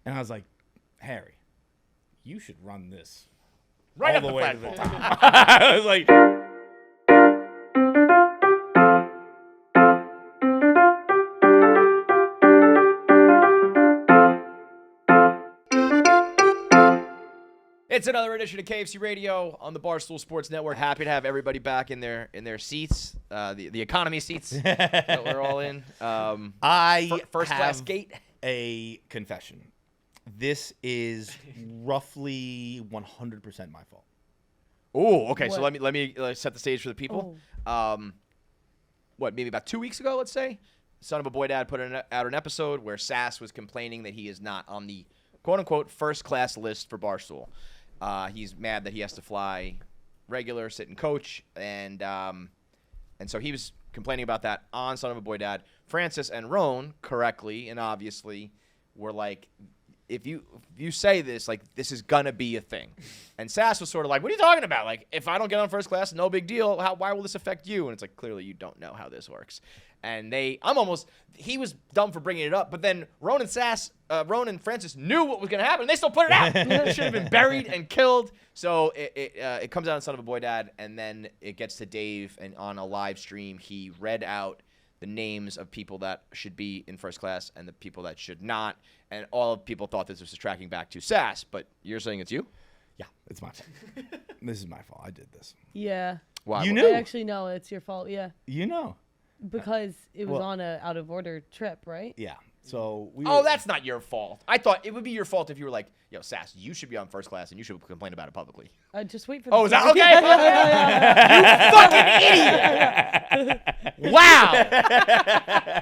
And I was like, Harry, you should run this Right all up the the way to the platform. top. I was like, It's another edition of KFC Radio on the Barstool Sports Network. Happy to have everybody back in their seats, the economy seats that we're all in. I First class gate. A confession. This is roughly 100% my fault. Oh, okay. So What? let me set the stage for the people. Maybe about 2 weeks ago, let's say, Son of a Boy Dad put out an episode where SAXX was complaining that he is not on the quote-unquote first class list for Barstool. He's mad that he has to fly regular, sit and coach, and so he was complaining about that on Son of a Boy Dad. Francis and Roan correctly and obviously were like, if you say this, like, this is gonna be a thing. And SAXX was sort of like, what are you talking about? Like, if I don't get on first class, no big deal. Why will this affect you? And it's like, clearly you don't know how this works. And he was dumb for bringing it up, but then Roan and Francis knew what was going to happen, and they still put it out. It should have been buried and killed. So it comes out on Son of a Boy Dad, and then it gets to Dave, and on a live stream, he read out the names of people that should be in first class and the people that should not, and all people thought this was tracking back to SAXX, but you're saying it's you? Yeah, it's my fault. This is my fault. I did this. Yeah. Why? You knew. I actually know it's your fault. Yeah. You know. Because it was Well- on a out of order trip, right? Yeah. So we Oh, were- that's not your fault. I thought it would be your fault if you were like, yo, SAXX, you should be on first class and you should complain about it publicly. Just wait for. Oh, the is that story. okay? You fucking idiot! Wow!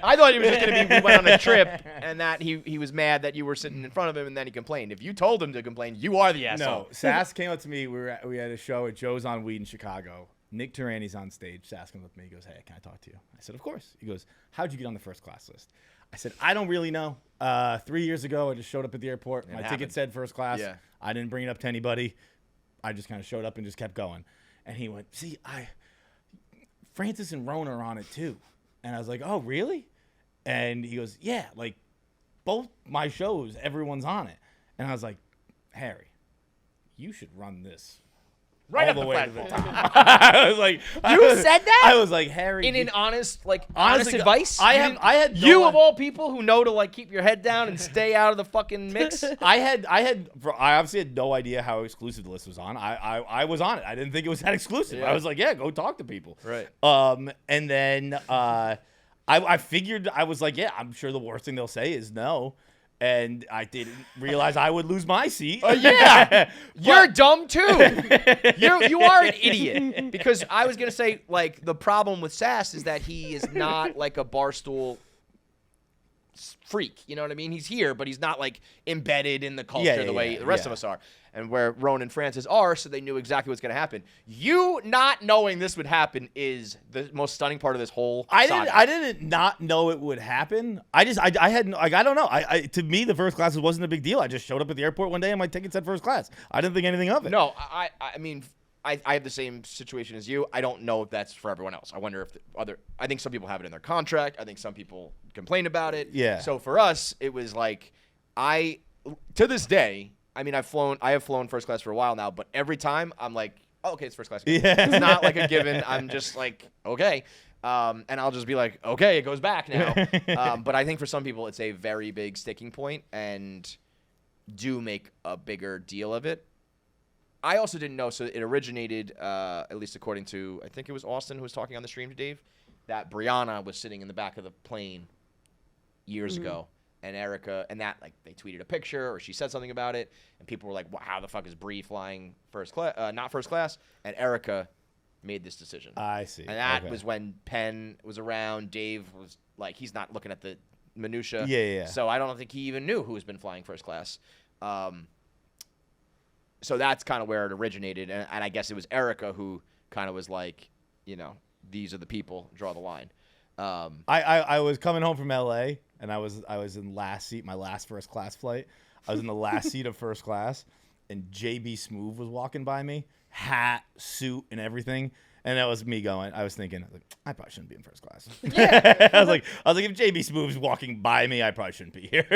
I thought it was just gonna be we went on a trip and that he was mad that you were sitting in front of him and then he complained. If you told him to complain, you are the asshole. No, SAXX came up to me. We had a show at Joe's on Weed in Chicago. Nick Turani's on stage. SAXX comes up to me. He goes, "Hey, can I talk to you?" I said, "Of course." He goes, "How'd you get on the first class list?" I said, "I don't really know. 3 years ago, I just showed up at the airport. My ticket said first class. Yeah. I didn't bring it up to anybody. I just kind of showed up and just kept going." And he went, "See, Francis and Roan are on it too." And I was like, "Oh, really?" And he goes, "Yeah, like both my shows, everyone's on it." And I was like, "Harry, you should run this Right all up the the way to the platform. top." I was like, You said that? I was like, Harry, In an honest Honestly, advice? I had no you of all people who know to like keep your head down and stay out of the fucking mix. I obviously had no idea how exclusive the list was on. I was on it. I didn't think it was that exclusive. Yeah. I was like, yeah, go talk to people. Right. And then I figured, I was like, yeah, I'm sure the worst thing they'll say is no. And I didn't realize I would lose my seat. Yeah, you're dumb too. You are an idiot. Because I was gonna say, like, the problem with SAXX is that he is not like a Barstool freak. You know what I mean? He's here, but he's not like embedded in the culture the way the rest of us are. And where Roan and Francis are, so they knew exactly what's gonna happen. You not knowing this would happen is the most stunning part of this whole saga. I didn't not know it would happen. I had like, I don't know. To me, the first class wasn't a big deal. I just showed up at the airport one day and my ticket said first class. I didn't think anything of it. No, I mean, I have the same situation as you. I don't know if that's for everyone else. I wonder if I think some people have it in their contract. I think some people complain about it. Yeah. So for us, it was like, to this day, I mean, I have flown first class for a while now, but every time I'm like, oh, okay, it's first class. Yeah. It's not like a given. I'm just like, okay. And I'll just be like, okay, it goes back now. But I think for some people, it's a very big sticking point and do make a bigger deal of it. I also didn't know, so it originated, at least according to, I think it was Austin who was talking on the stream to Dave, that Brianna was sitting in the back of the plane years ago, and Erica, and that, like, they tweeted a picture, or she said something about it, and people were like, well, how the fuck is Bree flying not first class? And Erica made this decision. I see. And that was when Penn was around. Dave was like, he's not looking at the minutia. Yeah. So I don't think he even knew who's been flying first class. So that's kind of where it originated, and I guess it was Erica who kind of was like, you know, these are the people, draw the line. I was coming home from LA and I was in last seat, my last first class flight. I was in the last seat of first class, and JB Smoove was walking by me, hat, suit, and everything. And that was me going. I was thinking, I probably shouldn't be in first class. Yeah. I was like, if JB Smooth's walking by me, I probably shouldn't be here.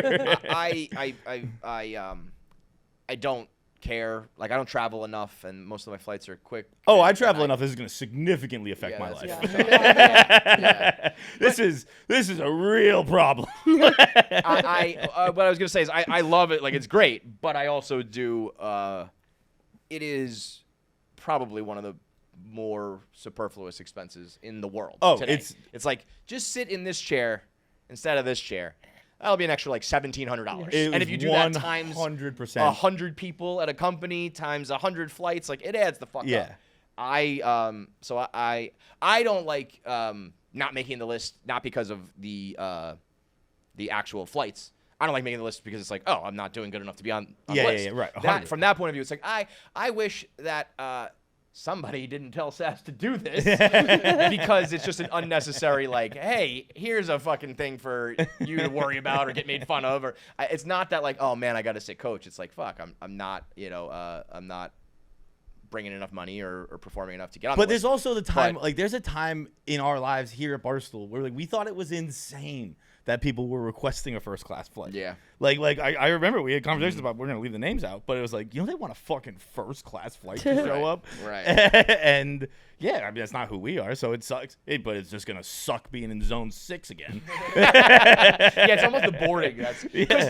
I don't care. Like, I don't travel enough, and most of my flights are quick. Oh, I travel enough. This is going to significantly affect my life. Yeah. This is a real problem. What I was gonna say is I love it. Like, it's great, but I also do. It is probably one of the more superfluous expenses in the world. Oh, today. It's like, just sit in this chair instead of this chair. That'll be an extra like $1,700. And if you do that times 100%, 100 people at a company times 100 flights, like, it adds the fuck up. I don't like not making the list, not because of the actual flights. I don't like making the list because it's like, oh, I'm not doing good enough to be on the list. Yeah, right. From that point of view, it's like I wish that somebody didn't tell SAXX to do this because it's just an unnecessary, like, hey, here's a fucking thing for you to worry about or get made fun of. Or it's not that like, oh man, I got to sit coach. It's like, fuck, I'm not, I'm not bringing enough money or performing enough to get on. But there's also the time, like, there's a time in our lives here at Barstool where, like, we thought it was insane that people were requesting a first class flight. Yeah. Like I remember we had conversations about, we're gonna leave the names out, but it was like, they want a fucking first class flight to show up. Right. And yeah, I mean, that's not who we are, so it sucks. But it's just gonna suck being in zone 6 again. Yeah, it's almost the boarding. Because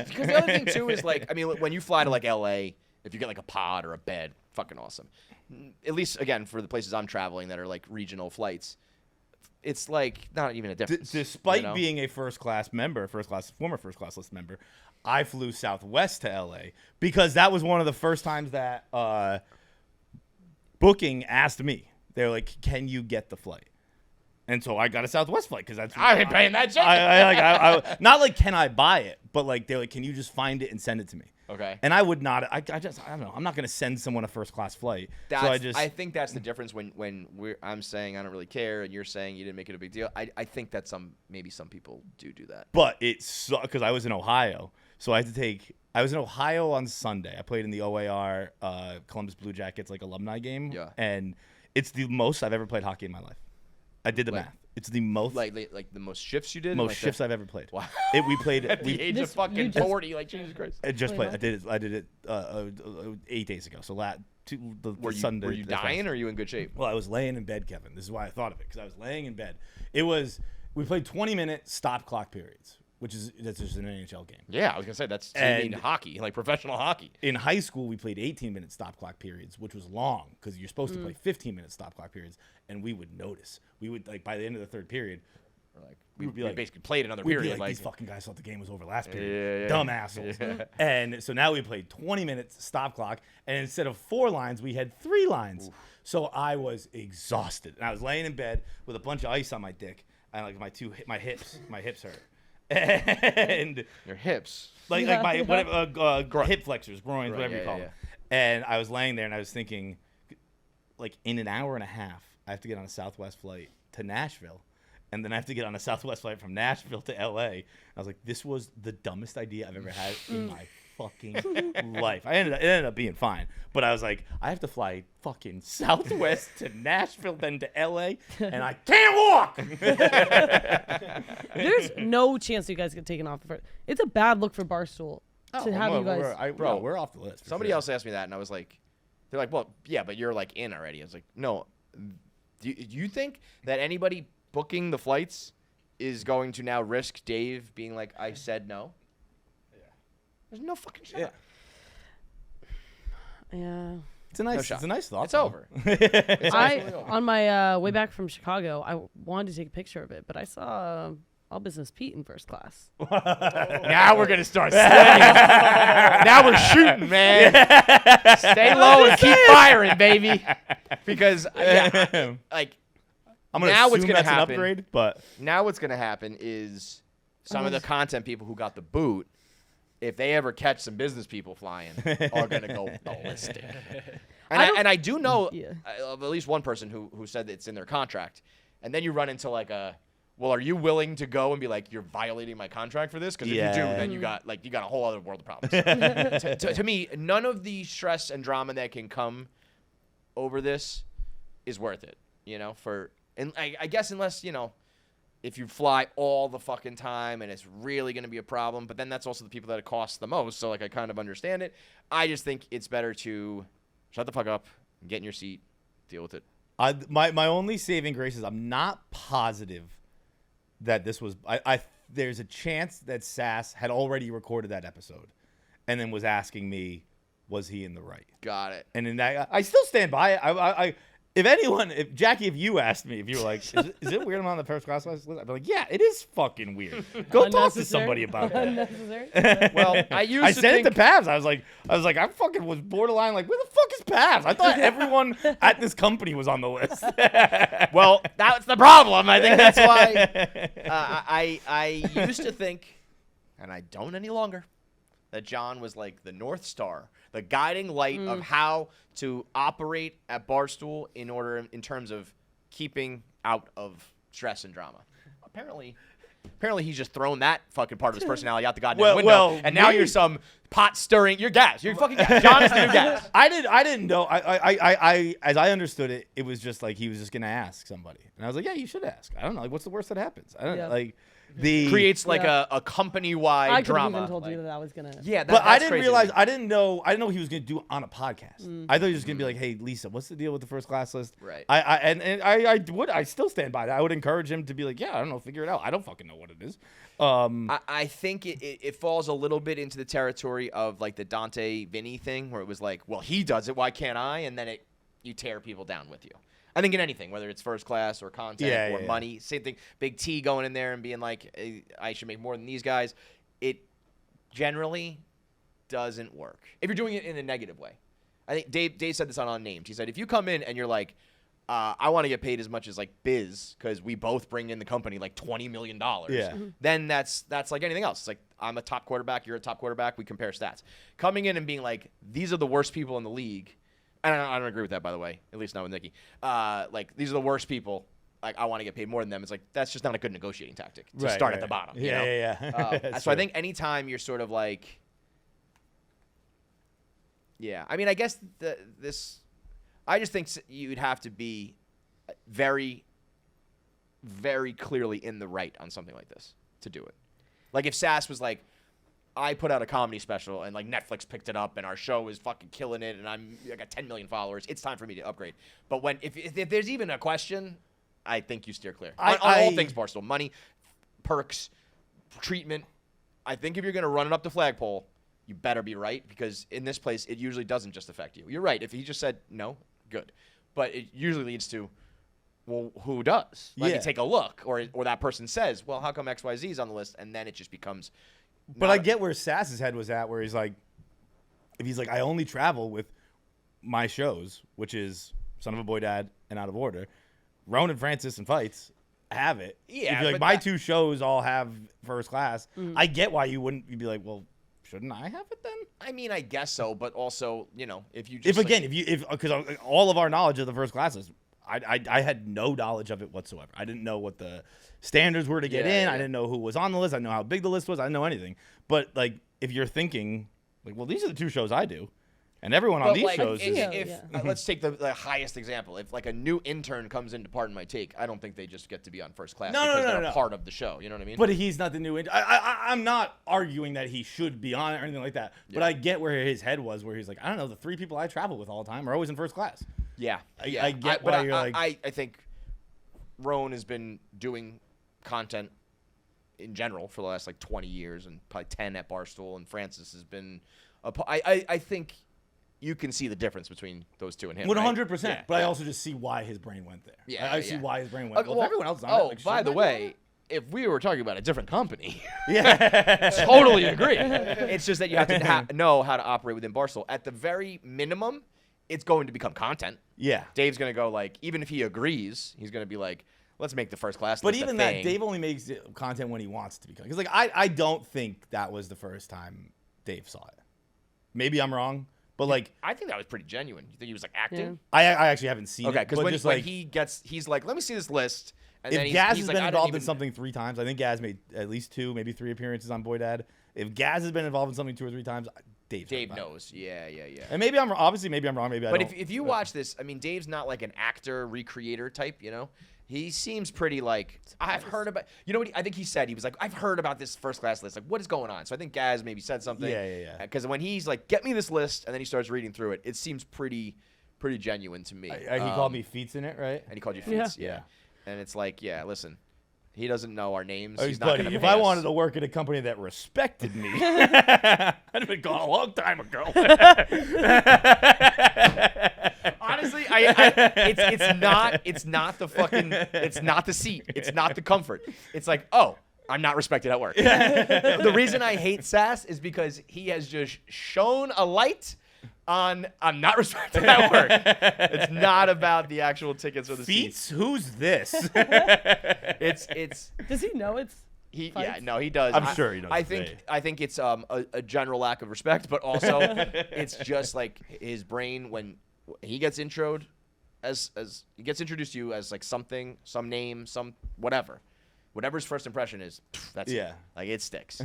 the other thing too is, like, I mean, when you fly to like LA, if you get like a pod or a bed, fucking awesome. At least, again, for the places I'm traveling that are like regional flights, it's like not even a difference. Despite being a former first class list member, I flew Southwest to LA because that was one of the first times that booking asked me. They're like, "Can you get the flight?" And so I got a Southwest flight because that's I ain't paying that shit. I not like, can I buy it, but like, they're like, "Can you just find it and send it to me?" Okay. And I would not. I don't know. I'm not going to send someone a first class flight. I think that's the difference when I'm saying I don't really care and you're saying you didn't make it a big deal. I think that maybe some people do that. But it sucked because I was in Ohio, so I was in Ohio on Sunday. I played in the OAR Columbus Blue Jackets like alumni game. Yeah. And it's the most I've ever played hockey in my life. I did the math. It's the most like the most shifts you did. Most shifts I've ever played. Wow. We played at the age of fucking 40. Like, Jesus Christ. I just played. I did it 8 days ago. So Sunday. Were you dying or are you in good shape? Well, I was laying in bed, Kevin. This is why I thought of it, because I was laying in bed. We played 20-minute stop clock periods, that's just an NHL game. Yeah, I was gonna say that's hockey, like professional hockey. In high school, we played 18-minute stop clock periods, which was long because you're supposed to play 15-minute stop clock periods, and we would notice. We would, like, by the end of the third period, we basically played another we'd period. Be like, these fucking guys thought the game was over last Yeah. period. Dumb assholes. Yeah. And so now we played 20 minutes stop clock, and instead of 4 lines, we had 3 lines. Oof. So I was exhausted, and I was laying in bed with a bunch of ice on my dick, and like my hips hurt. And your hips, like my whatever hip flexors, groins, whatever you call them. And I was laying there, and I was thinking, like, in an hour and a half, I have to get on a Southwest flight to Nashville, and then I have to get on a Southwest flight from Nashville to LA. I was like, this was the dumbest idea I've ever had in my fucking life. It ended up being fine, but I was like, I have to fly fucking Southwest to Nashville, then to LA, and I can't walk. There's no chance you guys get taken off. It's a bad look for Barstool to have you guys. We're off the list. Somebody else asked me that, and I was like, they're like, well, yeah, but you're like in already. I was like, no. Do you think that anybody booking the flights is going to now risk Dave being like, I said no? Yeah. There's no fucking shot. Yeah. It's a nice thought. It's over. On my way back from Chicago, I wanted to take a picture of it, but I saw All Business Pete in first class. Now we're gonna start slinging. Now we're shooting, man. Stay low and keep firing, baby. Because like, I'm gonna now assume what's gonna that's happen? An upgrade, but now what's gonna happen is some of the content people who got the boot, if they ever catch some business people flying, are gonna go ballistic. And I do know of at least one person who said that it's in their contract, and then you run into like well, are you willing to go and be like, you're violating my contract for this? Because if you do, then you got a whole other world of problems. to me, none of the stress and drama that can come over this is worth it. you know, and I guess unless, you know, if you fly all the fucking time and it's really going to be a problem, but then that's also the people that it costs the most. So, like, I kind of understand it. I just think it's better to shut the fuck up, get in your seat, deal with it. My only saving grace is I'm not positive that this was there's a chance that SAXX had already recorded that episode and then was asking me, was he in the right? Got it. And in that, I still stand by it. If Jackie, if you asked me, if you were like, is it weird I'm on the first class list? I'd be like, yeah, it is fucking weird. Go talk to somebody about that. Unnecessary. Well, I sent it to Pabs. I was like, I fucking was borderline like, where the fuck is Pabs? I thought everyone at this company was on the list. Well, that's the problem. I think that's why I used to think, and I don't any longer, that John was like the North Star, the guiding light of how to operate at Barstool in terms of keeping out of stress and drama. Apparently he's just thrown that fucking part of his personality out the goddamn window, and now you're some pot stirring. You're gas. You're fucking gas. John is the new gas. I didn't know. I as I understood it, it was just like he was just gonna ask somebody, and I was like, yeah, you should ask. I don't know, like, what's the worst that happens? I don't know, like. Creates like a company-wide drama. I could have even told you that I was gonna. Yeah, but I didn't realize. I didn't know he was gonna do it on a podcast. I thought he was gonna be like, "Hey, Lisa, what's the deal with the first class list?" Right. I still stand by that. I would encourage him to be like, "Yeah, I don't know, figure it out. I don't fucking know what it is." I think it falls a little bit into the territory of like the Dante Vinny thing, where it was like, "Well, he does it, why can't I?" And then you tear people down with you. I think in anything, whether it's first class or content or money, same thing. Big T going in there and being like, I should make more than these guys. It generally doesn't work if you're doing it in a negative way. I think Dave said this on Unnamed. He said, if you come in and you're like, I want to get paid as much as like Biz because we both bring in the company like $20 million, then that's like anything else. It's like, I'm a top quarterback, you're a top quarterback, we compare stats. Coming in and being like, these are the worst people in the league. I don't agree with that, by the way. At least not with Nikki. Like, these are the worst people. Like, I want to get paid more than them. It's like, that's just not a good negotiating tactic to start at the bottom. You know? Yeah. So I think anytime you're sort of like, I mean, I guess I just think you'd have to be very, very clearly in the right on something like this to do it. Like, if SAXX was like, I put out a comedy special and like Netflix picked it up and our show is fucking killing it and I got 10 million followers, it's time for me to upgrade. But if there's even a question, I think you steer clear. On all things Barstool, money, perks, treatment. I think if you're going to run it up the flagpole, you better be right, because in this place, it usually doesn't just affect you. You're right. If he just said no, good. But it usually leads to, well, who does? Let me take a look. Or that person says, well, how come XYZ is on the list? And then it just becomes... But I get where SAXX's head was at, where he's like, if he's like, I only travel with my shows, which is Son of a Boy Dad and Out of Order, Ronan, Francis, and Feits have it. Yeah, if you're like, my two shows all have first class. I get why you wouldn't. You'd be like, well, shouldn't I have it then? I mean, I guess so, but also, you know, if you just because all of our knowledge of the first classes, I had no knowledge of it whatsoever. I didn't know what the standards were to get in. I didn't know who was on the list. I didn't know how big the list was. I didn't know anything. But like, if you're thinking like, well, these are the two shows I do, and everyone on these shows is... Let's take the highest example. If like a new intern comes into Pardon My Take, I don't think they just get to be on first class because they're a part of the show. You know what I mean? But he's not the new intern. I'm not arguing that he should be on it or anything like that. But I get where his head was, where he's like, I don't know, the three people I travel with all the time are always in first class. I get why you're like... I think Roan has been doing content in general for the last like 20 years and probably 10 at Barstool, and Francis has been... I think you can see the difference between those two and him. 100%. But I also just see why his brain went there. I see why his brain went there. Well, if everyone else is on it, like, by the way, if we were talking about a different company, totally agree. It's just that you have to know how to operate within Barstool. At the very minimum, it's going to become content. Yeah. Dave's going to go like, even if he agrees, he's going to be like, let's make the first class list. But even that, Dave only makes content when he wants to be. Because like, I don't think that was the first time Dave saw it. Maybe I'm wrong. But like, I think that was pretty genuine. You think he was like acting? Yeah. I actually haven't seen it. Okay, because when he's like, let me see this list. And if then Gaz has been involved in something 3 times, I think Gaz made at least 2, maybe 3 appearances on Boy Dad. If Gaz has been involved in something 2 or 3 times, Dave's Dave right about it. knows. Yeah. And maybe I'm wrong. Maybe I'm wrong. Maybe I But don't. if you watch this, I mean, Dave's not like an actor, recreator type, you know? He seems pretty like, I've heard about, you know what I think he said? He was like, I've heard about this first class list. Like, what is going on? So I think Gaz maybe said something. Yeah. Because when he's like, get me this list, and then he starts reading through it, it seems pretty genuine to me. he called me feats in it, right? And he called you feits, yeah. And it's like, yeah, listen, he doesn't know our names. Oh, he's not buddy, going to if pay I us. wanted to work at a company that respected me, I'd have been gone a long time ago. Honestly, it's not the seat. It's not the comfort. It's like, oh, I'm not respected at work. The reason I hate Sass is because he has just shone a light on I'm not respected at work. It's not about the actual tickets or the Feats? seats. Who's this? It's Does he know it's? he Fights? yeah, no, he does. I'm sure he knows I it's think me. I think it's a general lack of respect, but also it's just like his brain when he gets introed as he gets introduced to you as like something, some name, some whatever. Whatever his first impression is, that's it. Like it sticks.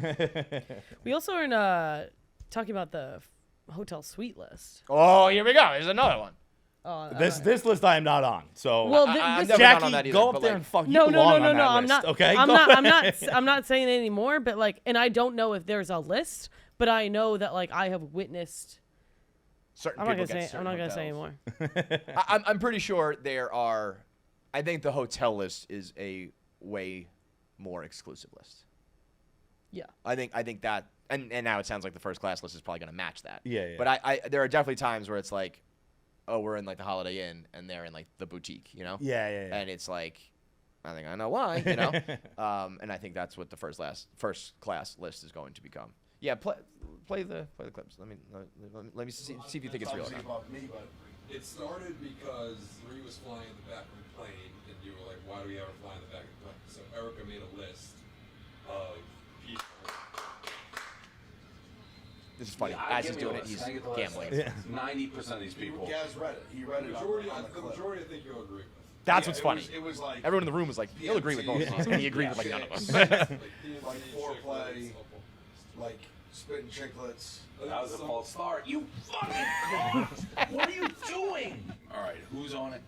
We also are in talking about the hotel suite list. Oh, here we go. There's another one. This list I am not on. So Well, I'm this never not on Jackie, that either, go up but, there like- and fuck no, you no, belong no, on no, that I'm list, not. okay? I'm Go not. I'm ahead. not. I'm not saying it anymore. But like, and I don't know if there's a list, but I know that like I have witnessed. Certain I'm not people gonna get say. I'm certain not gonna say hotels. anymore. I'm pretty sure there are. I think the hotel list is a way more exclusive list. Yeah. I think that, and now it sounds like the first class list is probably going to match that. Yeah. But I there are definitely times where it's like, oh, we're in like the Holiday Inn and they're in like the boutique, you know? Yeah. And it's like, I think I know why, you know? And I think that's what the first class list is going to become. Yeah, play the clips. Let me see if you think it's real. Obviously about me, but it started because Bree was flying in the back of the plane, and you were like, "Why do we ever fly in the back of the plane?" So Erica made a list of people. This is funny. Yeah, As he's doing it, he's gambling. 90% of these people. Gaz read it. He read it. The majority, I think you'll agree with. That's what's funny. It was like Everyone in the room was like, he'll agree with both of these. And he agreed with like none of us. like foreplay, like spitting chicklets. That was a false start. You fucking cunt! What are you doing? All right, who's on it?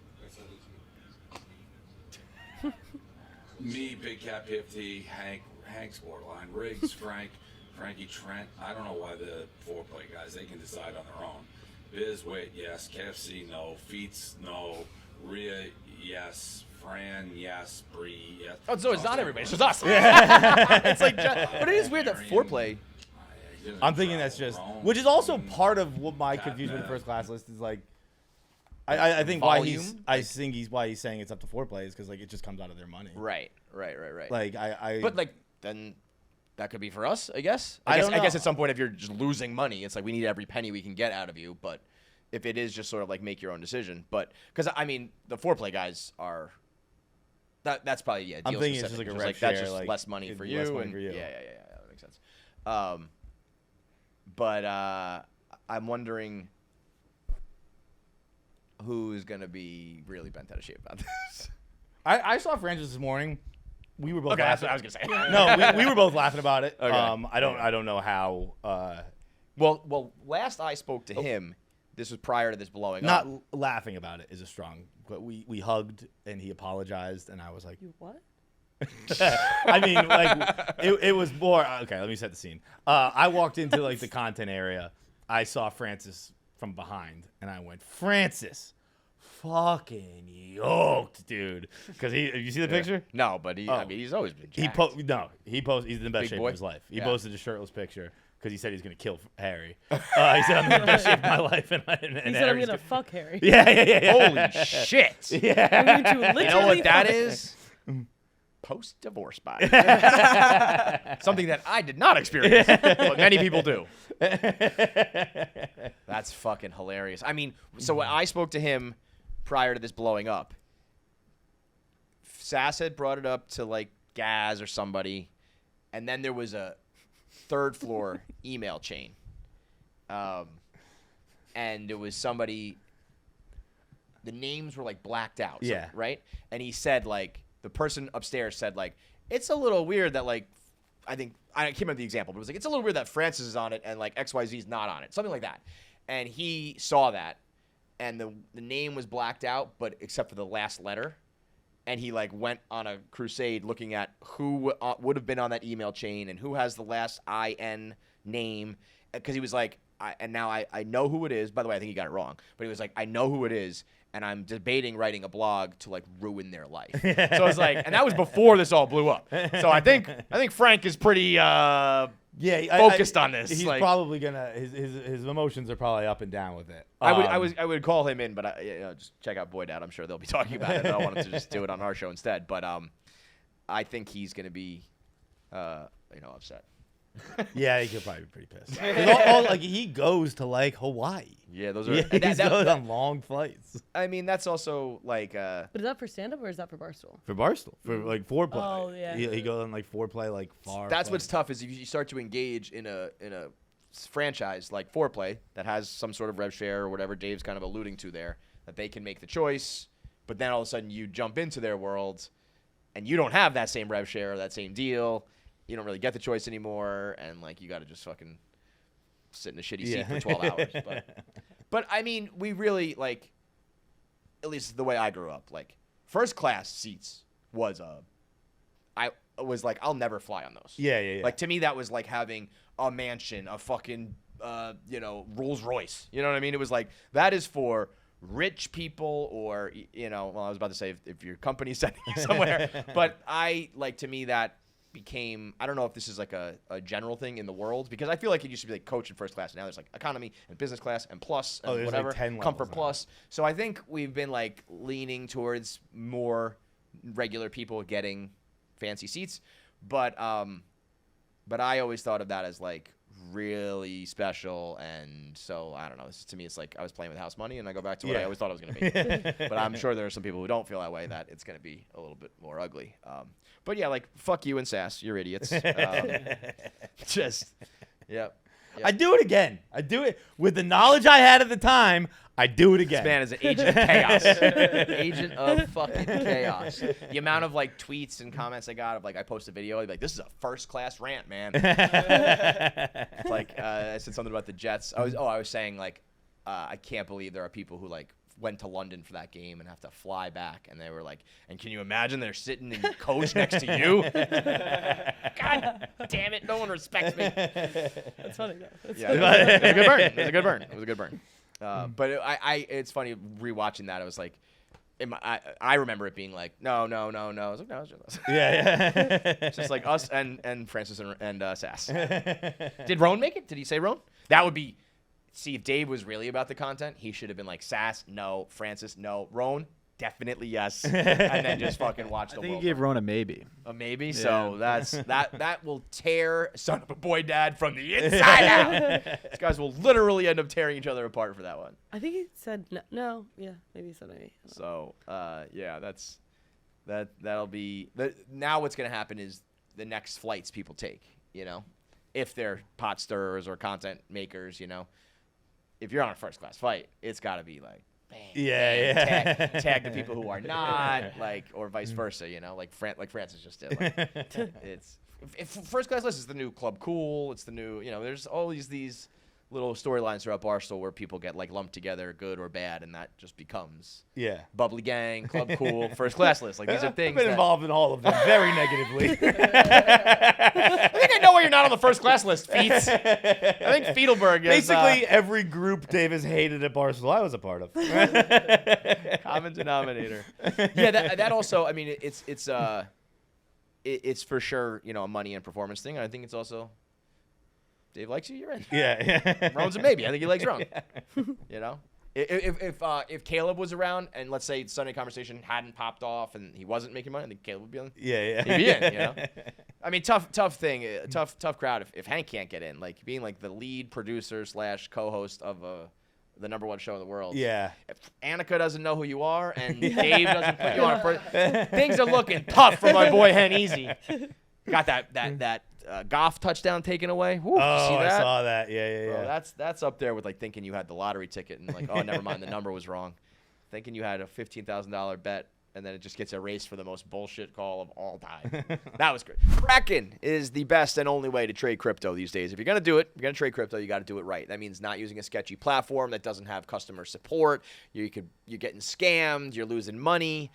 Me, Big Cat PFT, Hank's borderline, Riggs, Frankie, Trent. I don't know why the foreplay guys, they can decide on their own. Biz, wait, yes. KFC, no. Feats, no. Rhea, yes. Fran, yes. Bree, yes. Oh, so it's not everybody. It's just us. It's like, but it is weird that foreplay. I'm thinking that's just, which is also part of what my confusion with the first class list is like. I think why he's saying it's up to foreplay is because like it just comes out of their money. Right. Like But like then that could be for us, I guess. I don't I guess know. at some point if you're just losing money, it's like we need every penny we can get out of you. But if it is just sort of like make your own decision, but because I mean the foreplay guys are. That's probably deal I'm thinking it's specific. just like a Just rev that's share, just like, less money it's for less you. money And for you. Yeah, that makes sense. But I'm wondering who's gonna be really bent out of shape about this. I saw Francis this morning. We were both Okay, that's laughing. what I was gonna say. No, we were both laughing about it. Okay. I don't know how. Well, last I spoke to him, this was prior to this blowing Not up. laughing about it is a strong. But we hugged and he apologized and I was like, You what? I mean, like it was more. Okay, let me set the scene. I walked into like the content area. I saw Francis from behind and I went, Francis, fucking yoked, dude. Because you see the picture? No, but I mean, he's always been jacked. He posted. He's in the best Big shape boy? of his life. He Yeah. posted a shirtless picture because he said he's gonna kill Harry. He said I'm in the best shape of my life, and He said I'm Harry's gonna fuck Harry. Yeah. Holy shit! Yeah. I'm going to You know literally what that fuck- is? Post-divorce body. Something that I did not experience, but many people do. That's fucking hilarious. I mean, so when I spoke to him prior to this blowing up, Sass had brought it up to like Gaz or somebody, and then there was a third floor email chain. And there was somebody, the names were like blacked out. So, Yeah. Right? And he said like, the person upstairs said like, it's a little weird that like I can't remember the example, but it was like, it's a little weird that Francis is on it and like XYZ is not on it, something like that. And he saw that, and the name was blacked out, but except for the last letter. And he like went on a crusade looking at who would have been on that email chain and who has the last IN name, because he was like, I know who it is. By the way, I think he got it wrong, but he was like, I know who it is, and I'm debating writing a blog to like ruin their life. So I was like, and that was before this all blew up. So I think Frank is pretty focused on this. He's like, probably gonna his emotions are probably up and down with it. I would call him in, but just check out Boyd Out. I'm sure they'll be talking about it. And I wanted to just do it on our show instead. But I think he's gonna be upset. Yeah, he could probably be pretty pissed. Like he goes to like Hawaii. Yeah, those are. He goes on long flights. I mean, that's also like. But is that for stand up or is that for Barstool? For Barstool, for like foreplay. Oh yeah. He goes on like foreplay, like far. That's what's tough is if you start to engage in a franchise like foreplay that has some sort of rev share or whatever Dave's kind of alluding to there, that they can make the choice, but then all of a sudden you jump into their world, and you don't have that same rev share or that same deal. You don't really get the choice anymore, and like you got to just fucking sit in a shitty seat for 12 hours. But I mean, we really like, at least the way I grew up, like first class seats was I was like, I'll never fly on those. Yeah. Like to me, that was like having a mansion, a fucking Rolls Royce. You know what I mean? It was like that is for rich people, or well, I was about to say if your company's sending you somewhere, but to me that became, I don't know if this is like a general thing in the world, because I feel like it used to be like coach in first class, and now there's like economy and business class and plus and whatever, like 10 comfort now. plus. So I think we've been like leaning towards more regular people getting fancy seats, but I always thought of that as like really special, and so I don't know. To me, it's like I was playing with house money, and I go back to what I always thought it was going to be. But I'm sure there are some people who don't feel that way, that it's going to be a little bit more ugly. But yeah, like fuck you and Sass, you're idiots. Just yep. I do it again. I do it with the knowledge I had at the time. I do it again. This man is an agent of chaos. Agent of fucking chaos. The amount of like tweets and comments I got of like I post a video, I'd be like, this is a first class rant, man. It's like I said something about the Jets. I was saying like I can't believe there are people who like went to London for that game and have to fly back, and they were like, and can you imagine they're sitting in coach next to you? God damn it, no one respects me. That's funny though. Yeah, it was a good burn. It was a good burn. But it's funny rewatching that. I was like, I remember it being like, no. I was like, no, it's just us. Yeah. It's just like us and Francis and Sass. Did Roan make it? Did he say Roan? That would be. See, if Dave was really about the content, he should have been like, Sass, no. Francis, no. Roan, definitely yes. And then just fucking watch the world. I think he gave Roan a maybe. A maybe? Yeah. So that will tear Son of a Boy Dad from the inside out. These guys will literally end up tearing each other apart for that one. I think he said no. Yeah, maybe he said maybe. So, yeah, that'll be now what's going to happen is the next flights people take, if they're pot stirrers or content makers, if you're on a first class flight, it's got to be like, bang, tag the people who are not, like, or vice versa, like Francis just did. Like, if first class list is the new Club Cool, it's the new, there's always these little storylines throughout Barstool where people get like lumped together, good or bad, and that just becomes Bubbly Gang, Club Cool, first class list. Like these are things. I've been involved in all of them very negatively. I think I know why you're not on the first class list, Feits. I think Feitelberg is basically every group Dave has hated at Barstool I was a part of. Common denominator. Yeah, that also. I mean, it's for sure a money and performance thing. And I think it's also. Dave likes you, you're in. Yeah. Roan's a maybe. I think he likes Roan. If Caleb was around and let's say Sunday Conversation hadn't popped off and he wasn't making money, I think Caleb would be on. Yeah. He'd be in, I mean, tough crowd if Hank can't get in. Like being like the lead producer / co-host of the number one show in the world. Yeah. If Annika doesn't know who you are and Dave doesn't put you on first, things are looking tough for my boy Hen Easy. Got that Goff touchdown taken away. Woo, see that? I saw that. Yeah. Bro, that's up there with like thinking you had the lottery ticket and like, oh, never mind, the number was wrong. Thinking you had a $15,000 bet and then it just gets erased for the most bullshit call of all time. That was great. Kraken is the best and only way to trade crypto these days. If you're going to do it, if you're going to trade crypto, you got to do it right. That means not using a sketchy platform that doesn't have customer support. You're getting scammed. You're losing money.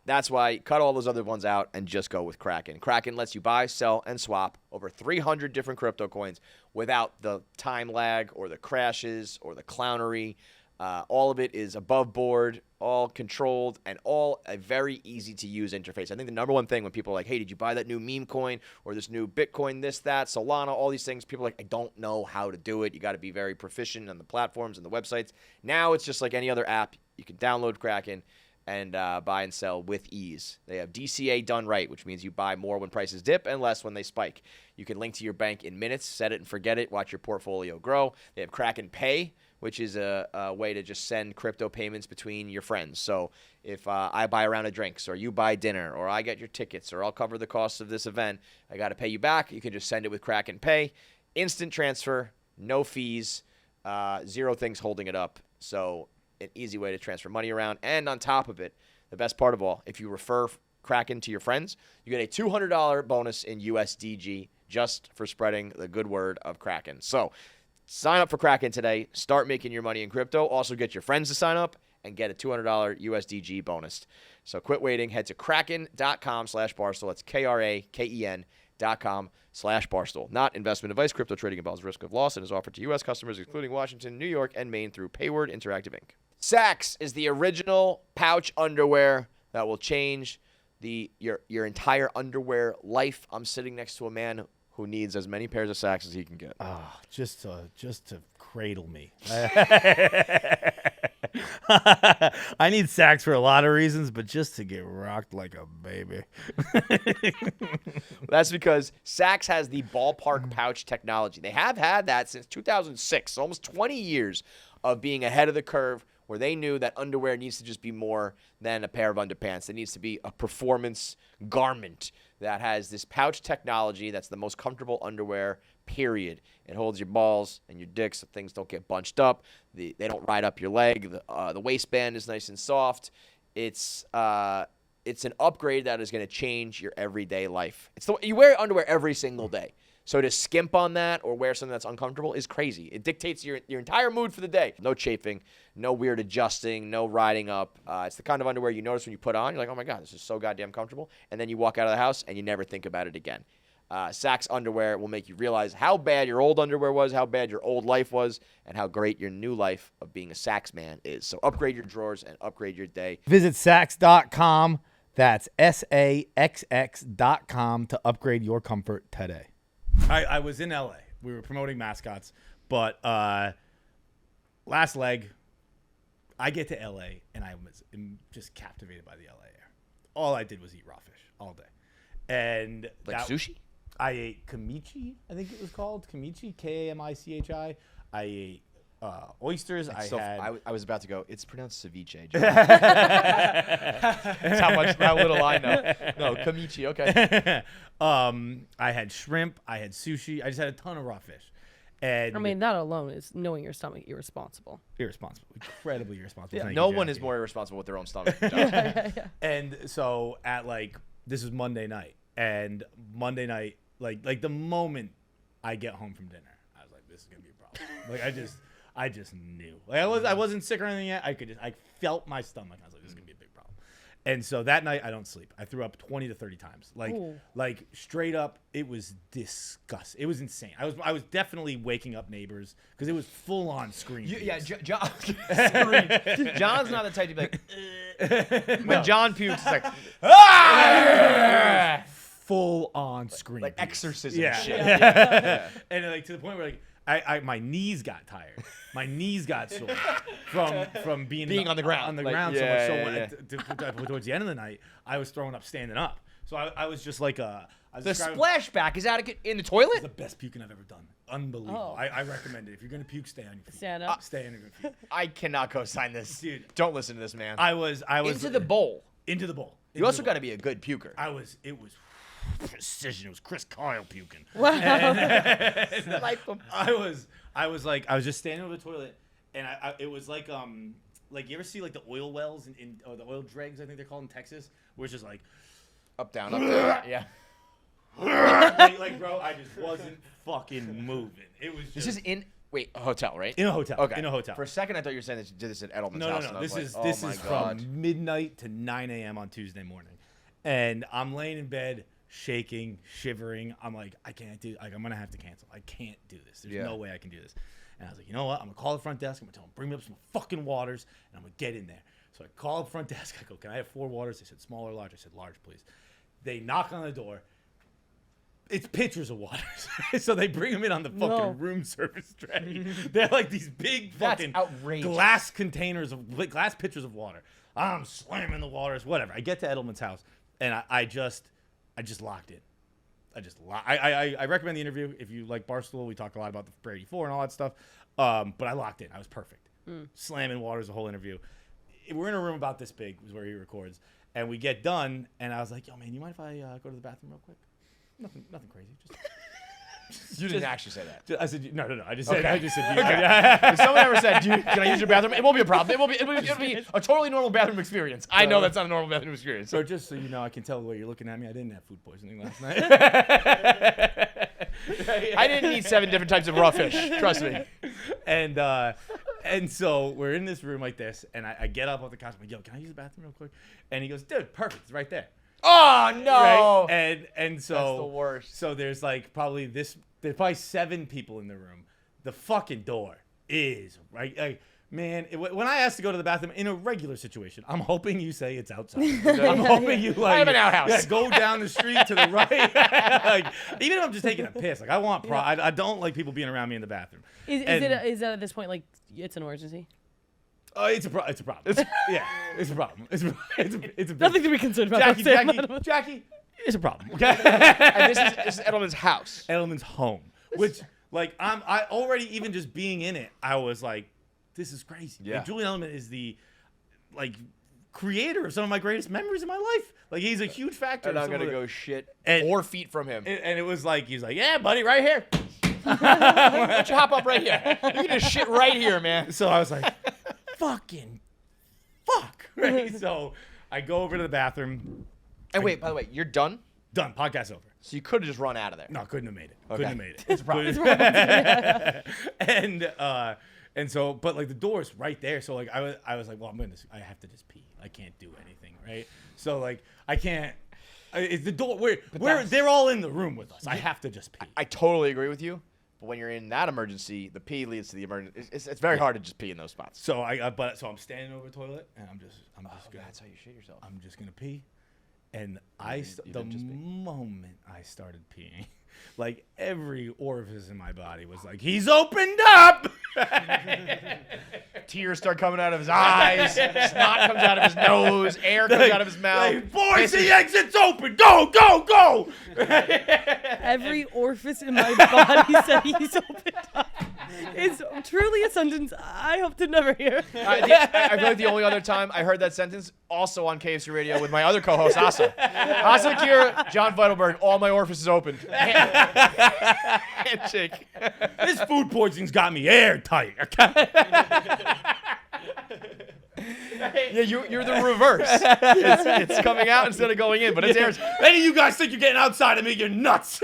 That's why cut all those other ones out and just go with Kraken. Kraken lets you buy, sell, and swap over 300 different crypto coins without the time lag or the crashes or the clownery. All of it is above board, all controlled, and all a very easy-to-use interface. I think the number one thing when people are like, hey, did you buy that new meme coin or this new Bitcoin, this, that, Solana, all these things, people are like, I don't know how to do it. You got to be very proficient on the platforms and the websites. Now it's just like any other app. You can download Kraken and buy and sell with ease. They have DCA done right, which means you buy more when prices dip and less when they spike. You can link to your bank in minutes, set it and forget it, watch your portfolio grow. They have Kraken Pay, which is a way to just send crypto payments between your friends. So if I buy a round of drinks or you buy dinner or I get your tickets or I'll cover the cost of this event, I got to pay you back. You can just send it with Kraken Pay. Instant transfer, no fees, 0 things holding it up. So an easy way to transfer money around. And on top of it, the best part of all, if you refer Kraken to your friends, you get a $200 bonus in USDG just for spreading the good word of Kraken. So sign up for Kraken today. Start making your money in crypto. Also get your friends to sign up and get a $200 USDG bonus. So quit waiting. Head to kraken.com/Barstool. That's KRAKEN.com/Barstool. Not investment advice. Crypto trading involves risk of loss and is offered to U.S. customers, including Washington, New York, and Maine through Payward Interactive Inc. SAXX is the original pouch underwear that will change your entire underwear life. I'm sitting next to a man who needs as many pairs of SAXX as he can get. Oh, just to cradle me. I need SAXX for a lot of reasons, but just to get rocked like a baby. That's because SAXX has the ballpark pouch technology. They have had that since 2006, almost 20 years of being ahead of the curve, where they knew that underwear needs to just be more than a pair of underpants. It needs to be a performance garment that has this pouch technology that's the most comfortable underwear, period. It holds your balls and your dicks so things don't get bunched up. They don't ride up your leg. The waistband is nice and soft. It's an upgrade that is going to change your everyday life. You wear underwear every single day. So to skimp on that or wear something that's uncomfortable is crazy. It dictates your entire mood for the day. No chafing, no weird adjusting, no riding up. It's the kind of underwear you notice when you put on. You're like, oh my God, this is so goddamn comfortable. And then you walk out of the house and you never think about it again. SAXX underwear will make you realize how bad your old underwear was, how bad your old life was, and how great your new life of being a SAXX man is. So upgrade your drawers and upgrade your day. Visit saxx.com. That's SAXX.com to upgrade your comfort today. I was in LA. We were promoting mascots, but last leg, I get to LA and I'm just captivated by the LA air. All I did was eat raw fish all day, and Sushi. I ate kamichi. I think it was called kamichi, Kamichi. I ate oysters. I was about to go. It's pronounced ceviche. That's how little I know. No, kamichi. Okay. I had shrimp. I had sushi. I just had a ton of raw fish. And I mean, that alone is knowing your stomach irresponsible. Incredibly irresponsible. Yeah, no one is more irresponsible with their own stomach. Yeah. And so at this was Monday night, and Monday night, like the moment I get home from dinner, I was like, this is gonna be a problem. I just knew. I wasn't sick or anything yet. I felt my stomach. I was like, this is gonna be a big problem. And so that night I don't sleep. I threw up 20 to 30 times. Like straight up, it was disgusting. It was insane. I was definitely waking up neighbors because it was full on scream. John. John's not the type to be like. When John pukes, it's like full on scream. Like exorcism shit. Yeah. And to the point where my knees got tired. My knees got sore from being on the ground. So much. Towards the end of the night, I was throwing up standing up. So I was just like the splashback is adequate in the toilet. It's the best puking I've ever done. Unbelievable. Oh. I recommend it. If you're gonna puke, stay on your feet. Stand up. Stay on your feet. I cannot co-sign this, dude. Don't listen to this man. I was into the bowl. Into the bowl. You also got to be a good puker. It was precision. It was Chris Kyle puking. Wow. I was just standing over the toilet, and it was like like you ever see like the oil wells or the oil dregs, I think they're called in Texas, where it's just like Up, down, yeah. like bro, I just wasn't fucking moving. It was just This is in a hotel, right? in a hotel. Okay. In a hotel. For a second, I thought you were saying that you did this at Edelman's No, house. no, and no. I was This like, is oh my this is God. from midnight to 9 a.m. on Tuesday morning, and I'm laying in bed, shaking, shivering. I'm like, I can't do. Like, I'm gonna have to cancel. I can't do this. There's no way I can do this. And I was like, you know what? I'm gonna call the front desk. I'm gonna tell them bring me up some fucking waters, and I'm gonna get in there. So I call the front desk. I go, can I have 4 waters? They said small or large. I said large, please. They knock on the door. It's pitchers of water. So they bring them in on the fucking room service tray. They're like these big fucking outrageous. glass containers of glass pitchers of water. I'm slamming the waters, whatever. I get to Edelman's house and I just locked in. I recommend the interview if you like Barstool. We talk a lot about the Brady 4 and all that stuff. But I locked in. I was perfect. Slamming waters the whole interview. We're in a room about this big, is where he records. And we get done, and I was like, yo, man, you mind if I go to the bathroom real quick? Nothing crazy. You didn't actually say that. I said, no. I just said, If someone ever said, can I use your bathroom? It won't be a problem. It'll be a totally normal bathroom experience. I know that's not a normal bathroom experience. So just so you know, I can tell the way you're looking at me. I didn't have food poisoning last night. I didn't eat 7 different types of raw fish. Trust me. And so we're in this room like this, and I get up off the couch. I'm like, yo, can I use the bathroom real quick? And he goes, dude, perfect. It's right there. Oh, no. Right? And so That's the worst. So there's like there's probably 7 people in the room. The fucking door is right. Like, man, when I ask to go to the bathroom in a regular situation, I'm hoping you say it's outside. I'm hoping you like I have an outhouse. Yeah, go down the street to the right. Like, even if I'm just taking a piss, like I want I don't like people being around me in the bathroom. Is that at this point like it's an emergency? It's a problem. Yeah, it's a problem. It's a big Nothing to be concerned about. Jackie, it's a problem. Okay. And this is Edelman's house. Edelman's home, which like I already even just being in it, I was like, this is crazy. Yeah. Like, Julian Edelman is the creator of some of my greatest memories in my life. Like he's a huge factor. And I'm gonna go shit and, 4 feet from him. And it was like he's like, yeah, buddy, right here. Why don't you hop up right here? You can just shit right here, man. So I was like, fucking fuck. Right? So I go over to the bathroom. And wait, by the way, you're done? Done. Podcast over. So you could have just run out of there. No, couldn't have made it. Okay. Couldn't have made it. It's a problem. And so, but like the door's right there. So like I was like, well, I have to just pee. I can't do anything, right? So like I can't. It's the door. They're all in the room with us. I have to just pee. I totally agree with you. But when you're in that emergency, the pee leads to the emergency. It's very hard to just pee in those spots. So so I'm standing over the toilet and I'm just gonna, that's how you shit yourself. I'm just gonna pee, and the moment I started peeing, like every orifice in my body was like, he's opened up. Tears start coming out of his eyes. Snot comes out of his nose. Air comes out of his mouth. Like, boys, the exit's open. Go, go, go. Every orifice in my body said he's opened up. It's truly a sentence I hope to never hear. I feel like the only other time I heard that sentence, also on KFC Radio with my other co-host, Hasan. Hasan Piker, John Feitelberg, all my orifices opened. Handshake. This food poisoning's got me airtight. Yeah, you're the reverse. It's coming out instead of going in, but it's air. Any of you guys think you're getting outside of me, you're nuts.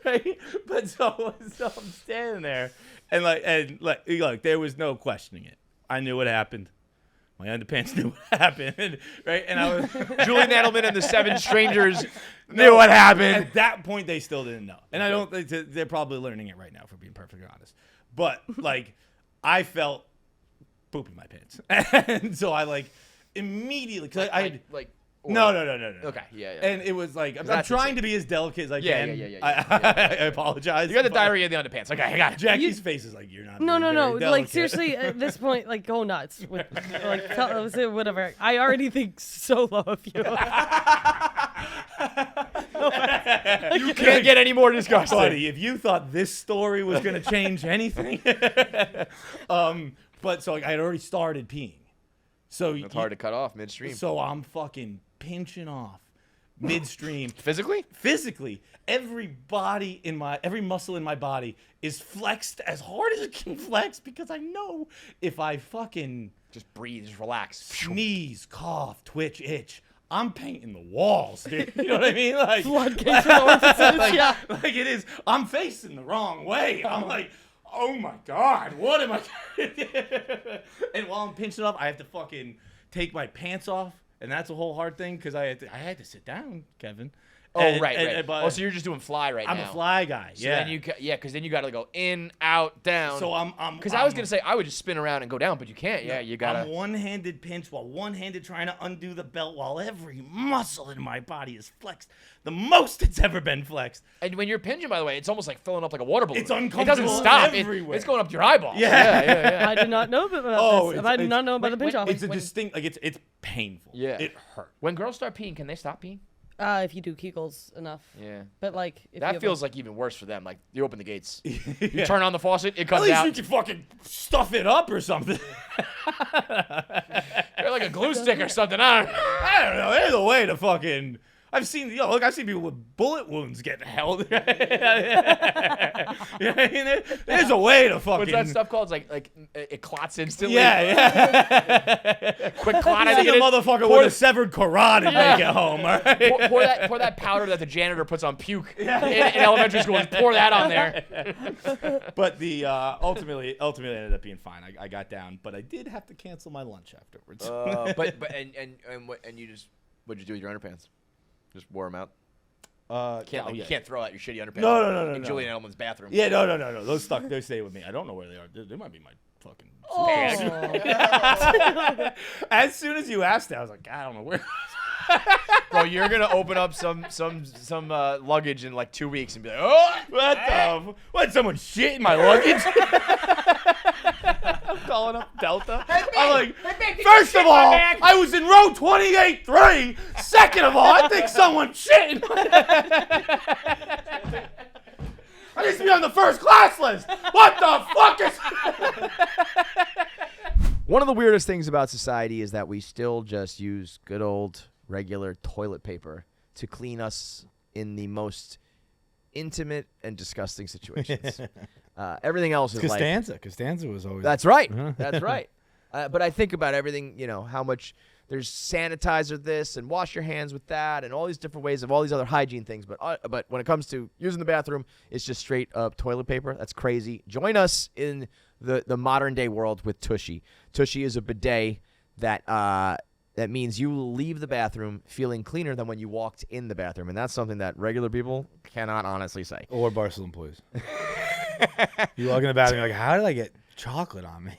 Right? But so I'm standing there, and there was no questioning it. I knew what happened. My underpants knew what happened, right? And I was Julian Edelman and the 7 strangers knew what happened. At that point, they still didn't know, and I don't think they're probably learning it right now, for being perfectly honest. But like, I felt poop in my pants, and so I immediately because I had. No. Okay, yeah. And it was like, I'm trying to be as delicate as I can. Yeah. I apologize. You got the diarrhea of the underpants. Okay, I got it. Jackie's face is like, you're not. No. Delicate. Like seriously, at this point, like go nuts. Tell whatever. I already think so low of you. You can't get any more disgusting. Buddy, if you thought this story was gonna change anything, but so I had already started peeing. So it's hard to cut off midstream. So I'm fucking pinching off, midstream. Physically? Every muscle in my body is flexed as hard as it can flex because I know if I fucking Just breathe, just relax. sneeze, cough, twitch, itch, I'm painting the walls, dude. You know what I mean? Like, Floodgates of orifices, yeah. like it is. I'm facing the wrong way. I'm like, oh my God, what am I? And while I'm pinching up, I have to fucking take my pants off, and that's a whole hard thing because I had to sit down, Kevin. Oh, right. But So you're just doing fly now. I'm a fly guy. So yeah. then because then you got to go in, out, down. So I'm. Because I was gonna say I would just spin around and go down, but you can't. Yeah, you gotta. I'm one-handed pinch while one-handed trying to undo the belt while every muscle in my body is flexed, the most it's ever been flexed. And when you're pinching, by the way, it's almost like filling up like a water balloon. It's uncomfortable. It doesn't stop. Everywhere. It's going up to your eyeball. Yeah. I did not know about this. I did not know about the pinch off. It's a distinct, like it's painful. Yeah. It hurt. When girls start peeing, can they stop peeing? If you do Kegels enough. Yeah. But like, if That you feels like even worse for them. Like you open the gates, you Yeah. turn on the faucet, it At comes least out. you can fucking stuff it up or something. You're like a glue stick or something. I don't know. I don't know. There's a way to fucking. I've seen people with bullet wounds getting held. There's a way to fucking. What's that stuff called? It's like it clots instantly. Yeah. Quick clot. I think a motherfucker with a severed carotid and make it home. All right? pour that powder that the janitor puts on puke in elementary school. Just pour that on there. But the ultimately ended up being fine. I got down, but I did have to cancel my lunch afterwards. But you just what'd you do with your underpants? Just wore them out. You can't throw out your shitty underpants. No. In Julian Edelman's bathroom. Yeah, no. Those stuck. They stay with me. I don't know where they are. They might be my fucking. As soon as you asked that, I was like, I don't know where. Bro, you're gonna open up some luggage in like 2 weeks and be like, oh, what? Someone shit in my luggage? I'm calling up Delta. I'm like, first of all, I was in row 28-3. Second of all, I think someone shit in my I used to be on the first class list. What the fuck is? One of the weirdest things about society is that we still just use good old regular toilet paper to clean us in the most intimate and disgusting situations. Everything else is Costanza was always. That's right. That's right. But I think about everything, how much there's sanitizer this and wash your hands with that and all these different ways of all these other hygiene things. But when it comes to using the bathroom, it's just straight up toilet paper. That's crazy. Join us in the modern day world with Tushy. Tushy is a bidet that means you will leave the bathroom feeling cleaner than when you walked in the bathroom. And that's something that regular people cannot honestly say. Or Barstool employees. You walk in the bathroom, you're like, how did I get chocolate on me?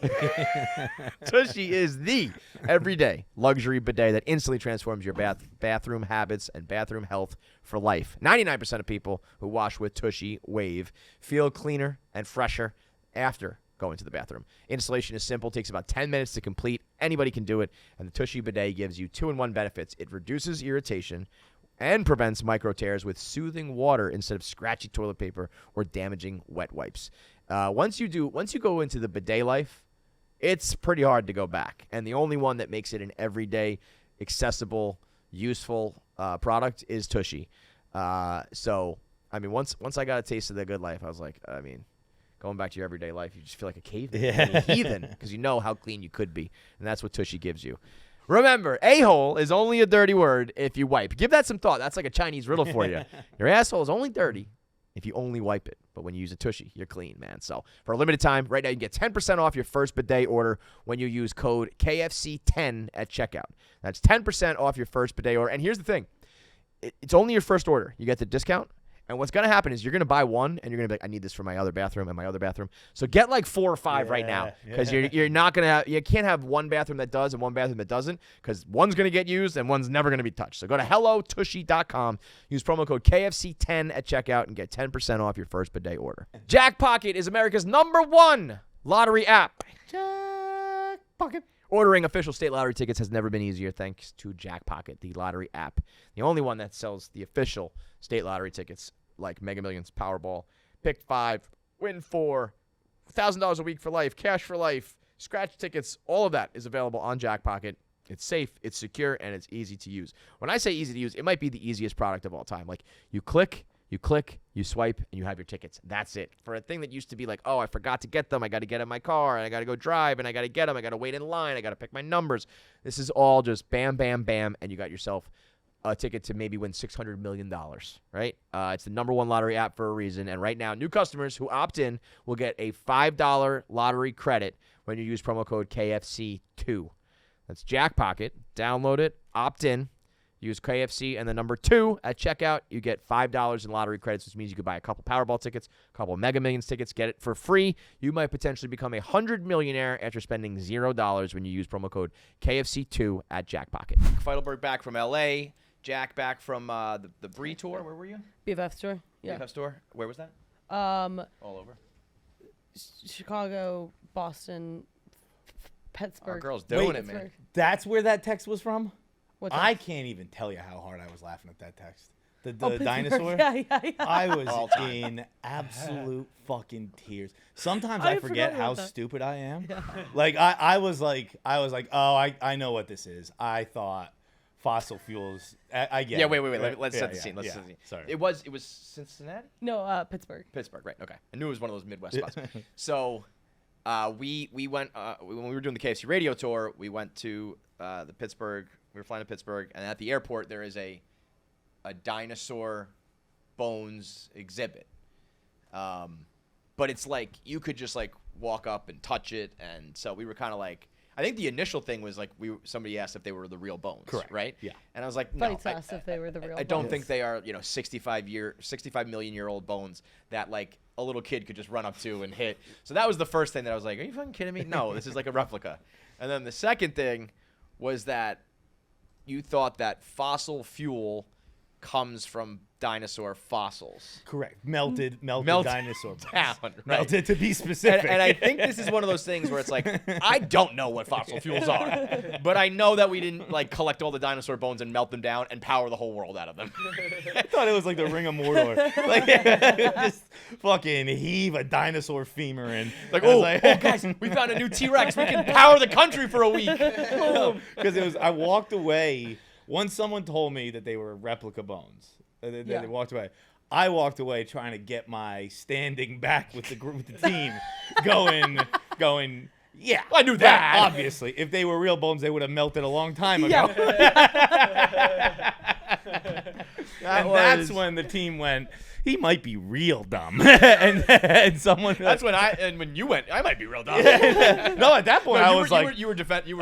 Tushy is the everyday luxury bidet that instantly transforms your bathroom habits and bathroom health for life. 99% of people who wash with Tushy Wave feel cleaner and fresher after going to the bathroom. Installation is simple, takes about 10 minutes to complete. Anybody can do it, and the Tushy bidet gives you 2-in-1 benefits. It reduces irritation and prevents micro tears with soothing water instead of scratchy toilet paper or damaging wet wipes. Once you go into the bidet life, it's pretty hard to go back. And the only one that makes it an everyday, accessible, useful product is Tushy. So, once I got a taste of the good life, I was like, going back to your everyday life, you just feel like a caveman, a heathen, because you know how clean you could be. And that's what Tushy gives you. Remember, a-hole is only a dirty word if you wipe. Give that some thought. That's like a Chinese riddle for you. Your asshole is only dirty if you only wipe it. But when you use a Tushy, you're clean, man. So for a limited time, right now, you can get 10% off your first bidet order when you use code KFC10 at checkout. That's 10% off your first bidet order. And here's the thing. It's only your first order. You get the discount. And what's going to happen is you're going to buy one, and you're going to be like, I need this for my other bathroom and my other bathroom. So get like 4 or 5 right now, because you're not going to you can't have one bathroom that does and one bathroom that doesn't, because one's going to get used and one's never going to be touched. So go to hellotushy.com, use promo code KFC10 at checkout, and get 10% off your first bidet order. Jackpocket is America's #1 lottery app. Jackpocket. Ordering official state lottery tickets has never been easier thanks to Jackpocket, the lottery app. The only one that sells the official state lottery tickets like Mega Millions, Powerball, Pick 5, Win 4, $1,000 a week for life, cash for life, scratch tickets. All of that is available on Jackpocket. It's safe, it's secure, and it's easy to use. When I say easy to use, it might be the easiest product of all time. Like, you click, you swipe, and you have your tickets. That's it. For a thing that used to be like, oh, I forgot to get them. I got to get in my car, and I got to go drive, and I got to get them. I got to wait in line. I got to pick my numbers. This is all just bam, bam, bam, and you got yourself a ticket to maybe win $600 million, right? It's the #1 lottery app for a reason. And right now, new customers who opt in will get a $5 lottery credit when you use promo code KFC2. That's Jackpocket. Download it, opt in, use KFC and the number 2 at checkout. You get $5 in lottery credits, which means you could buy a couple Powerball tickets, a couple Mega Millions tickets, get it for free. You might potentially become a 100 millionaire after spending $0 when you use promo code KFC2 at Jackpocket. Feitelberg back from L.A., Jack back from the Bree tour. Where were you? BFF store. Yeah. BFF store. Where was that? All over. Chicago, Boston, Pittsburgh. Our girl's doing Wait, it, man. That's where that text was from? What I text? can't even tell you how hard I was laughing at that text. The Pittsburgh. dinosaur? Yeah. I was All time. in absolute fucking tears. Sometimes I I forget forgot how about that. stupid I am. Yeah. Like I was like, oh, I know what this is. I thought fossil fuels. I get. Yeah, it, wait. right? Let's set the Yeah, scene. Let's yeah, set the scene. Sorry. It was Cincinnati? No, Pittsburgh. Pittsburgh, right? Okay, I knew it was one of those Midwest spots. So, we went when we were doing the KFC Radio tour. We went to the Pittsburgh. We were flying to Pittsburgh, and at the airport there is a dinosaur bones exhibit. But it's like you could just like walk up and touch it, and so we were kind of like. I think the initial thing was like somebody asked if they were the real bones, Correct. Right? Yeah. And I was like, no, Fights asked if they were the real I don't bones. think they are, 65 million year old bones that like a little kid could just run up to and hit. So that was the first thing that I was like, are you fucking kidding me? No, this is like a replica. And then the second thing was that you thought that fossil fuel comes from dinosaur fossils. Correct. Melted Melted dinosaur bones. down, right? Melted to be specific. And I think this is one of those things where it's like, I don't know what fossil fuels are, but I know that we didn't like collect all the dinosaur bones and melt them down and power the whole world out of them. I thought it was like the Ring of Mordor. Like just fucking heave a dinosaur femur in. Like, I was oh, guys, we found a new T-Rex. We can power the country for a week. Because it was. I walked away. Once someone told me that they were replica bones. They walked away. I walked away trying to get my standing back with the group, with the team, going. Yeah, I knew that. Obviously, if they were real bones, they would have melted a long time ago. And that's when the team went. He might be real dumb, and someone. That's when you went. I might be real dumb. No, at that point No, I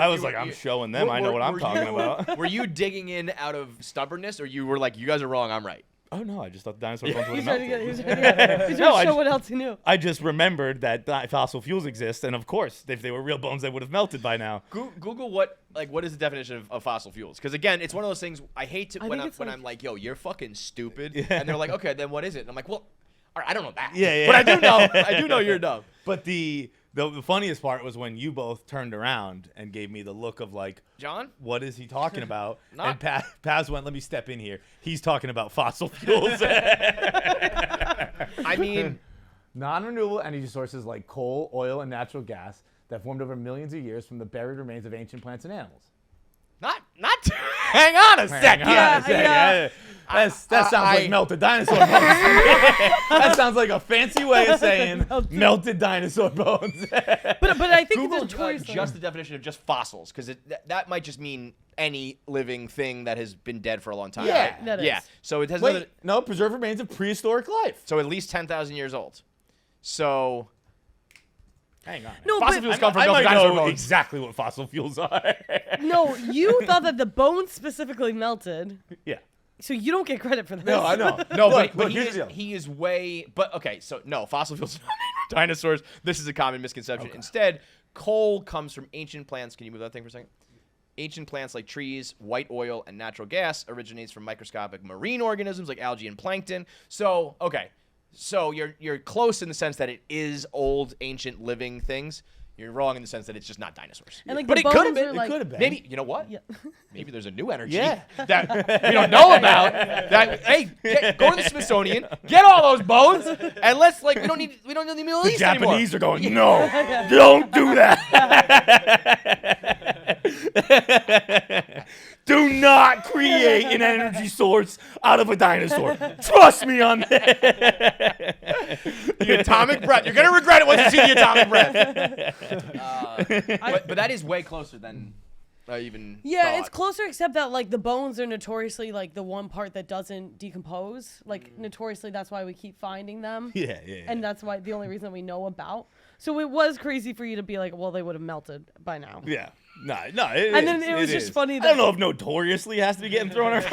was like, I'm showing them. I know what I'm talking about. Were you digging in out of stubbornness, or you were like, you guys are wrong, I'm right? Oh no, I just thought the dinosaur bones would He's have trying to melted. he's trying No, to show what else he knew. I just remembered that fossil fuels exist, and of course, if they were real bones, they would have melted by now. Google what is the definition of fossil fuels? Because again, it's one of those things I hate to when I'm like, yo, you're fucking stupid, and they're like, okay, then what is it? And I'm like, well, all right, I don't know that. Yeah. But I do know you're dumb. But the funniest part was when you both turned around and gave me the look of like, John, what is he talking about? Not- And Paz went, let me step in here. He's talking about fossil fuels. I mean, Non-renewable energy sources like coal, oil, and natural gas that formed over millions of years from the buried remains of ancient plants and animals. not. Hang on a second. Yeah. That sounds like melted dinosaur bones. That sounds like a fancy way of saying melted dinosaur bones. But I think Google it's a choice. just the definition of just fossils, because that might just mean any living thing that has been dead for a long time. Yeah. right? That is. Yeah. So it has Wait, no, preserved remains of prehistoric life. so at least 10,000 years old. So Hang on. No, fossil but fuels come from I melted might dinosaur know bones. exactly what fossil fuels are. no, you thought that the bones specifically melted, Yeah. so you don't get credit for this. No, I know. No, Look, but here's the deal. he is way. But okay, so no, fossil fuels are not made of dinosaurs. This is a common misconception. Okay. Instead, coal comes from ancient plants. Can you move that thing for a second? Ancient plants like trees, white oil, and natural gas originates from microscopic marine organisms like algae and plankton. So okay, so you're close in the sense that it is old, ancient, living things. You're wrong in the sense that it's just not dinosaurs. And like but the it could have bones been. are like, could have been. Maybe you know what? Yeah. Maybe there's a new energy Yeah. that we don't know about. That hey, go to the Smithsonian, get all those bones, and let's we don't need the Middle The East anymore. Japanese are going, no, don't do that. Do not create an energy source out of a dinosaur. Trust me on that. The atomic breath. You're gonna regret it once you see the atomic breath. But that is way closer than I even thought. It's closer, except that like the bones are notoriously like the one part that doesn't decompose. Like notoriously, that's why we keep finding them. Yeah. And that's why the only reason we know about. So it was crazy for you to be like, well, they would have melted by now. Yeah. No. And then it was just funny that I don't know if notoriously has to be getting thrown around.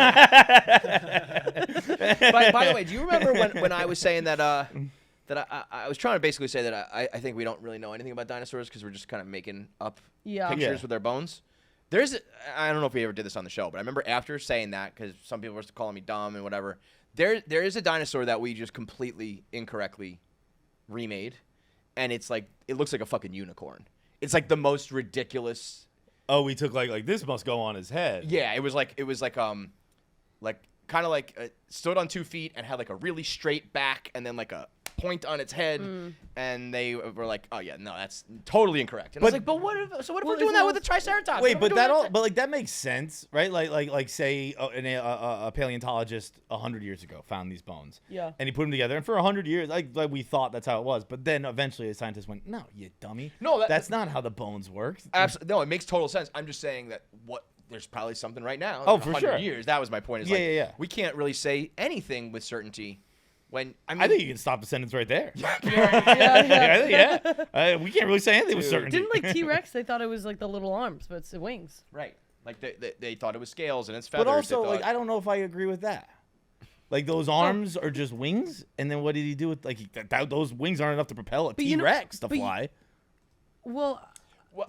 By the way, do you remember when I was saying that I was trying to basically say that I think we don't really know anything about dinosaurs because we're just kind of making up pictures with their bones? I don't know if we ever did this on the show, but I remember after saying that, because some people were calling me dumb and whatever, there is a dinosaur that we just completely incorrectly remade, and it's like, it looks like a fucking unicorn. It's like the most ridiculous. Oh, we took like this must go on his head. Yeah, it was like kind of like stood on 2 feet and had like a really straight back and then like a point on its head, and they were like, "Oh yeah, no, that's totally incorrect." And I was like, "But what if we're doing that with a triceratops?" Wait, but that makes sense, right? Like say a paleontologist 100 years ago found these bones, and he put them together, and for 100 years, like we thought that's how it was, but then eventually a scientist went, "No, you dummy, no, that's not how the bones work." Absolutely, no, it makes total sense. I'm just saying that there's probably something right now. Oh, in for 100 sure. years. That was my point. Yeah. We can't really say anything with certainty. When I think you can stop the sentence right there. Yeah. We can't really say anything with certainty. Didn't like T-Rex? They thought it was like the little arms, but it's the wings. Right. Like they thought it was scales and it's feathers. But also, like, I don't know if I agree with that. Like those arms are just wings, and then what did he do with those wings aren't enough to propel a T-Rex to fly? Well,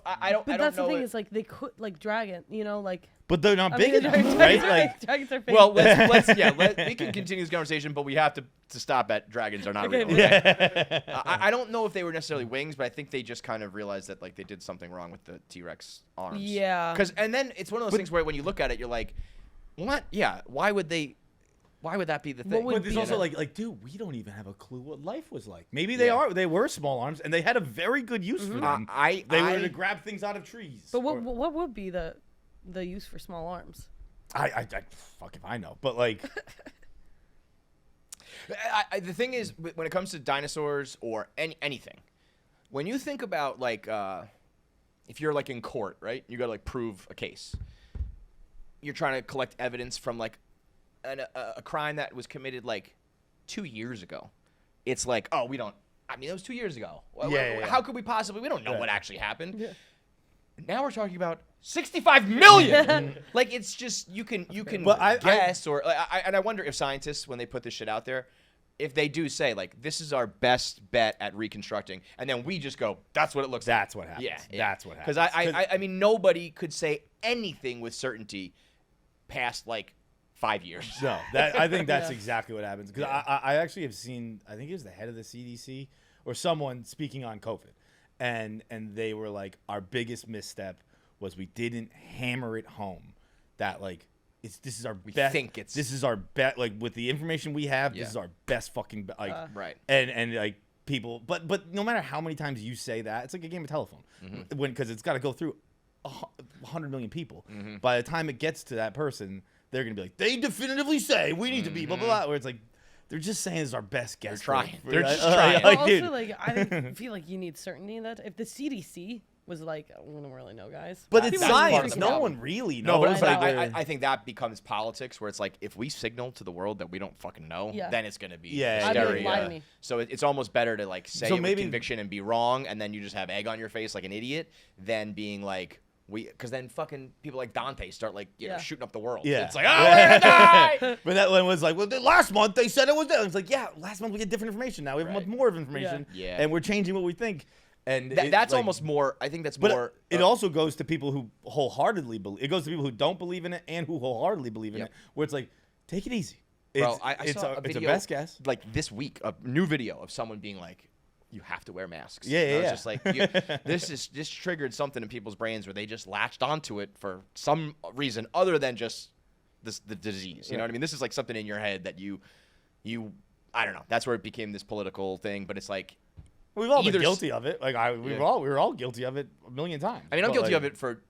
I don't. But I don't that's know the thing is like they could like dragon, like. But they're not big enough, dragons right? Like dragons are big. Well, we can continue this conversation, but we have to stop at dragons are not real. Yeah. I don't know if they were necessarily wings, but I think they just kind of realized that like they did something wrong with the T-Rex arms. Yeah. And then it's one of those things where when you look at it, you're like, what? Yeah. Why would that be the thing? But there's also like, dude, we don't even have a clue what life was like. Maybe they were small arms, and they had a very good use for them. They were to grab things out of trees. But what would be the use for small arms? I fuck if I know, but like. The thing is, when it comes to dinosaurs or anything, when you think about like, if you're like in court, right? You got to like prove a case. You're trying to collect evidence from like a crime that was committed like 2 years ago. It's like, oh, we don't. I mean, it was 2 years ago. How could we possibly? We don't know what actually happened. Yeah. Now we're talking about 65 million. Like it's just you can guess and I wonder if scientists, when they put this shit out there, if they do say like this is our best bet at reconstructing, and then we just go, that's what it looks like. That's what happens. Yeah, that's what happens. Because I mean nobody could say anything with certainty past like 5 years. No, I think that's exactly what happens. Because I actually have seen, I think it was the head of the CDC or someone speaking on COVID. And they were like, our biggest misstep was we didn't hammer it home that like this is our best. This is our best. Like with the information we have, this is our best fucking right. And like people, but no matter how many times you say that, it's like a game of telephone because it's got to go through 100 million people. By the time it gets to that person, they're gonna be like, they definitively say we need to be blah blah blah. Where it's like. They're just saying it's our best guess. They're trying. They're just trying. Well, also, like, I feel like you need certainty in that. If the CDC was like, we don't really know, guys. But it's science. No one really knows. No, but I think that becomes politics, where it's like, if we signal to the world that we don't fucking know, then it's going to be hysteria. Lie to me. So it's almost better to like say it with conviction and be wrong, and then you just have egg on your face like an idiot, than being like, because then fucking people like Dante start like shooting up the world. Yeah, it's like, oh, we're gonna die. But that one was like, well, last month they said it was that. It's like, yeah, last month we get different information. Now we have a month more of information. Yeah. And we're changing what we think. And that's like, almost more. I think that's more. It also goes to people who wholeheartedly believe. It goes to people who don't believe in it and who wholeheartedly believe in it. Where it's like, take it easy. Bro, I saw a video, it's a best guess. Like this week, a new video of someone being like, you have to wear masks. Yeah, I was just like, this triggered something in people's brains where they just latched onto it for some reason other than just the disease. You know what I mean? This is like something in your head that you I don't know. That's where it became this political thing. But it's like we've all been guilty of it. Like we were all guilty of it a million times. I mean, I'm guilty of it for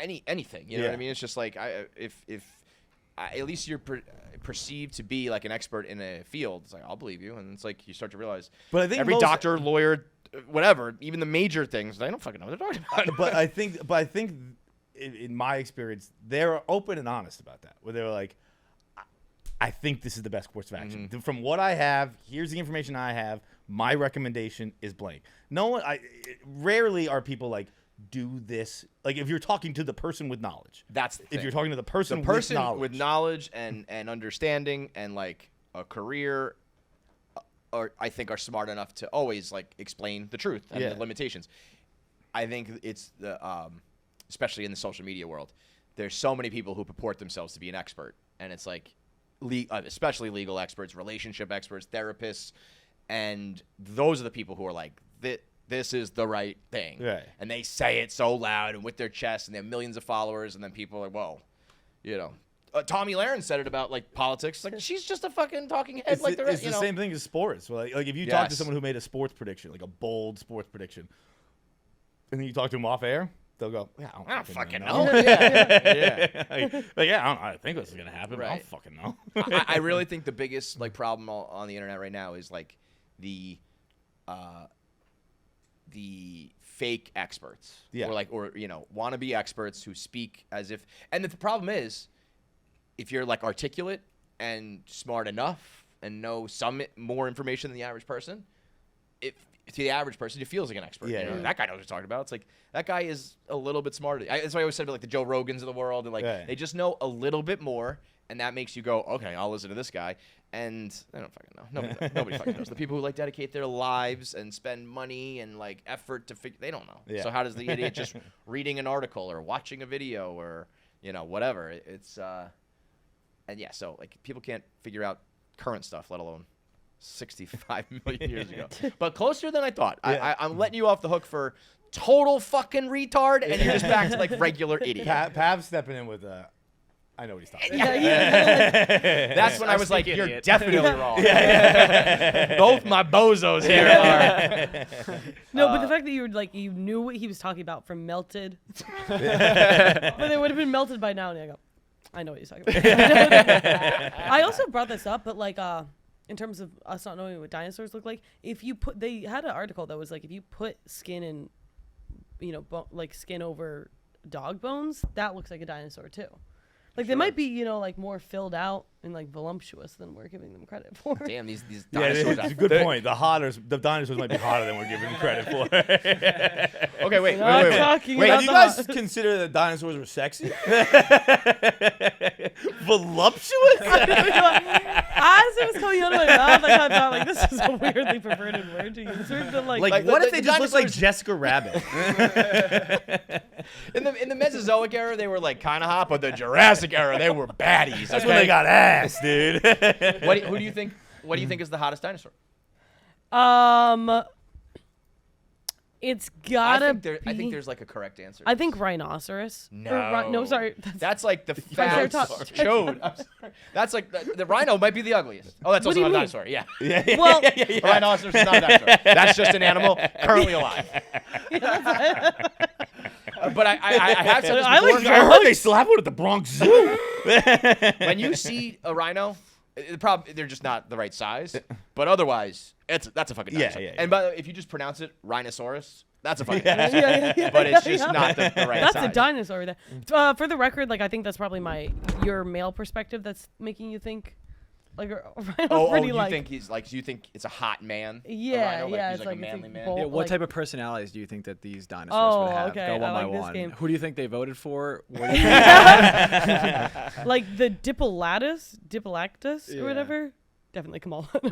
anything. You know what I mean? It's just like if at least you're perceived to be like an expert in a field, it's like I'll believe you, and it's like you start to realize. But I think every doctor, lawyer, whatever, even the major things, they don't fucking know what they're talking about. but I think in my experience, they're open and honest about that. Where they're like, I think this is the best course of action. From what I have, here's the information I have. My recommendation is blank. No one. Rarely are people like, do this. Like if you're talking to the person with knowledge. That's the thing. If you're talking to the person with knowledge and understanding and like a career, or I think are smart enough to always like explain the truth and the limitations. I think it's the especially in the social media world, there's so many people who purport themselves to be an expert, and it's like, especially legal experts, relationship experts, therapists, and those are the people who are like, this is the right thing. Right. And they say it so loud and with their chest, and they have millions of followers, and then people are like, whoa, you know. Tommy Lahren said it about like politics. Like she's just a fucking talking head. It's like the rest. It's the same thing as sports. Like if you talk to someone who made a sports prediction, like a bold sports prediction, and then you talk to them off air, they'll go, "Yeah, I don't fucking know." I think this is gonna happen. Right. But I don't fucking know. I really think the biggest like problem on the internet right now is like the fake experts, or you know, wannabe experts who speak as if. And the problem is, if you're like articulate and smart enough and know some more information than the average person, to the average person, it feels like an expert. Yeah, you know? That guy knows what he's talking about. It's like that guy is a little bit smarter. That's why I always said about like the Joe Rogans of the world, and like they just know a little bit more, and that makes you go, okay, I'll listen to this guy. And I don't fucking know. Nobody fucking knows. The people who like dedicate their lives and spend money and like effort to figure, they don't know. Yeah. So how does the idiot just reading an article or watching a video or you know whatever? It's and yeah, so like people can't figure out current stuff, let alone 65 million years ago. But closer than I thought. Yeah. I'm letting you off the hook for total fucking retard, and you're just back to like regular idiot. Pav's stepping in with I know what he's talking about. That's when I was like, you're definitely wrong. Both my bozos here are. No, but the fact that you were like, you knew what he was talking about from Melted. But it would have been melted by now, and I go, I know what he's talking about. I also brought this up, but like, in terms of us not knowing what dinosaurs look like, they had an article that was like, if you put skin in, you know, like skin over dog bones, that looks like a dinosaur too. Like they might be, you know, like more filled out and like voluptuous than we're giving them credit for. Damn, these dinosaurs. It's a good point. The dinosaurs might be hotter than we're giving them credit for. Okay, wait. Have you guys consider that dinosaurs were sexy? Voluptuous? As it was coming out of my mouth, I thought like this is a weirdly perverted word to use. But, like what if they just look like Jessica Rabbit? In the Mesozoic era, they were like kind of hot, but the Jurassic era, they were baddies. That's when they got ass, dude. Who do you think? What do you think is the hottest dinosaur? It's gotta be. I think there's like a correct answer. I think rhinoceros. No, sorry. That's like the fat chode. I'm sorry. That's like the rhino might be the ugliest. Oh, that's also not a dinosaur. Yeah. Well, rhinoceros is not a dinosaur. That's just an animal currently alive. But I have said this before. I heard they still have one at the Bronx Zoo. When you see a rhino, the problem they're just not the right size. But otherwise, that's a fucking dinosaur. Yeah. And by the way, if you just pronounce it rhinoceros, that's a fucking dinosaur. But it's just not the right that's size. a dinosaur. For the record, like I think that's probably your male perspective that's making you think. Like a rhino you think he's like? Do you think it's a hot man? Yeah, he's like a manly man. Yeah, what type of personalities do you think that these dinosaurs would have? Okay. Go one by this one. game. Who do you think they voted for? Like the Diplactus or whatever. Definitely Kamal. The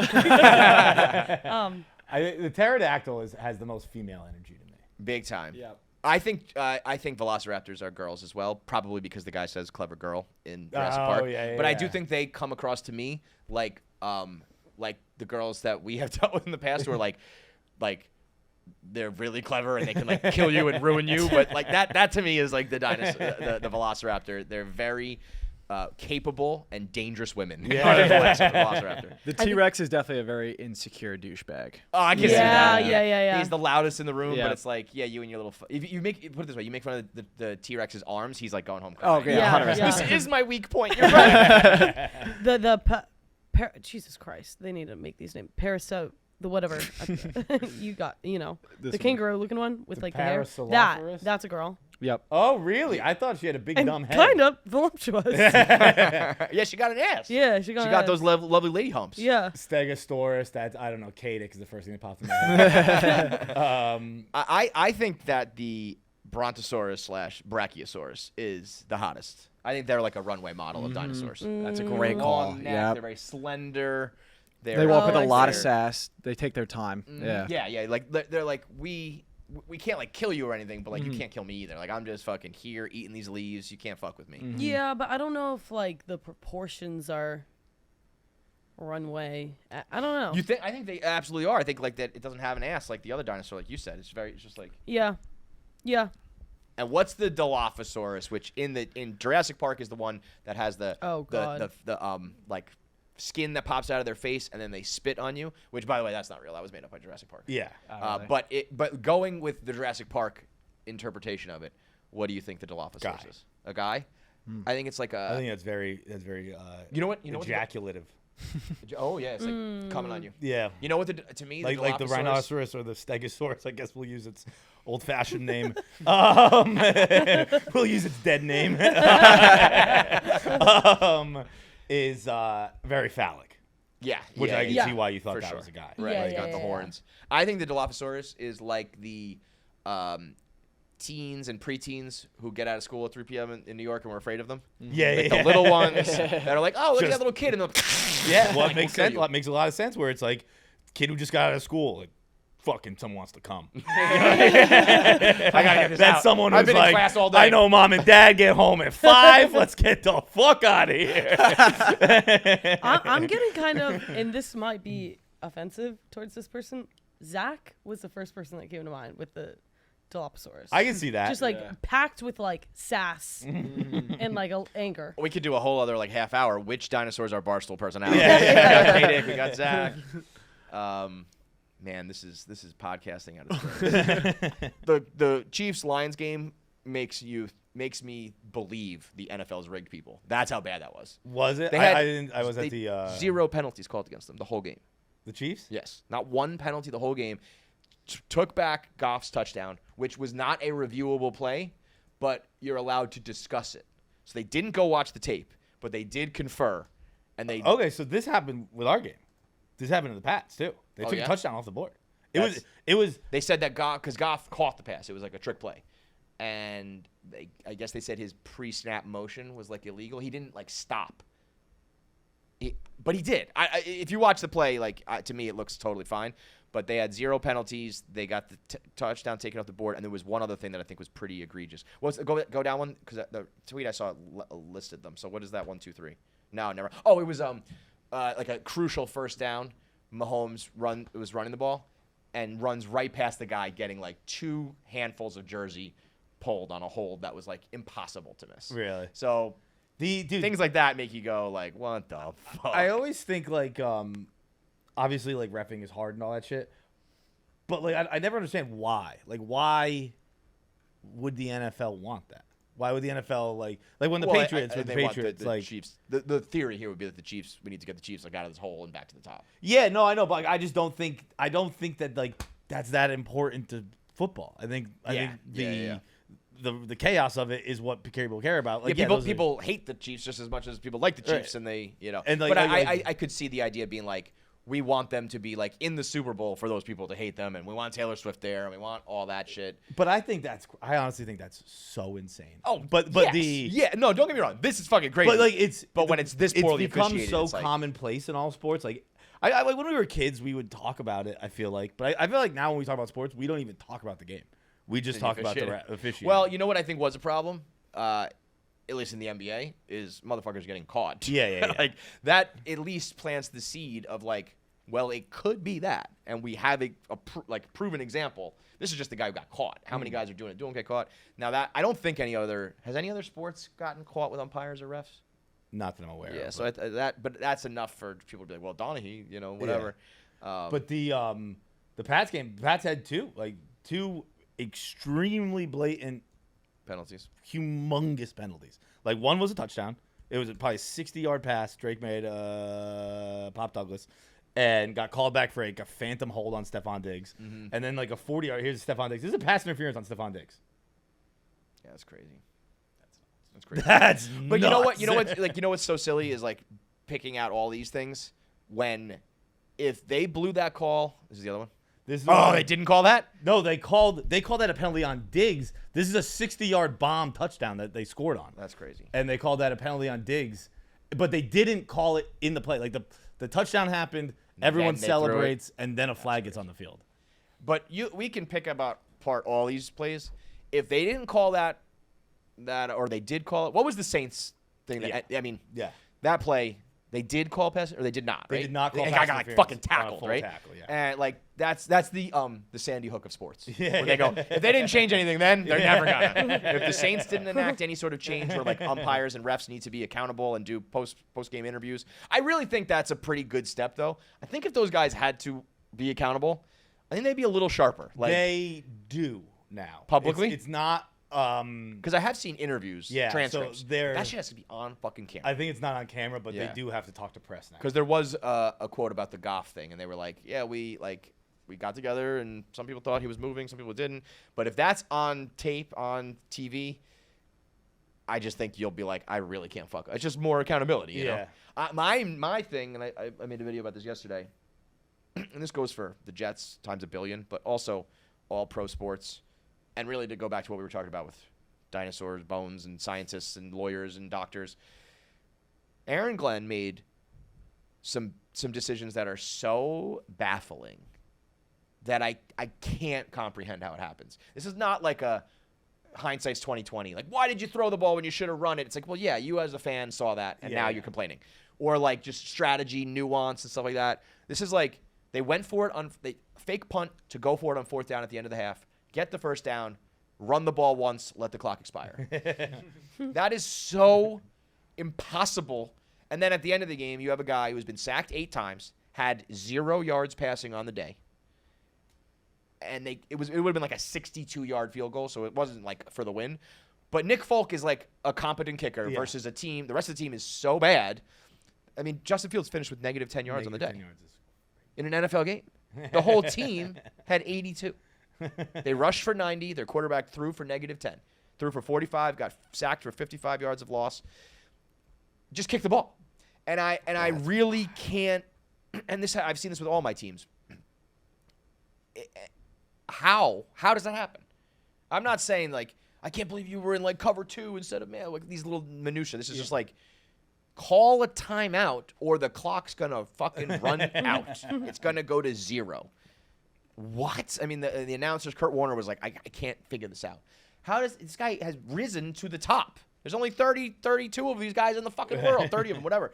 pterodactyl has the most female energy to me. Big time. Yeah. I think velociraptors are girls as well, probably because the guy says "clever girl" in Jurassic Park. But I do think they come across to me like the girls that we have dealt with in the past, who are like they're really clever and they can like kill you and ruin you. But like that to me is like the dinosaur, the velociraptor. They're very capable and dangerous women. Yeah. are the Velociraptor. The T-Rex is definitely a very insecure douchebag. Oh, I can see Yeah, that. yeah. He's the loudest in the room, Yeah. but it's like, yeah, you and your little. If you make put it this way, you make fun of the T-Rex's arms, he's like going home crying. Okay, Yeah, 100%. yeah. This is my weak point. You're right. Jesus Christ, they need to make these names. The whatever. You got, the This one. kangaroo looking one with The like the hair. Parasaurolophus? That's a girl. Yep. Oh, really? I thought she had a big And dumb head. kind of voluptuous. Yeah, she got an ass. Yeah, She got those lovely lady humps. Yeah. Stegosaurus. That's, I don't know. Katy is the first thing that popped in my head. I think that the Brontosaurus / Brachiosaurus is the hottest. I think they're like a runway model of dinosaurs. That's a great call. Long neck, Yep. They're very slender. They walk with Oh, a I lot of see. sass. They take their time. Yeah. Yeah. Like they're like we can't like kill you or anything, but like you can't kill me either. Like I'm just fucking here eating these leaves. You can't fuck with me. Yeah, but I don't know if like the proportions are runway. I don't know. You think? I think they absolutely are. I think like that. It doesn't have an ass like the other dinosaur, like you said. It's just like. Yeah. And what's the Dilophosaurus, which in Jurassic Park is the one that has the like skin that pops out of their face and then they spit on you. Which, by the way, that's not real. That was made up by Jurassic Park. Yeah. But going with the Jurassic Park interpretation of it, what do you think the Dilophosaurus Guy. is? A guy? I think it's like I a. think that's very You know what? You know ejaculative. Oh yeah, it's like coming on you. Yeah. You know what? To me, Like the Dilophosaurus- rhinoceros or the stegosaurus, I guess we'll use its old-fashioned name. We'll use its dead name. Is very phallic, Yeah, which I can yeah. see why you thought For that sure. was a guy. Right, Yeah, he's got yeah, the yeah. horns. I think the Dilophosaurus is like the teens and preteens who get out of school at 3 p.m. in New York and we're afraid of them. Yeah, Like yeah. the little ones that are like, oh, look at Just- that little kid. And they'll Yeah, well, it Like, makes we'll kill sense. you. Well, it makes a lot of sense where it's like, kid who just got out of school, like, fucking someone wants to come. I gotta get this That's out. someone I've who's been in like, class all day. I know mom and dad get home at 5. Let's get the fuck out of here. I'm getting kind of, and this might be offensive towards this person. Zach was the first person that came to mind with the Dilophosaurus. I can see that. Just like packed with like sass and like anger. We could do a whole other like half hour. Which dinosaurs are Barstool personalities? Yeah. We got Katy, we got Zach. Man, this is podcasting at its best. The Chiefs Lions game makes me believe the NFL's rigged people. That's how bad that was. Was it? They had- I was at the 0 penalties called against them the whole game. the Chiefs. Yes, not one penalty the whole game. Took back Goff's touchdown, which was not a reviewable play, but you're allowed to discuss it. So they didn't go watch the tape, but they did confer, and they. Okay, so this happened with our game. This happened to the Pats too. They Oh, took yeah? a touchdown off the board. That's- It was. They said that because Goff caught the pass, it was like a trick play, and I guess they said his pre-snap motion was like illegal. He didn't like stop. But he did. If you watch the play, to me, it looks totally fine. But they had 0 penalties. They got the touchdown taken off the board, and there was one other thing that I think was pretty egregious. Go down one because the tweet I saw listed them. So what is that? 1, 2, 3? No, never. Oh, it was like a crucial first down. Mahomes was running the ball, and runs right past the guy, getting like 2 handfuls of jersey pulled on a hold that was like impossible to miss. Really? So Dude, things like that make you go like, what the fuck? I always think like obviously like reffing is hard and all that shit, but like I never understand why. Like why would the NFL want that? Why would the NFL like when the Patriots with the they want Patriots the like Chiefs? The theory here would be that the Chiefs, we need to get the Chiefs like out of this hole and back to the top. Yeah, no, I know, but like, I just don't think that like that's that important to football. I think the chaos of it is what people care about. Like People hate the Chiefs just as much as people like the Chiefs, and they And, like, but like- I could see the idea being like, we want them to be like in the Super Bowl for those people to hate them, and we want Taylor Swift there, and we want all that shit. But I honestly think that's so insane. Oh, but yes. No, don't get me wrong, this is fucking crazy. But like when it's this poorly become officiated, so it's like, commonplace in all sports. Like I like when we were kids, we would talk about it. I feel like, but I feel like now when we talk about sports, we don't even talk about the game. We just talk about the officiating. Well, you know what I think was a problem, at least in the NBA, is motherfuckers getting caught. Yeah. Like that at least plants the seed of like, well, it could be that, and we have a proven example. This is just the guy who got caught. How many guys are doing it? Don't get caught. Now that I don't think has any other sports gotten caught with umpires or refs? Not that I'm aware Yeah, of. so but that's enough for people to be like, well, Donahue, whatever. But the Pats game, Pats had two extremely blatant, Penalties. humongous penalties. Like one was a touchdown. It was probably a 60-yard pass Drake made, Pop Douglas, and got called back for a phantom hold on Stephon Diggs. Mm-hmm. And then like a 40-yard, here's Stephon Diggs. This is a pass interference on Stephon Diggs. Yeah, that's crazy. That's crazy. That's But nuts. you know what? Like, what's so silly is like picking out all these things when if they blew that call, this is the other one. This is They didn't call that? No, they called that a penalty on Diggs. This is a 60-yard bomb touchdown that they scored on. That's crazy. And they called that a penalty on Diggs, but they didn't call it in the play. Like the touchdown happened, everyone they threw celebrates, and then a flag gets on the field. But we can pick apart all these plays. If they didn't call that or they did call it, what was the Saints thing? I mean, Yeah. that play. They did call pass, or they did not. They Right? did not call And pass I got like interference fucking on a tackled, full right? tackle, yeah. And like that's the Sandy Hook of sports. Yeah, where they go, if they didn't change anything, then they're never gonna. If the Saints didn't enact any sort of change where like umpires and refs need to be accountable and do post game interviews, I really think that's a pretty good step, though. I think if those guys had to be accountable, I think they'd be a little sharper. Like They do now. Publicly? It's not. because I have seen interviews, transcripts. So they're. That shit has to be on fucking camera. I think it's not on camera, but Yeah. they do have to talk to press now. Because there was a quote about the Goff thing, and they were like, "Yeah, we got together, and some people thought he was moving, some people didn't. But if that's on tape, on TV, I just think you'll be like, I really can't fuck. It's just more accountability, you know. My thing, and I made a video about this yesterday, and this goes for the Jets times a billion, but also all pro sports, and really to go back to what we were talking about with dinosaurs, bones, and scientists, and lawyers, and doctors. Aaron Glenn made some decisions that are so baffling that I can't comprehend how it happens. This is not like a hindsight's 20/20. Like, why did you throw the ball when you should have run it? It's like, well, yeah, you as a fan saw that, and now you're complaining. Or like just strategy, nuance, and stuff like that. This is like they went for it on they fake punt to go for it on 4th down at the end of the half, get the first down, run the ball once, let the clock expire. That is so impossible. And then at the end of the game, you have a guy who's been sacked 8 times, had 0 yards passing on the day. And it would have been like a 62-yard field goal, so it wasn't like for the win. But Nick Folk is like a competent kicker versus a team. The rest of the team is so bad. I mean, Justin Fields finished with negative 10 yards on the day. 10 yards is In an NFL game. The whole team had 82. They rushed for 90. Their quarterback threw for negative 10. Threw for 45, got sacked for 55 yards of loss. Just kick the ball. And I really can't, and this I've seen this with all my teams. How does that happen? I'm not saying like I can't believe you were in like cover 2 instead of like these little minutia. This is just like call a timeout or the clock's gonna fucking run out. It's gonna go to 0. What? I mean, the announcers, Kurt Warner, was like, I can't figure this out. How does this guy has risen to the top? There's only 32 of these guys in the fucking world, 30 of them, whatever,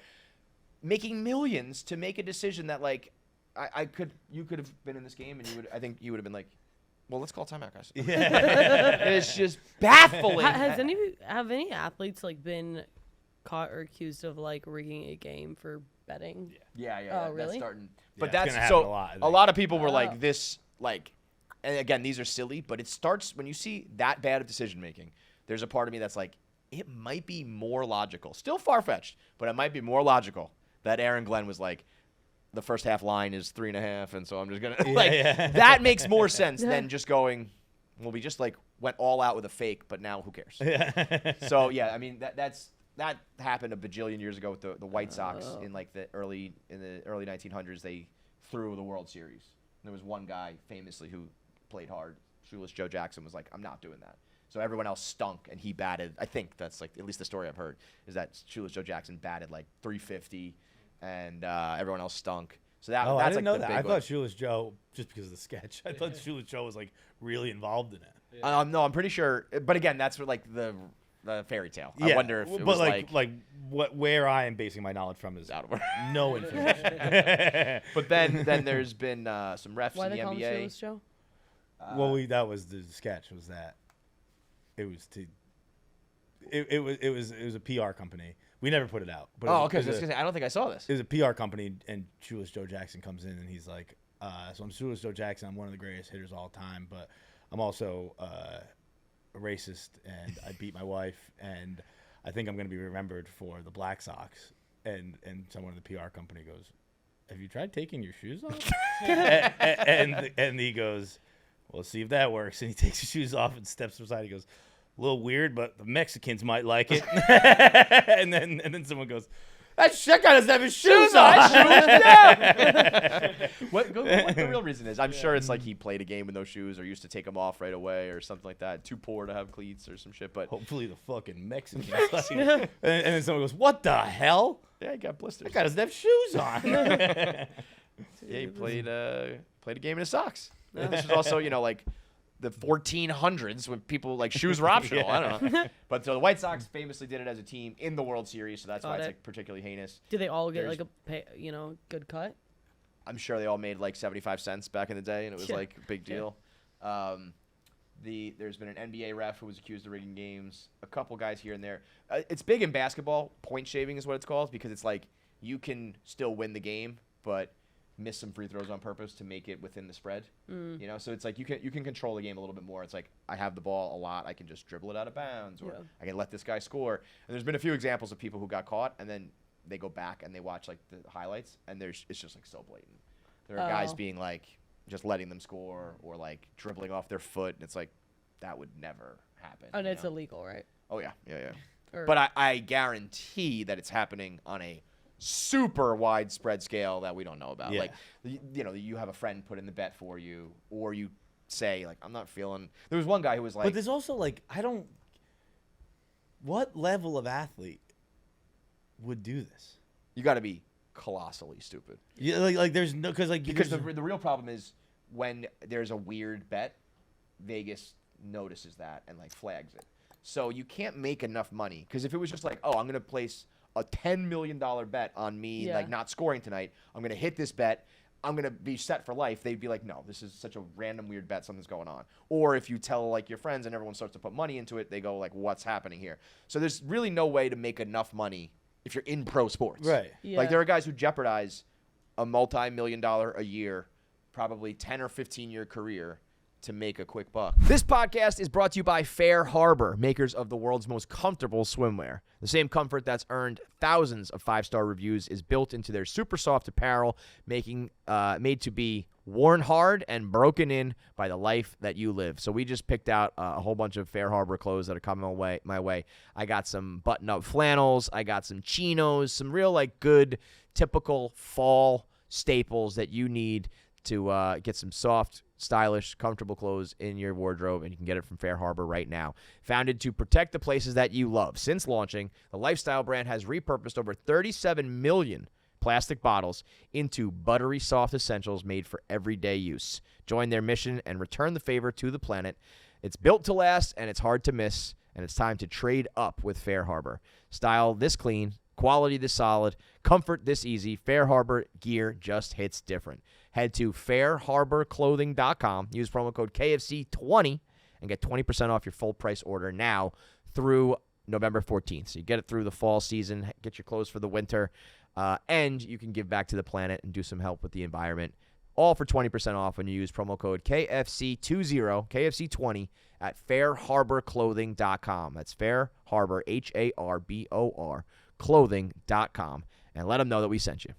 making millions to make a decision that like you could have been in this game and I think you would have been like, well, let's call timeout, guys. It's just baffling. Have any athletes like been caught or accused of like rigging a game for betting? Yeah. Oh, really? That's starting. Yeah, But it's that's gonna happen so. a lot, I A think. lot of people were like this, like, and again, these are silly, but it starts when you see that bad of decision making. There's a part of me that's like, it might be more logical, still far fetched, but it might be more logical that Aaron Glenn was like, the first half line is 3.5, and so I'm just gonna that makes more sense than just going. Well, we just like went all out with a fake, but now who cares? So yeah, I mean that happened a bajillion years ago with the White Sox in like the early 1900s. They threw the World Series. And there was one guy famously who played hard. Shoeless Joe Jackson was like, I'm not doing that. So everyone else stunk, and he batted. I think that's like at least the story I've heard is that Shoeless Joe Jackson batted like 350, and everyone else stunk. So that's I didn't like know the that. big I one. thought Shoeless Joe, just because of the sketch, I thought Shoeless Joe was like really involved in it. No, I'm pretty sure. But again, that's what, like the fairy tale. I wonder if it but was like where I am basing my knowledge from is out of order. no information. But then there's been some refs Why in they the call him NBA. Shoeless Joe? Well, that was the sketch. Was that it was to it was a PR company. We never put it out. But Oh, it okay. was, So I don't think I saw this. it was a PR company, and Shoeless Joe Jackson comes in, and he's like, so I'm Shoeless Joe Jackson. I'm one of the greatest hitters of all time, but I'm also a racist, and I beat my wife, and I think I'm going to be remembered for the Black Sox. And someone in the PR company goes, have you tried taking your shoes off? and he goes, well, let's see if that works. And he takes his shoes off and steps aside. He goes, a little weird, but the Mexicans might like it. and then someone goes, that guy doesn't have his shoes on. What the real reason is? I'm sure it's like he played a game with no shoes or used to take them off right away or something like that. Too poor to have cleats or some shit. But Hopefully the fucking Mexicans like it. And then someone goes, what the hell? yeah, he got blisters. That guy doesn't have shoes on. Yeah, he played a game in his socks. This was also, like the 1400s when people like shoes were optional. I don't know. But so the White Sox famously did it as a team in the World Series, so that's why it's like particularly heinous. Do they all get There's- like a good cut? I'm sure they all made like 75 cents back in the day, and it was Yeah. like a big deal. There's been an NBA ref who was accused of rigging games. A couple guys here and there. It's big in basketball. Point shaving is what it's called because it's like you can still win the game, but miss some free throws on purpose to make it within the spread. So it's like you can control the game a little bit more. It's like I have the ball a lot. I can just dribble it out of bounds, or I can let this guy score. And there's been a few examples of people who got caught and then they go back and they watch like the highlights, and it's just like so blatant. There are guys being like just letting them score or like dribbling off their foot, and it's like that would never happen. And it's illegal, right? Oh yeah. Or- But I guarantee that it's happening on a super widespread scale that we don't know about. Yeah. Like, you have a friend put in the bet for you, or you say like, I'm not feeling. There was one guy who was like, But there's also like, what level of athlete would do this? you got to be colossally stupid. Yeah, like there's no because The real problem is when there's a weird bet, Vegas notices that and like flags it. So you can't make enough money because if it was just like, oh, I'm gonna place a $10 million bet on me like not scoring tonight, I'm gonna hit this bet, I'm gonna be set for life. They'd be like, no, this is such a random weird bet, something's going on. Or if you tell like your friends and everyone starts to put money into it, they go like, what's happening here? So there's really no way to make enough money if you're in pro sports. Right. Yeah. Like there are guys who jeopardize a multi-million-dollar a year, probably 10 or 15-year career to make a quick buck. This podcast is brought to you by Fair Harbor, makers of the world's most comfortable swimwear. The same comfort that's earned thousands of 5-star reviews is built into their super soft apparel, made to be worn hard and broken in by the life that you live. So we just picked out a whole bunch of Fair Harbor clothes that are coming my way. I got some button-up flannels. I got some chinos, some real like good, typical fall staples that you need to get some soft, stylish, comfortable clothes in your wardrobe, and you can get it from Fair Harbor right now. Founded to protect the places that you love. Since launching, the lifestyle brand has repurposed over 37 million plastic bottles into buttery soft essentials made for everyday use. Join their mission and return the favor to the planet. It's built to last, and it's hard to miss, and it's time to trade up with Fair Harbor. Style this clean, quality this solid, comfort this easy. Fair Harbor gear just hits different. Head to fairharborclothing.com. Use promo code KFC20 and get 20% off your full price order now through November 14th. So you get it through the fall season, get your clothes for the winter, and you can give back to the planet and do some help with the environment. All for 20% off when you use promo code KFC20, KFC20 at fairharborclothing.com. That's Fair Harbor, HARBOR, clothing.com. And let them know that we sent you.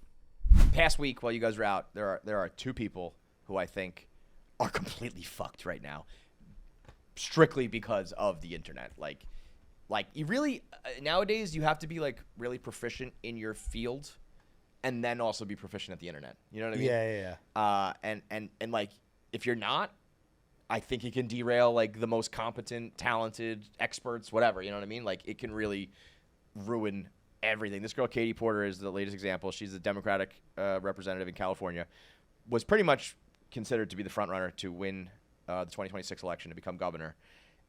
Past week, while you guys were out, there are two people who I think are completely fucked right now, strictly because of the internet. Like you really nowadays you have to be like really proficient in your field, and then also be proficient at the internet. You know what I mean? Yeah. And like if you're not, I think it can derail like the most competent, talented experts, whatever. You know what I mean? Like it can really ruin everything. This girl, Katy Porter, is the latest example. She's the Democratic representative in California. Was pretty much considered to be the front runner to win the 2026 election to become governor.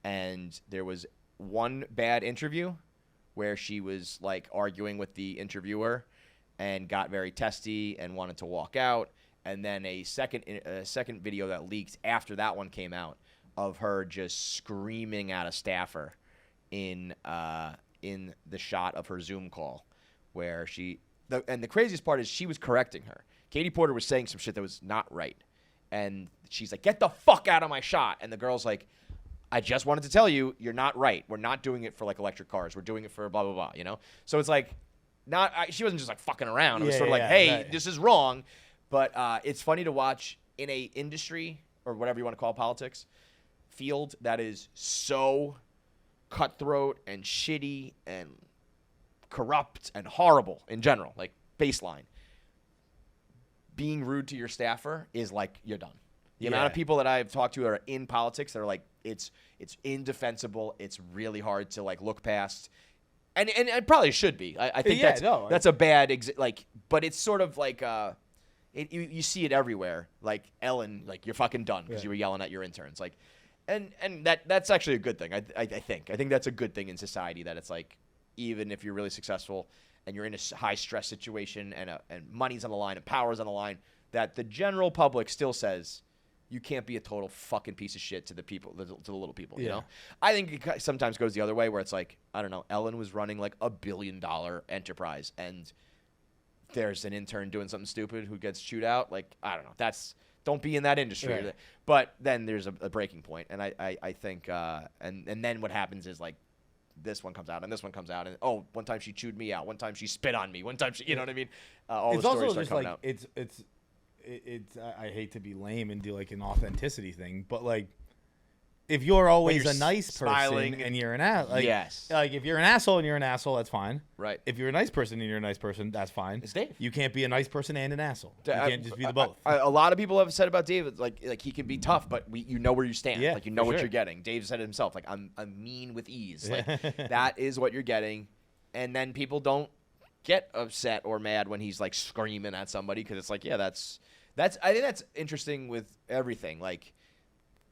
And there was one bad interview where she was like arguing with the interviewer and got very testy and wanted to walk out. And then a second video that leaked after that one came out of her just screaming at a staffer in the shot of her Zoom call where and the craziest part is she was correcting her. Katy Porter was saying some shit that was not right. And she's like, get the fuck out of my shot. And the girl's like, I just wanted to tell you, you're not right. We're not doing it for like electric cars. We're doing it for blah, blah, blah, you know? So it's like, she wasn't just like fucking around. It was sort of like, hey, right. This is wrong. But it's funny to watch in a industry or whatever you want to call politics field that is so cutthroat and shitty and corrupt and horrible in general, like baseline. Being rude to your staffer is like you're done. The amount of people that I've talked to are in politics that are like it's indefensible. It's really hard to like look past, and it probably should be. I think that's a bad but it's sort of like you see it everywhere. Like Ellen, like you're fucking done because you were yelling at your interns. Like, and that's actually a good thing. I think that's a good thing in society that it's like even if you're really successful and you're in a high stress situation and money's on the line and power's on the line, that the general public still says you can't be a total fucking piece of shit to the people, to the little people, you know? I think it sometimes goes the other way where it's like, I don't know, Ellen was running like $1 billion enterprise and there's an intern doing something stupid who gets chewed out. Like, I don't know. Don't be in that industry. Right. But then there's a breaking point. And I think, and then what happens is like, this one comes out and this one comes out and one time she chewed me out, one time she spit on me, one time she, you know what I mean? All it's the stories also start coming out. It's I hate to be lame and do like an authenticity thing, but like if you're always a nice person and you're an ass, like, like if you're an asshole and you're an asshole, that's fine. Right. If you're a nice person and you're a nice person, that's fine. It's Dave. You can't be a nice person and an asshole. You can't just be the both. A lot of people have said about Dave, like he can be tough, but you know where you stand. Yeah, like you know what you're getting. Dave said it himself. Like I'm mean with ease. Like that is what you're getting, and then people don't get upset or mad when he's like screaming at somebody because it's like that's. I think that's interesting with everything. Like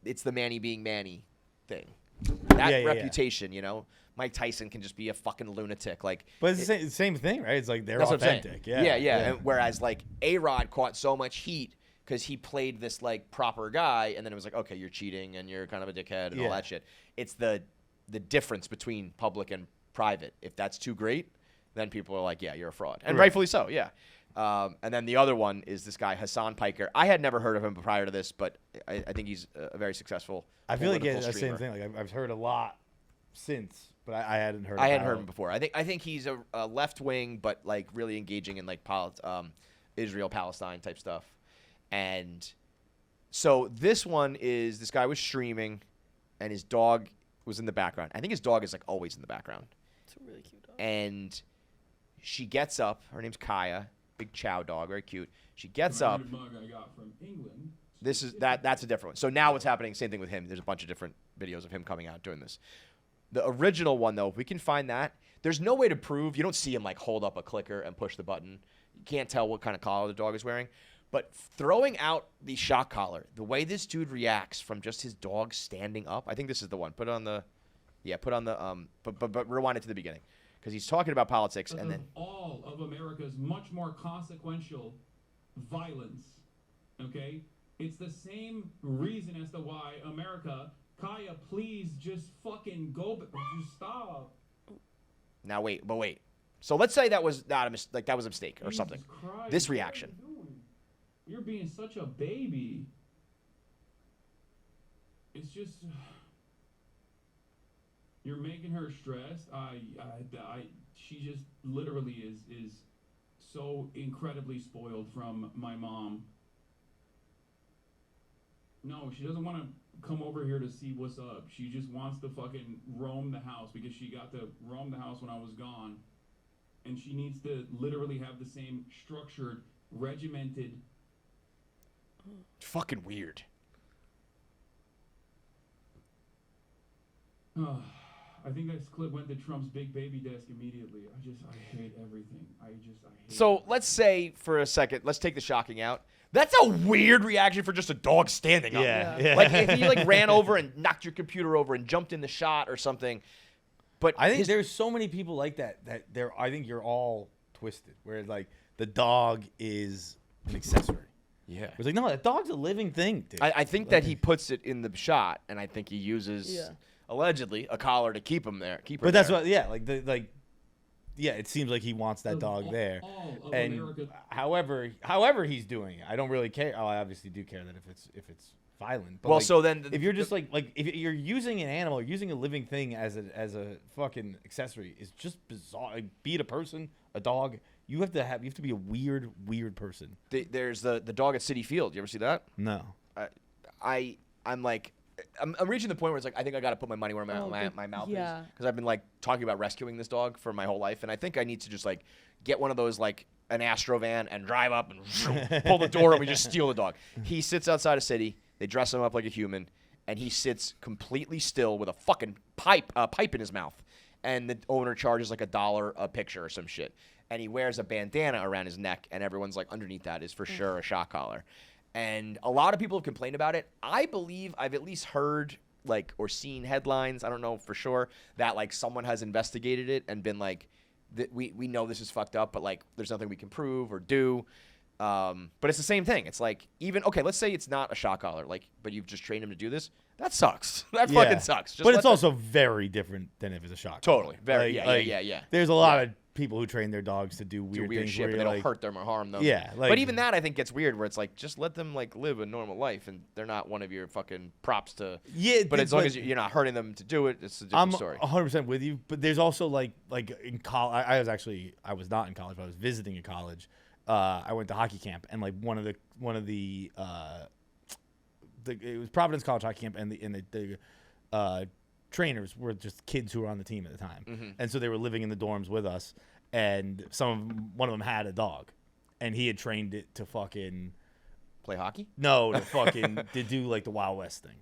it's the Manny being Manny thing. That reputation, you know. Mike Tyson can just be a fucking lunatic. Like, but it's the same thing, right? It's like they're authentic. Yeah. And whereas like A-Rod caught so much heat because he played this like proper guy, and then it was like, okay, you're cheating and you're kind of a dickhead and all that shit. It's the difference between public and private. If that's too great, then people are like, yeah, you're a fraud, and rightfully so. Yeah. And then the other one is this guy, Hasan Piker. I had never heard of him prior to this, but I think he's a very successful I feel like it's the same thing. Like I've heard a lot since, but I hadn't heard. I hadn't heard him before. I think he's a left wing, but like really engaging in like Israel Palestine type stuff. And so this guy was streaming, and his dog was in the background. I think his dog is like always in the background. It's a really cute dog. And she gets up. Her name's Kaya. Big chow dog, very cute. She gets up. Mug I got from England. That's a different one. So now what's happening? Same thing with him. There's a bunch of different videos of him coming out doing this. The original one though, if we can find that, there's no way to prove. You don't see him like hold up a clicker and push the button. You can't tell what kind of collar the dog is wearing. But throwing out the shock collar, the way this dude reacts from just his dog standing up. I think this is the one. But rewind it to the beginning. Because he's talking about politics, and then all of America's much more consequential violence, okay? It's the same reason as to why America, Kaya, please just fucking go, just stop. Now wait. So let's say that was not that was a mistake or something. Christ, this reaction. You're being such a baby. It's just. You're making her stressed. She just literally is so incredibly spoiled from my mom. No, she doesn't want to come over here to see what's up. She just wants to fucking roam the house because she got to roam the house when I was gone. And she needs to literally have the same structured, regimented. Fucking weird. I think this clip went to Trump's big baby desk immediately. I hate everything. I hate So let's say for a second, let's take the shocking out. That's a weird reaction for just a dog standing up. Yeah. Like if he like ran over and knocked your computer over and jumped in the shot or something. But I think there's so many people like that I think you're all twisted. Where like the dog is an accessory. Yeah. It's like, no, that dog's a living thing, dude. I think that he puts it in the shot, and I think he uses allegedly a collar to keep him there. Keep her But that's there. what, yeah, yeah, it seems like he wants that dog there. All of And America. however he's doing it, I don't really care. Oh, I obviously do care that if it's violent. But Well, like, so then if you're just like if you're using an animal, using a living thing as a fucking accessory, is just bizarre. Like, be it a person, a dog, you have to be a weird person. there's the dog at City Field. You ever see that? No. I'm like, I'm reaching the point where it's like I think I got to put my money where my mouth yeah. is, because I've been like talking about rescuing this dog for my whole life, and I think I need to just like get one of those like an Astro van and drive up and pull the door and we just steal the dog. He sits outside a city. They dress him up like a human, and he sits completely still with a fucking pipe in his mouth, and the owner charges like $1 a picture or some shit, and he wears a bandana around his neck, and everyone's like underneath that is for sure a shock collar. And a lot of people have complained about it. I believe I've at least heard like or seen headlines, I don't know for sure, that like someone has investigated it and been like, we know this is fucked up, but like there's nothing we can prove or do. But it's the same thing. It's like, even, okay, let's say it's not a shock collar, like, but you've just trained him to do this. That sucks. That fucking sucks. Just but it's also very different than if it's a shock. Totally. Very. Like, Yeah. There's a lot of people who train their dogs to do weird things shit, where but they you're don't hurt them or harm them. Yeah, like- but even that I think gets weird, where it's like, just let them like live a normal life, and they're not one of your fucking props to. Yeah, But as long as you're not hurting them to do it, it's a different story. I'm 100% with you, but there's also like in college. I was not in college, but I was visiting a college. I went to hockey camp, and like one of the it was Providence College hockey camp, and the trainers were just kids who were on the team at the time, and so they were living in the dorms with us. And one of them had a dog, and he had trained it to fucking Play hockey? to do like the Wild West thing,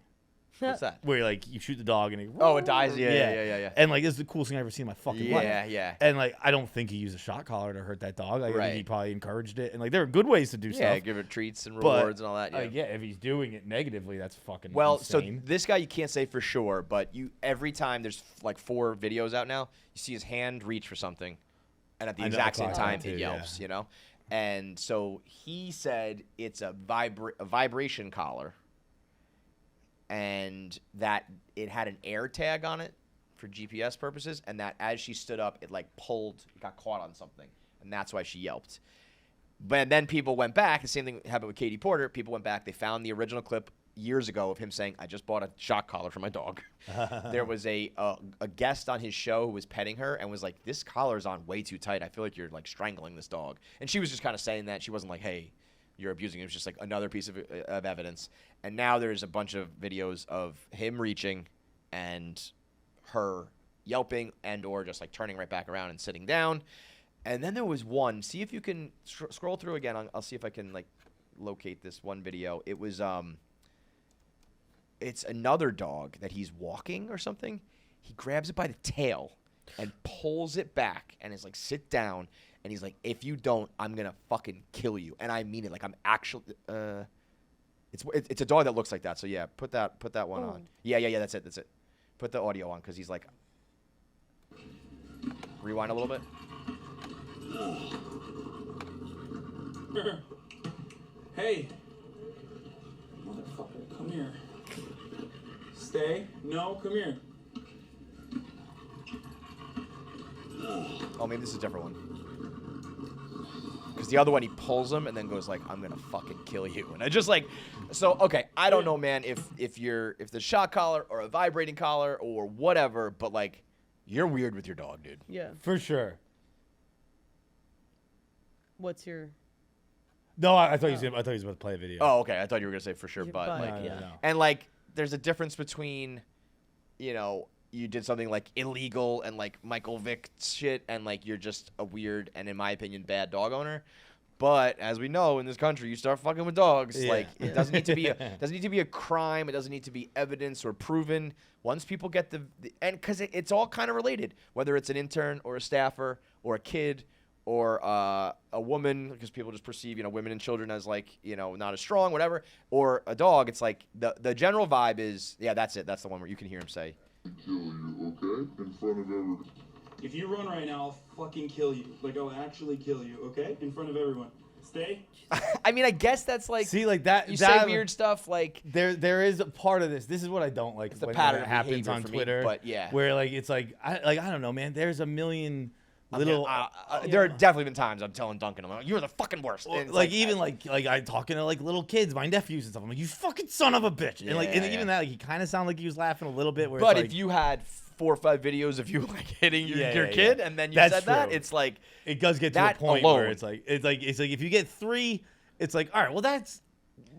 What's that? where like you shoot the dog and It dies. Yeah. And like, this is the coolest thing I've ever seen in my fucking life. Yeah. And like, I don't think he used a shot collar to hurt that dog. Like, I Right. think he probably encouraged it. And like, there are good ways to do Yeah, stuff. give it treats and But, rewards and all that. Yeah. if he's doing it negatively, that's fucking Well, insane. so this guy you can't say for sure, but every time there's like 4 videos out now, you see his hand reach for something, and at the I know, exact I same clocked time that it too, yelps, yeah. you know? And so he said it's a vibration collar, and that it had an air tag on it for GPS purposes, and that as she stood up, it got caught on something, and that's why she yelped. But then people went back. The same thing happened with Katy Porter. People went back. They found the original clip years ago of him saying, "I just bought a shock collar for my dog." There was a guest on his show who was petting her and was like, "This collar's on way too tight. I feel like you're like strangling this dog." And she was just kind of saying that. She wasn't like, "Hey, you're abusing it." It was just like another piece of evidence. And now there's a bunch of videos of him reaching and her yelping and or just like turning right back around and sitting down. And then there was one. See if you can scroll through again. I'll see if I can like locate this one video. It was it's another dog that he's walking or something. He grabs it by the tail and pulls it back and is like, "Sit down." And he's like, "If you don't, I'm gonna fucking kill you." And I mean it. Like, I'm actually. It's a dog that looks like that. So yeah, put that one on. Yeah. That's it. Put the audio on because he's like. Rewind a little bit. Hey, motherfucker, come here. Stay. No, come here. Oh, maybe this is a different one. Because the other one, he pulls him and then goes like, "I'm gonna fucking kill you." And I just like, so okay, I don't know, man, if the shock collar or a vibrating collar or whatever, but like, you're weird with your dog, dude. Yeah. For sure. What's your? No, I thought he was about to play a video. Oh, okay. I thought you were gonna say for sure, Your but butt, like, yeah. No. and like, there's a difference between, you did something like illegal and like Michael Vick shit, and like you're just a weird and, in my opinion, bad dog owner. But as we know, in this country, you start fucking with dogs. Yeah. Like, it doesn't need to be a crime. It doesn't need to be evidence or proven. Once people get and because it's all kind of related, whether it's an intern or a staffer or a kid or a woman, because people just perceive women and children as like not as strong, whatever, or a dog. It's like the general vibe is, yeah, that's it. That's the one where you can hear him say, "Kill you, okay? In front of everyone." If you run right now, I'll fucking kill you. Like, I'll actually kill you, okay? In front of everyone. Stay. I mean, I guess that's like See, like that. you that, say weird stuff like There is a part of this. This is what I don't like. It's the when pattern it of happens behavior on for me, Twitter. but yeah. Where like it's like I don't know, man. There's a million little. there have definitely been times I'm telling Duncan, I'm like, you're the fucking worst. And it's Like even like I'm talking to like little kids, my nephews and stuff. I'm like, you fucking son of a bitch, and like and Yeah, even that, like he kind of sounded like he was laughing a little bit. Where But it's if like, you had 4 or 5 videos of you like hitting your Yeah, kid, yeah. and then you That's said that, true. it's like it does get to a that point alone. where it's like if you get 3, it's like all right, well that's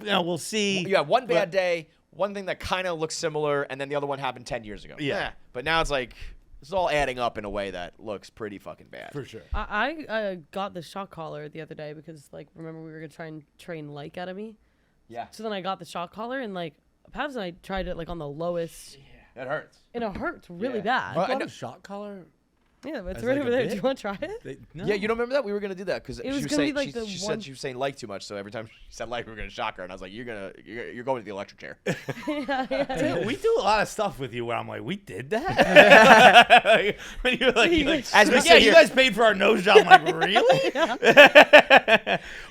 we'll see. you have one bad But- day, one thing that kind of looks similar, and then the other one happened 10 years ago. Yeah. But now it's like it's all adding up in a way that looks pretty fucking bad. for sure. I got the shock collar the other day because like remember we were gonna try and train like out of me. Yeah. So then I got the shock collar and like Pabs and I tried it like on the lowest That hurts. and it hurts really Yeah. bad. I Got know- a shot collar. Yeah, it's As right like over a there. bit? Do you want to try it? No. Yeah, you don't remember that? We were gonna do that because It she was was gonna be saying like she, the she one- said she was saying like too much, so every time she said like we were gonna shock her, and I was like, you're going to the electric chair. Dude, we do a lot of stuff with you where I'm like, we did that? Like, when you're like, As we yeah, sit you here- guys paid for our nose job. I'm like, really?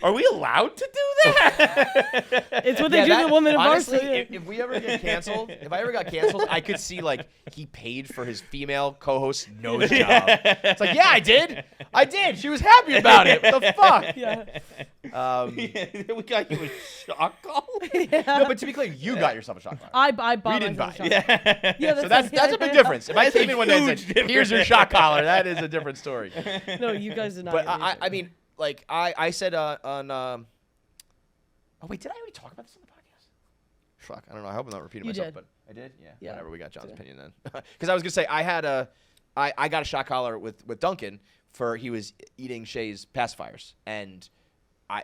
Are we allowed to do that? It's what they do to the woman in honestly, Barstool. if we ever get canceled, if I ever got canceled, I could see like he paid for his female co-host nose job. It's like, yeah, I did. She was happy about it. What the fuck? Yeah. We got you a shock collar? No, but to be clear, you got yourself a shock collar. I bought We didn't myself buy a shock collar. Yeah, So that's a big difference. If I came in one day and huge said, difference. "Here's your shock collar," that is a different story. No, you guys did not. But get me I mean, like I said on. Oh wait, did I already talk about this on the podcast? Fuck, I don't know. I hope I'm not repeating You myself, did. but I did. Yeah. Yeah. Whatever. We got John's Did. opinion then. Because I was gonna say I got a shock collar with Duncan for he was eating Shay's pacifiers and.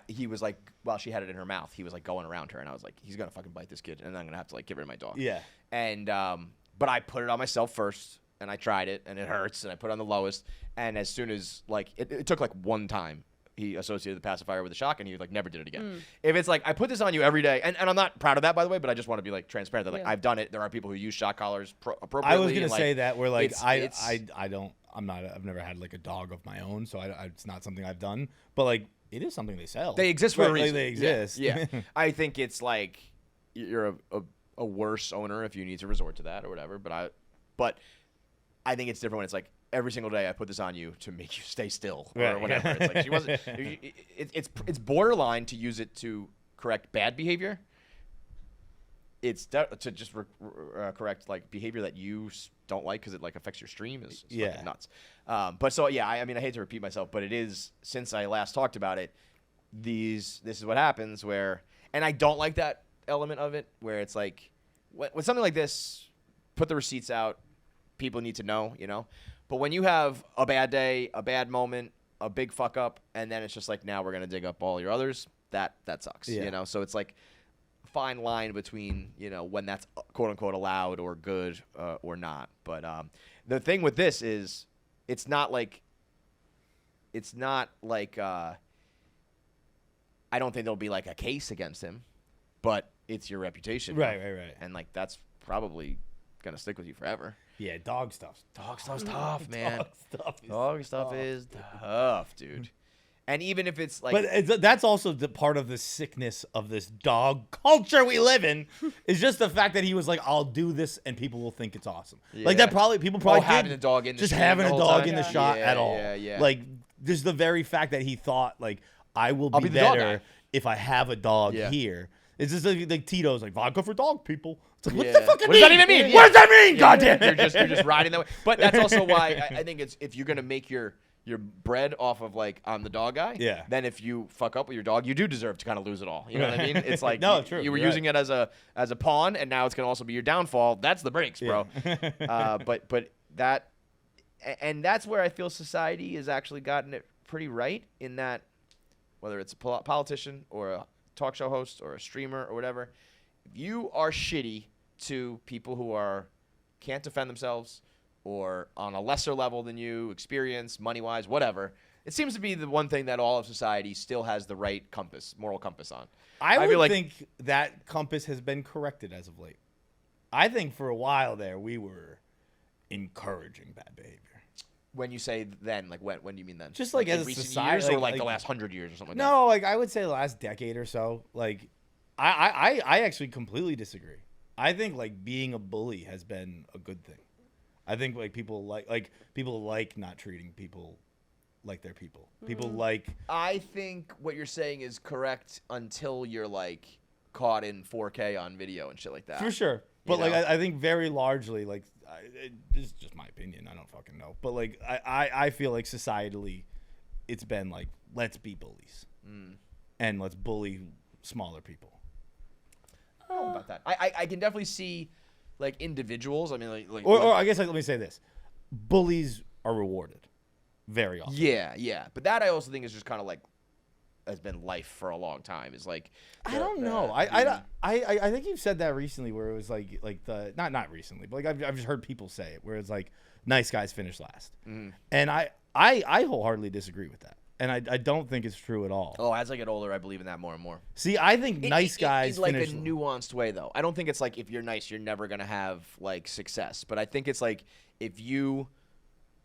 He was like, while she had it in her mouth, he was like going around her, and I was like, he's gonna fucking bite this kid, and I'm gonna have to like give her to my dog. Yeah. And but I put it on myself first, and I tried it, and it hurts, and I put it on the lowest, and as soon as like it took like one time, he associated the pacifier with the shock, and he like never did it again. If it's like I put this on you every day, and I'm not proud of that by the way, but I just want to be like transparent that like Yeah. I've done it. There are people who use shock collars appropriately. I was gonna and, like, say that where like it's- I don't I've never had like a dog of my own, so it's not something I've done. But like it is something they sell. They exist for a Right, like, reason. they exist. Yeah. I think it's like you're a worse owner if you need to resort to that or whatever. But I think it's different when it's like every single day I put this on you to make you stay still or Right. whatever. It's like she wasn't. It's borderline to use it to correct bad behavior. It's to just correct like behavior that you don't like because it like affects your stream is Yeah. fucking nuts. But so yeah, I mean I hate to repeat myself, but it is since I last talked about it. This is what happens where, and I don't like that element of it where it's like with something like this, put the receipts out. People need to know, you know. But when you have a bad day, a bad moment, a big fuck up, and then it's just like now we're gonna dig up all your others. That sucks, Yeah. you know. So it's like fine line between when that's quote unquote allowed or good or not. But the thing with this is it's not like I don't think there'll be like a case against him, but it's your reputation, Right. and like that's probably gonna stick with you forever. Yeah, dog stuff's Dog stuff's tough, man. Dog stuff is Dog stuff is tough, dude. And even if it's like, but that's also the part of the sickness of this dog culture we live in is just the fact that he was like, I'll do this and people will think it's awesome. Like that people probably having did a dog in the just stream having the a whole dog time? in the Yeah. shot Yeah, at all. yeah. Like just the very fact that he thought like I will I'll be be the dog better guy. if I have a dog Yeah. here. It's just like Tito's like vodka for dog people. It's like, Yeah. what the fuck What does that even mean? What does that mean? Goddamn you're it. just riding that way. But that's also why I think it's if you're gonna make your bread off of like I'm the dog guy. Yeah. Then if you fuck up with your dog, you do deserve to kind of lose it all. You know what I mean? It's like No, true. you were You're using it as a pawn, and now it's gonna also be your downfall. That's the breaks, bro. But that, and that's where I feel society has actually gotten it pretty right in that, whether it's a politician or a talk show host or a streamer or whatever, if you are shitty to people who can't defend themselves or on a lesser level than you, experience, money-wise, whatever, it seems to be the one thing that all of society still has the right moral compass on. I feel would like- think that compass has been corrected as of late. I think for a while there we were encouraging bad behavior. When you say then, like when do you mean then? Just like in as a recent society, years, or like the last 100 years or something like No, like I would say the last decade or so. Like I actually completely disagree. I think like being a bully has been a good thing. I think like people like not treating people like they're people. People like. I think what you're saying is correct until you're like caught in 4K on video and shit like that. For sure. But You like know? I think very largely, like this is just my opinion. I don't fucking know. But like I feel like societally, it's been like let's be bullies and let's bully smaller people. I don't know about that. I can definitely see like individuals. I mean, like Or I guess like, let me say this: bullies are rewarded very often. yeah. But that I also think is just kind of like has been life for a long time. Is like I don't know. I think you've said that recently, where it was like the not recently, but like I've just heard people say it, where it's like nice guys finish last, and I wholeheartedly disagree with that, and I don't think it's true at all. Oh, as I get older, I believe in that more and more. See, I think nice guys in like finish a nuanced way, though. I don't think it's like if you're nice, you're never gonna have like success. But I think it's like if you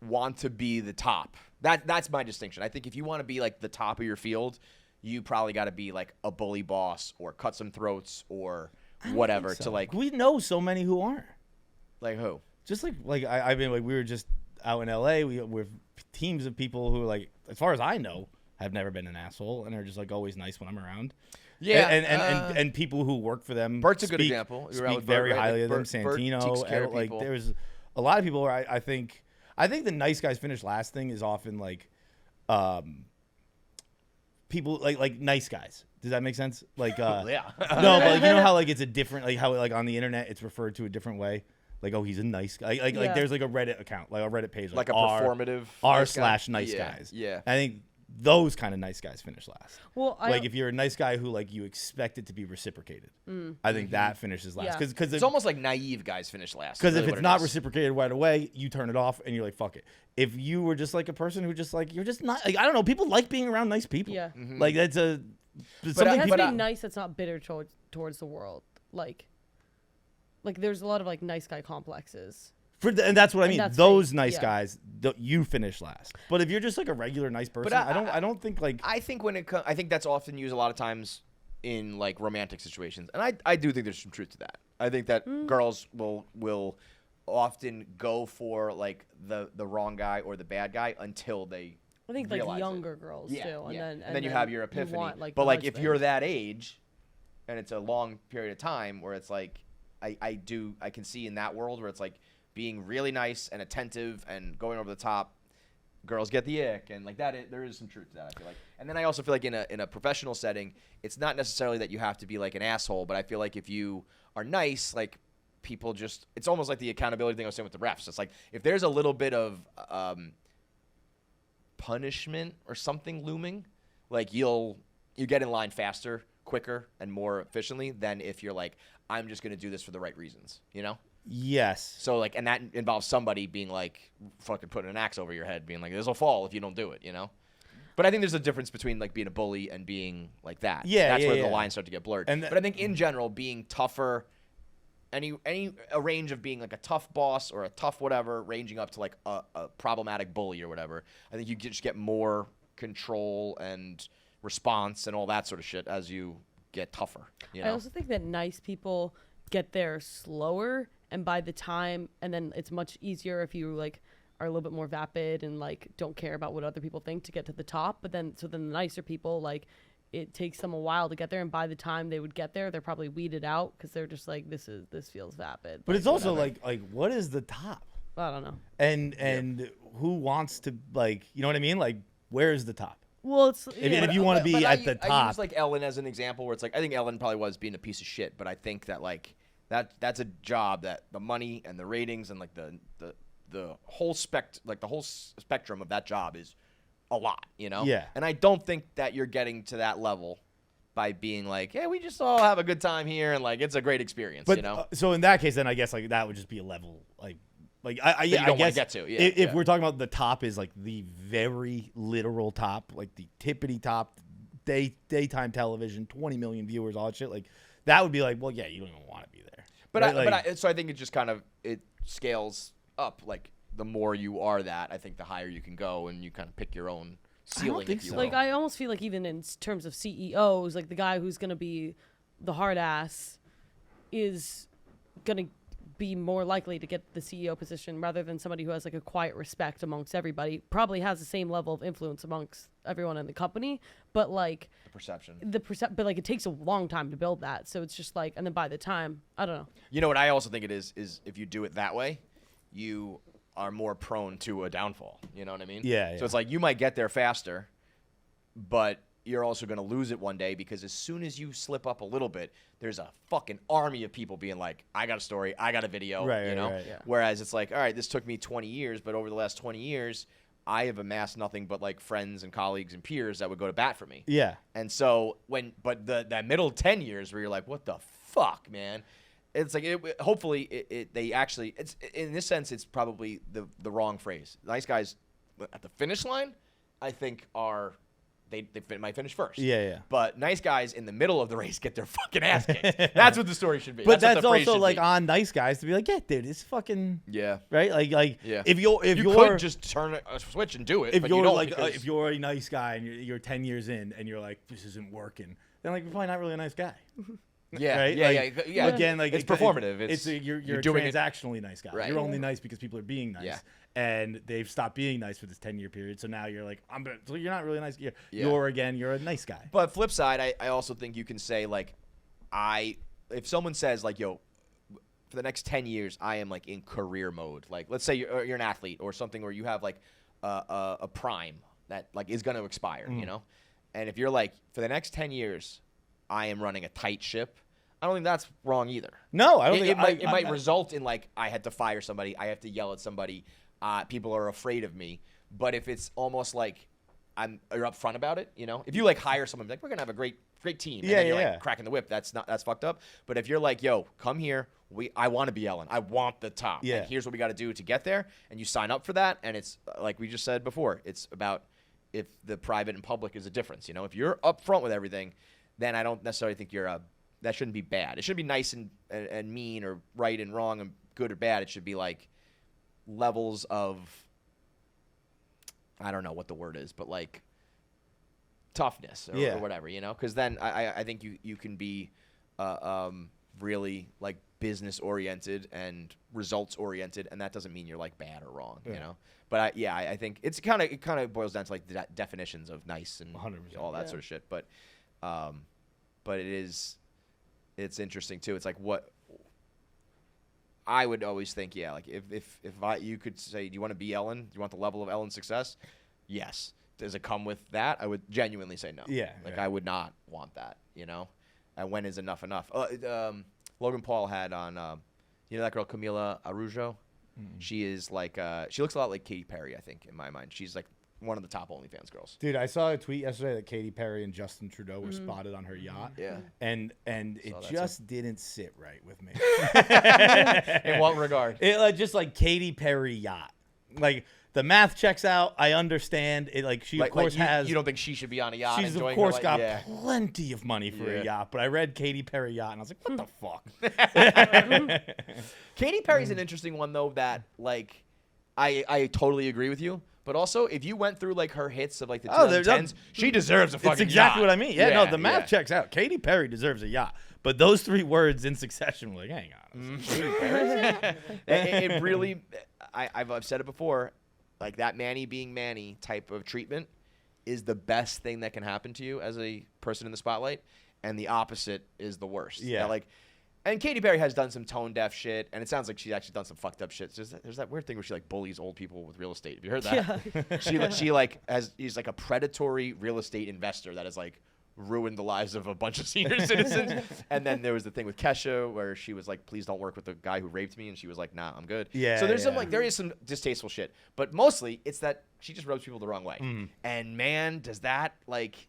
want to be the top, that's my distinction. I think if you want to be like the top of your field, you probably got to be like a bully boss or cut some throats or whatever to like. We know so many who aren't. Like who? Just like I mean, like we were just out in LA. We're teams of people who, like, as far as I know, have never been an asshole and are just like always nice when I'm around. Yeah, and people who work for them. Bert's a good example. Speak very highly of them. Bert Santino, takes care of like people. there's a lot of people where I think the nice guys finish last thing is often like, people like nice guys. Does that make sense? Like, Yeah. no, but like, you know how like it's a different, like how like on the internet it's referred to a different way. Like, oh, he's a nice guy. Like Yeah. there's like a Reddit account, like a Reddit page, Like a r performative r/nice Yeah, guys. yeah. I think those kind of nice guys finish last. Well, Like if you're a nice guy who like you expect it to be reciprocated, I think that finishes last. Yeah. Because It's almost like naive guys finish last. because really if what it's it not is. reciprocated right away, you turn it off and you're like, fuck it. If you were just like a person who just like, you're just not, like, I don't know, people like being around nice people. Yeah. Like that's a, it something has people, to be nice that's not bitter towards the world. Like there's a lot of like nice guy complexes. and that's what I mean. that's Those fake, nice yeah. guys, you finish last. But if you're just like a regular nice person, I don't think like, I think when it comes, I think that's often used a lot of times in like romantic situations, and I do think there's some truth to that. I think that girls will often go for like the wrong guy or the bad guy until they. I think like realize younger it. girls Yeah, too, yeah. and And then you have your epiphany. want, like, but the like if husband. you're that age, and it's a long period of time where it's like I can see in that world where it's like being really nice and attentive and going over the top, girls get the ick, and like that there is some truth to that, I feel like. And then I also feel like in a professional setting, it's not necessarily that you have to be like an asshole, but I feel like if you are nice, like people just, it's almost like the accountability thing I was saying with the refs. It's like if there's a little bit of punishment or something looming, like you get in line faster, quicker, and more efficiently than if you're like, I'm just gonna do this for the right reasons, you know? yes. So like, and that involves somebody being like, fucking putting an axe over your head, being like, this will fall if you don't do it, you know? But I think there's a difference between like being a bully and being like that. Yeah, that's yeah, where yeah. the lines start to get blurred. And but I think in general, being tougher, a range of being like a tough boss or a tough whatever, ranging up to like a problematic bully or whatever. I think you just get more control and response and all that sort of shit as you get tougher. You know? I also think that nice people get there slower, and by the time, and then it's much easier if you like are a little bit more vapid and like don't care about what other people think to get to the top. But then the nicer people, like, it takes them a while to get there, and by the time they would get there, they're probably weeded out because they're just like, this feels vapid. But like, it's also whatever. like what is the top? I don't know. And who wants to, like, you know what I mean? Like, where is the top? Well, it's If you want to be But at the I top, use like Ellen as an example where it's like, I think Ellen probably was being a piece of shit, but I think that like that's a job that the money and the ratings and like the whole spectrum of that job is a lot, you know? Yeah. And I don't think that you're getting to that level by being like, hey, we just all have a good time here and like it's a great experience, but you know? so in that case, then I guess like that would just be a level like I you don't I wanna guess get to, yeah, if yeah. we're talking about the top is like the very literal top, like the tippity top, daytime television, 20 million viewers, all that shit, like that would be like, well, yeah, you don't even want to be there. But Right? so I think it just kind of, it scales up. Like the more you are that, I think the higher you can go, and you kind of pick your own ceiling. think if you so. will. Like I almost feel like even in terms of CEOs, like the guy who's gonna be the hard ass is gonna be more likely to get the CEO position rather than somebody who has like a quiet respect amongst everybody. Probably has the same level of influence amongst everyone in the company, but like perception. but like it takes a long time to build that. So it's just like, and then by the time, I don't know. You know what I also think it is if you do it that way, you are more prone to a downfall. You know what I mean? Yeah. So it's like you might get there faster, but you're also going to lose it one day because as soon as you slip up a little bit, there's a fucking army of people being like, I got a story, I got a video, Right, you know? right, yeah. Whereas it's like, all right, this took me 20 years, but over the last 20 years, I have amassed nothing but like friends and colleagues and peers that would go to bat for me. Yeah. And so that middle 10 years where you're like, what the fuck, man? It's like, hopefully they actually, it's in this sense, it's probably the wrong phrase. Nice guys at the finish line, I think they might finish first. Yeah. But nice guys in the middle of the race get their fucking ass kicked. That's what the story should be. But what that's the phrase also should like be. on nice guys to be like, yeah, dude, it's fucking Yeah. right. Like Yeah. if you could just turn a switch and do it. if but you're you don't like because- if you're a nice guy and you're 10 years in and you're like, this isn't working, then like you're probably not really a nice guy. yeah, Right? yeah, Like, yeah. Again, like it's performative. You're a doing it. transactionally nice guy. Right. You're only nice because people are being nice. Yeah. And they've stopped being nice for this 10-year period. So now you're like, so you're not really nice. You're a nice guy. But flip side, I also think you can say like, if someone says like, yo, for the next 10 years, I am like in career mode. Like, let's say you're an athlete or something where you have like a prime that like is going to expire, you know? And if you're like, for the next 10 years, I am running a tight ship. I don't think that's wrong either. No, I don't think It might result in like, I had to fire somebody. I have to yell at somebody. People are afraid of me. But if it's almost like you're upfront about it, you know? If you like hire someone, like we're gonna have a great team, and then you're like cracking the whip, that's fucked up. But if you're like, yo, come here, I want to be Ellen, I want the top. Yeah. And here's what we got to do to get there, and you sign up for that, and it's like we just said before, it's about if the private and public is a difference. You know, if you're upfront with everything, then I don't necessarily think that shouldn't be bad. It shouldn't be nice and mean or right and wrong and good or bad. It should be like levels of, I don't know what the word is, but like toughness or whatever, you know? Because then I think you can be really like business oriented and results oriented, and that doesn't mean you're like bad or wrong, you know? But I think it kind of boils down to like the definitions of nice and 100%. all that sort of shit. But it's interesting too. It's like what I would always think, like if you could say, do you want to be Ellen? Do you want the level of Ellen's success? Yes. Does it come with that? I would genuinely say no. Yeah. I would not want that, you know? And when is enough? Logan Paul had on, you know that girl Camila Araujo? Mm-hmm. She is like, she looks a lot like Katy Perry, I think, in my mind. She's like one of the top OnlyFans girls. Dude, I saw a tweet yesterday that Katy Perry and Justin Trudeau were spotted on her yacht. Yeah. And it just didn't sit right with me. In what regard? Just like Katy Perry yacht. Like the math checks out. I understand it. Like she of course has. You don't think she should be on a yacht? She's of enjoying course her got life? plenty of money for a yacht. But I read Katy Perry yacht and I was like, what the fuck? Katy Perry's an interesting one though. That like, I totally agree with you. But also, if you went through like her hits of like the 2010s, she deserves a fucking It's exactly yacht. what I mean. Yeah, no, the math checks out. Katy Perry deserves a yacht. But those three words in succession were like, hang on. It really, I've said it before, like that Manny being Manny type of treatment is the best thing that can happen to you as a person in the spotlight, and the opposite is the worst. Yeah. And Katy Perry has done some tone deaf shit, and it sounds like she's actually done some fucked up shit. So there's that weird thing where she like bullies old people with real estate. Have you heard that? Yeah. He's like a predatory real estate investor that has like ruined the lives of a bunch of senior citizens. And then there was the thing with Kesha where she was like, please don't work with the guy who raped me, and she was like, nah, I'm good. Yeah. So there's there is some distasteful shit, but mostly it's that she just rubs people the wrong way. And man, does that like,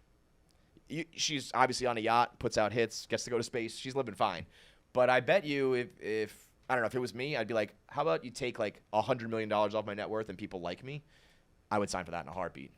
she's obviously on a yacht, puts out hits, gets to go to space. She's living fine. But I bet you if I don't know, if it was me, I'd be like, how about you take like $100 million off my net worth and people like me? I would sign for that in a heartbeat.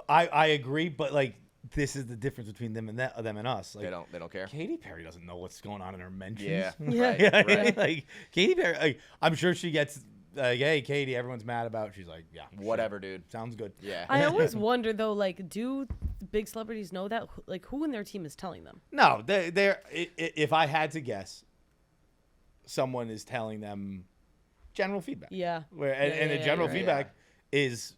I agree, but like this is the difference between them and us. Like, they don't care. Katy Perry doesn't know what's going on in her mentions. Yeah. Yeah. Right. Like Katy Perry, I'm sure she gets like, hey, Katy, everyone's mad about. She's like, yeah, Whatever, dude. sounds good. Yeah. I always wonder though, like, do big celebrities know that? Like, who in their team is telling them? No, they're if I had to guess, someone is telling them general feedback. Yeah. And the yeah, general you're right. feedback is,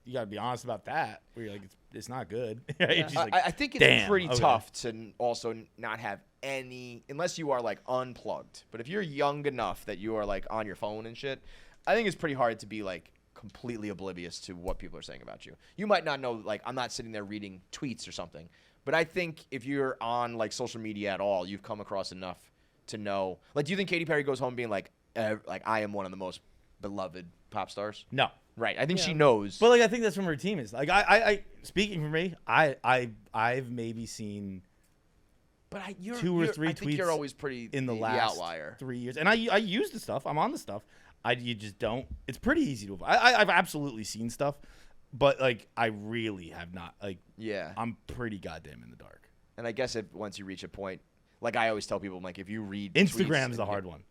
you gotta be honest about that. Where you're like, it's not good. Yeah. She's like, I think it's damn, pretty okay. tough to also not have any, unless you are like unplugged. But if you're young enough that you are like on your phone and shit, I think it's pretty hard to be like completely oblivious to what people are saying about you. You might not know, like, I'm not sitting there reading tweets or something, but I think if you're on like social media at all, you've come across enough to know. Like, do you think Katy Perry goes home being like I am one of the most beloved pop stars? No. Right. I think Yeah. she knows. But like, I think that's from her team. Is like, I speaking for me, I've maybe seen but you're, 2 or 3 I think tweets you're always pretty in the the last outlier. 3 years, and I use the stuff. I'm on the stuff. You just don't. It's pretty easy to. I've absolutely seen stuff, but like, I really have not. Like, Yeah. I'm pretty goddamn in the dark. And I guess if once you reach a point, like I always tell people, I'm like, if you read Instagram's tweets the hard one.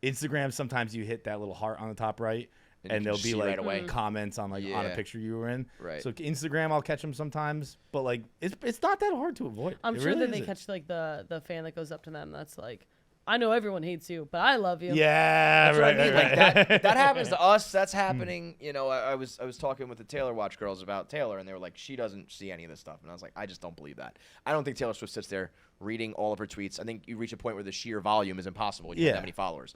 Instagram, sometimes you hit that little heart on the top right, And you and can there'll just be see like right away. comments on like on a Yeah. picture you were in. Right. So Instagram, I'll catch them sometimes, but like, it's not that hard to avoid. I'm It sure really that they isn't. catch like the fan that goes up to them. That's like, I know everyone hates you, but I love you. Yeah, That's right, what I mean. right, Like right. that happens to us. That's happening. You know, I was talking with the Taylor Watch girls about Taylor, and they were like, she doesn't see any of this stuff, and I was like, I just don't believe that. I don't think Taylor Swift sits there reading all of her tweets. I think you reach a point where the sheer volume is impossible. You have Yeah. that many followers.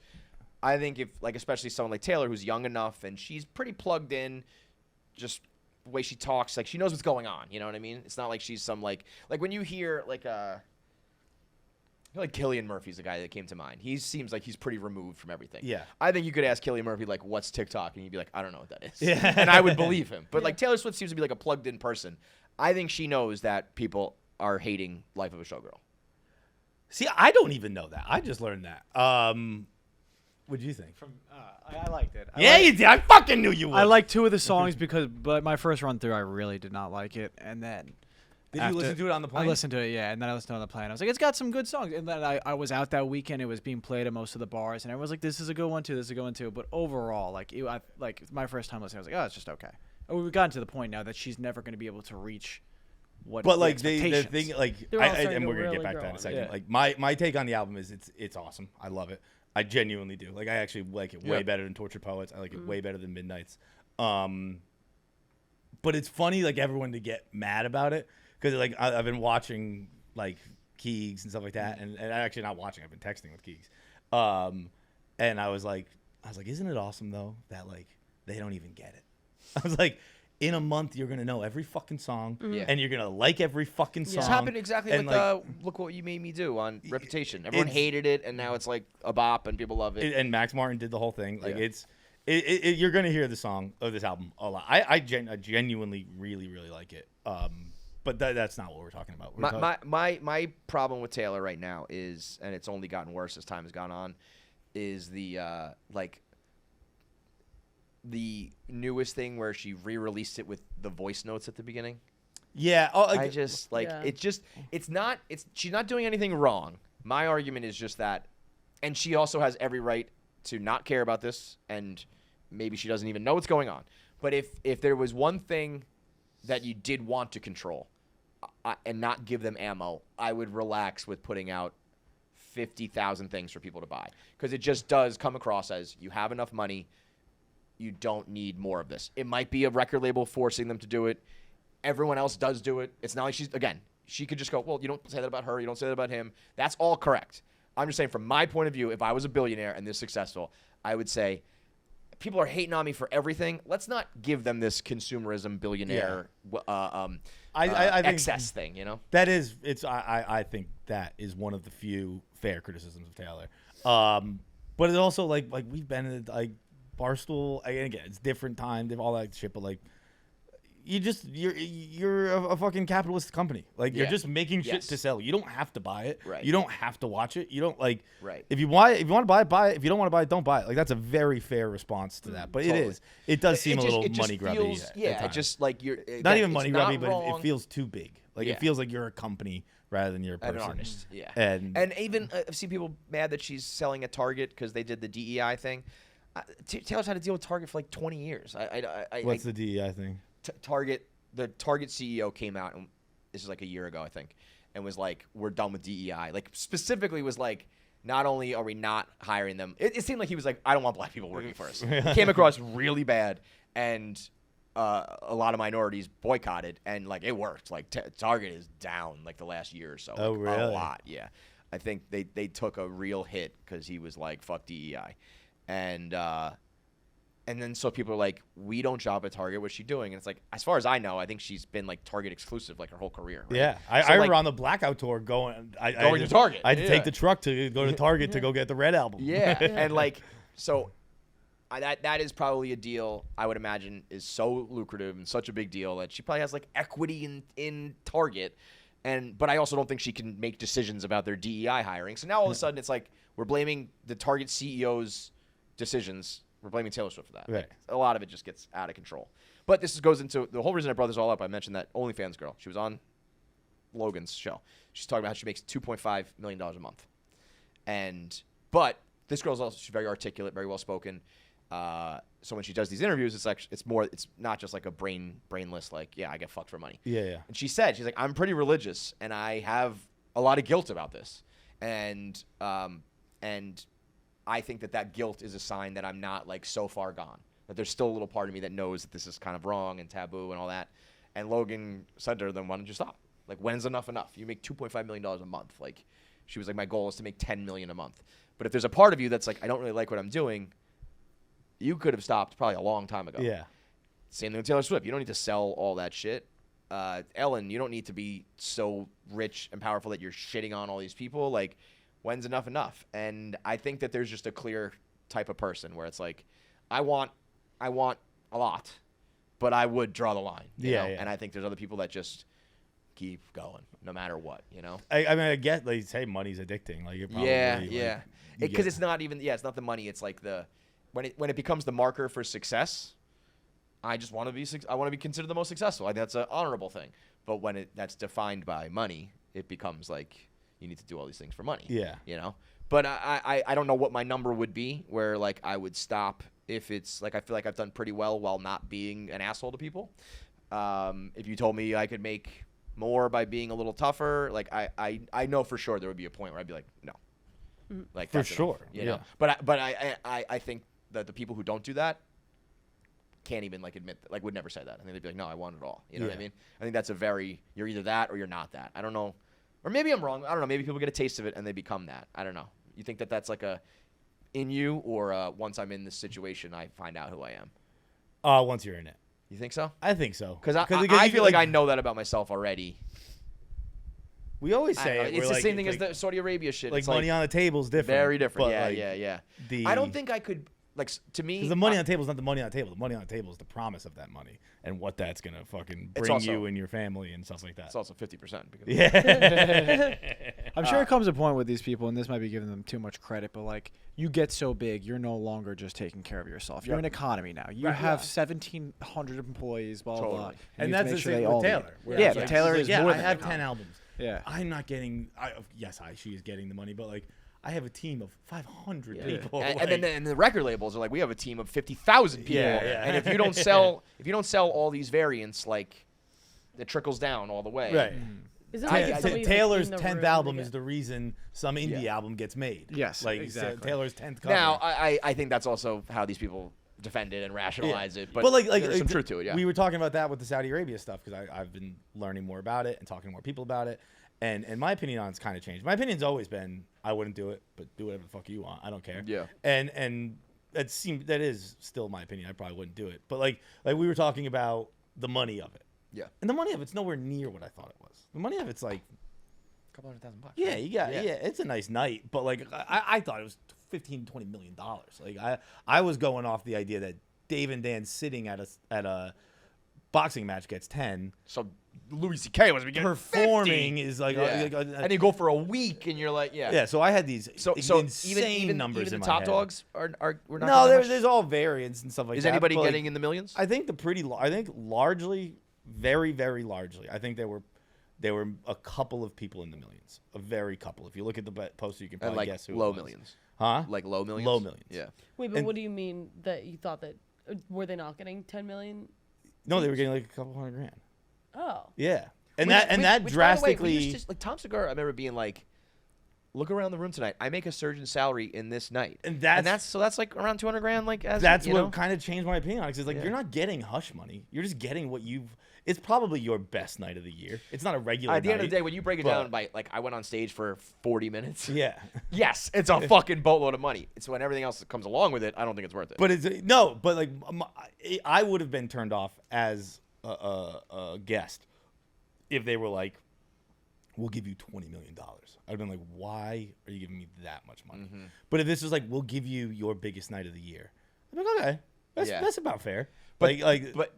I think if, like, especially someone like Taylor, who's young enough and she's pretty plugged in, just the way she talks, like she knows what's going on. You know what I mean? It's not like she's some like when you hear like I feel like Cillian Murphy's the guy that came to mind. He seems like he's pretty removed from everything. Yeah. I think you could ask Cillian Murphy, like, what's TikTok? And he'd be like, I don't know what that is. Yeah. And I would believe him. But, like, Taylor Swift seems to be, like, a plugged-in person. I think she knows that people are hating Life of a Showgirl. See, I don't even know that. I just learned that. What do you think? I liked it. Yeah, you did. I fucking knew you would. I like 2 of the songs but my first run through, I really did not like it. And then Did you listen to it on the plane? I listened to it, yeah, and then I listened to it on the plane. I was like, it's got some good songs. And then I was out that weekend. It was being played at most of the bars, and everyone was like, this is a good one too. This is a good one too. But overall, like, my first time listening, I was like, oh, it's just okay. And we've gotten to the point now that she's never going to be able to reach what. But the like the expectations. thing, like, They're all and starting we're to gonna get really back to grow that in a on second. it. Like my take on the album is it's awesome. I love it. I genuinely do. Like, I actually like it way better than Tortured Poets. I like it way better than Midnight's. But it's funny, like, everyone to get mad about it, because like I've been watching like Keegs and stuff like that, and actually not watching. I've been texting with Keegs, and I was like, isn't it awesome though that like they don't even get it? I was like, in a month you're gonna know every fucking song, Yeah. and you're gonna like every fucking song. This happened exactly and, with Look What You Made Me Do on Reputation. Everyone hated it, and now it's like a bop, and people love it. And Max Martin did the whole thing. Like, Yeah. you're gonna hear the song of this album a lot. I genuinely really like it. But that's not what we're talking about. My problem with Taylor right now is, and it's only gotten worse as time has gone on, is the the newest thing where she re-released it with the voice notes at the beginning. Yeah. Oh, I just like Yeah. she's not doing anything wrong. My argument is just that, and she also has every right to not care about this, and maybe she doesn't even know what's going on. But if there was one thing that you did want to control and not give them ammo, I would relax with putting out 50,000 things for people to buy, because it just does come across as you have enough money, you don't need more of this. It might be a record label forcing them to do it. Everyone else does do it. It's not like she could just go, well, you don't say that about her, you don't say that about him. That's all correct. I'm just saying, from my point of view, if I was a billionaire and this successful, I would say, people are hating on me for everything. Let's not give them this consumerism billionaire I think excess thing, you know? that is. I think that is one of the few fair criticisms of Taylor. But it's also like we've been in like Barstool. Again, it's different time, all that shit. But like, you're a fucking capitalist company. Like, you're just making shit to sell. You don't have to buy it. Right. You don't have to watch it. You don't like. Right. If you want to buy it, buy it. If you don't want to buy it, don't buy it. Like, that's a very fair response to that. But Totally. it does seem It a just- little it just money grubby. feels- at Yeah, times. just like you're Not even it's money not grubby, but wrong. it feels too big. Like, Yeah. it feels like you're a company rather than you're a And person. an artist, yeah. And even I've seen people mad that she's selling at Target because they did the DEI thing. Taylor's had to deal with Target for like 20 years. What's the DEI thing? Target? The Target CEO came out, and this is like a year ago, I think, and was like, "We're done with DEI." Like specifically was like, not only are we not hiring them, it seemed like he was like, "I don't want black people working for us." It came across really bad, and a lot of minorities boycotted, and like it worked. Like Target is down like the last year or so. Oh, like, really? A lot, yeah. I think they took a real hit because he was like, "Fuck DEI," and then so people are like, "We don't shop at Target. What's she doing?" And it's like, as far as I know, I think she's been like Target exclusive like her whole career. Right? Yeah, I remember on the Blackout tour going to Target. I had to take the truck to go to Target to go get the Red album. Yeah, and like so. That is probably a deal I would imagine is so lucrative and such a big deal that she probably has like equity in Target, but I also don't think she can make decisions about their DEI hiring. So now all of a sudden it's like we're blaming the Target CEO's decisions. We're blaming Taylor Swift for that. Right. Like, a lot of it just gets out of control. But this goes into the whole reason I brought this all up. I mentioned that OnlyFans girl. She was on Logan's show. She's talking about how she makes $2.5 million a month, but this girl's also she's very articulate, very well spoken. So when she does these interviews, it's not just like a brainless like, yeah, I get fucked for money. Yeah. And she's like, I'm pretty religious and I have a lot of guilt about this, and I think that guilt is a sign that I'm not like so far gone, that there's still a little part of me that knows that this is kind of wrong and taboo and all that. And Logan said to her, then why don't you stop? Like, when's enough? You make $2.5 million a month. Like, she was like, my goal is to make $10 million a month. But if there's a part of you that's like, I don't really like what I'm doing, you could have stopped probably a long time ago. Yeah. Same thing with Taylor Swift. You don't need to sell all that shit. Ellen, you don't need to be so rich and powerful that you're shitting on all these people. Like, when's enough? And I think that there's just a clear type of person where it's like, I want a lot, but I would draw the line. You know? And I think there's other people that just keep going no matter what, you know? I mean, I get, like, say money's addicting. Like, it probably, Because it's not even, it's not the money. It's like when it becomes the marker for success, I just want to be considered the most successful. I think that's an honorable thing. But when that's defined by money, it becomes like you need to do all these things for money. Yeah. You know? But I don't know what my number would be where like I would stop if it's like I feel like I've done pretty well while not being an asshole to people. If you told me I could make more by being a little tougher, like I know for sure there would be a point where I'd be like, no. Like for sure. You know? But I think that the people who don't do that can't even like admit that, like would never say that. I think they'd be like, no, I want it all. You know what I mean? I think that's you're either that or you're not that. I don't know. Or maybe I'm wrong. I don't know. Maybe people get a taste of it and they become that. I don't know. You think that that's like in you, or once I'm in this situation, I find out who I am? Once you're in it. You think so? I think so. Because I feel like I know that about myself already. We always say it. It's the same thing as the Saudi Arabia shit. Like, money on the table is different. Very different. But Yeah. I don't think I could. Like, to me, because the money on the table is not the money on the table. The money on the table is the promise of that money and what that's gonna fucking bring you and your family and stuff like that. It's also 50%. I'm sure it comes a point with these people, and this might be giving them too much credit, but like you get so big, you're no longer just taking care of yourself. You're an economy now. You have 1,700 employees, blah blah blah. And that's the same with Taylor. Yeah, Taylor is more I than have 10 albums. Yeah, I'm not getting. She is getting the money, but like. I have a team of 500 people, and then the record labels are like, we have a team of 50,000 people. And if you don't sell all these variants, like it trickles down all the way. Right. Taylor's 10th album is the reason some indie album gets made. Yes, like exactly. Taylor's 10th cover. Now, I think that's also how these people defend it and rationalize it. But like there's some truth to it. Yeah, we were talking about that with the Saudi Arabia stuff because I've been learning more about it and talking to more people about it. And my opinion on it's kind of changed. My opinion's always been I wouldn't do it, but do whatever the fuck you want. I don't care. Yeah. And that is still my opinion. I probably wouldn't do it. But like we were talking about the money of it. Yeah. And the money of it's nowhere near what I thought it was. The money of it's like a couple $100,000. Yeah, you got it's a nice night, but like I thought it was $15-20 million. Like I was going off the idea that Dave and Dan sitting at a boxing match gets 10. So Louis C.K. was performing 50. Is like, and you go for a week and you're like, So I had these insane even numbers even in the my top head. Dogs are we're not. No, there's all variants and stuff like that. Is anybody getting in the millions? I think largely, very very largely. I think there were a couple of people in the millions, a very couple. If you look at the poster, you can probably guess who. Low it was. millions. Huh? Like low millions? Low millions. Yeah. Wait, but And- what do you mean that you thought that? Were they not getting 10 million? No, they were getting like a couple $100,000. Oh. Yeah, and Which, that by the way, drastically. we used to, like Tom Segura, I remember being like, look around the room tonight. I make a surgeon's salary in this night. And that's like around $200,000. Like that's you what know? kind of changed my opinion on it. Because like Yeah. you're not getting hush money. You're just getting what you've. It's probably your best night of the year. It's not a regular. At the end of night, the day, when you break it but- down by like I went on stage for 40 minutes. Yeah. Yes, it's a fucking boatload of money. It's when everything else that comes along with it, I don't think it's worth it. But it's no. But like I would have been turned off as a guest if they were like, "We'll give you $20 million." I'd have been like, "Why are you giving me that much money?" Mm-hmm. But if this was like, "We'll give you your biggest night of the year," I'd be like, "Okay, that's about fair." But But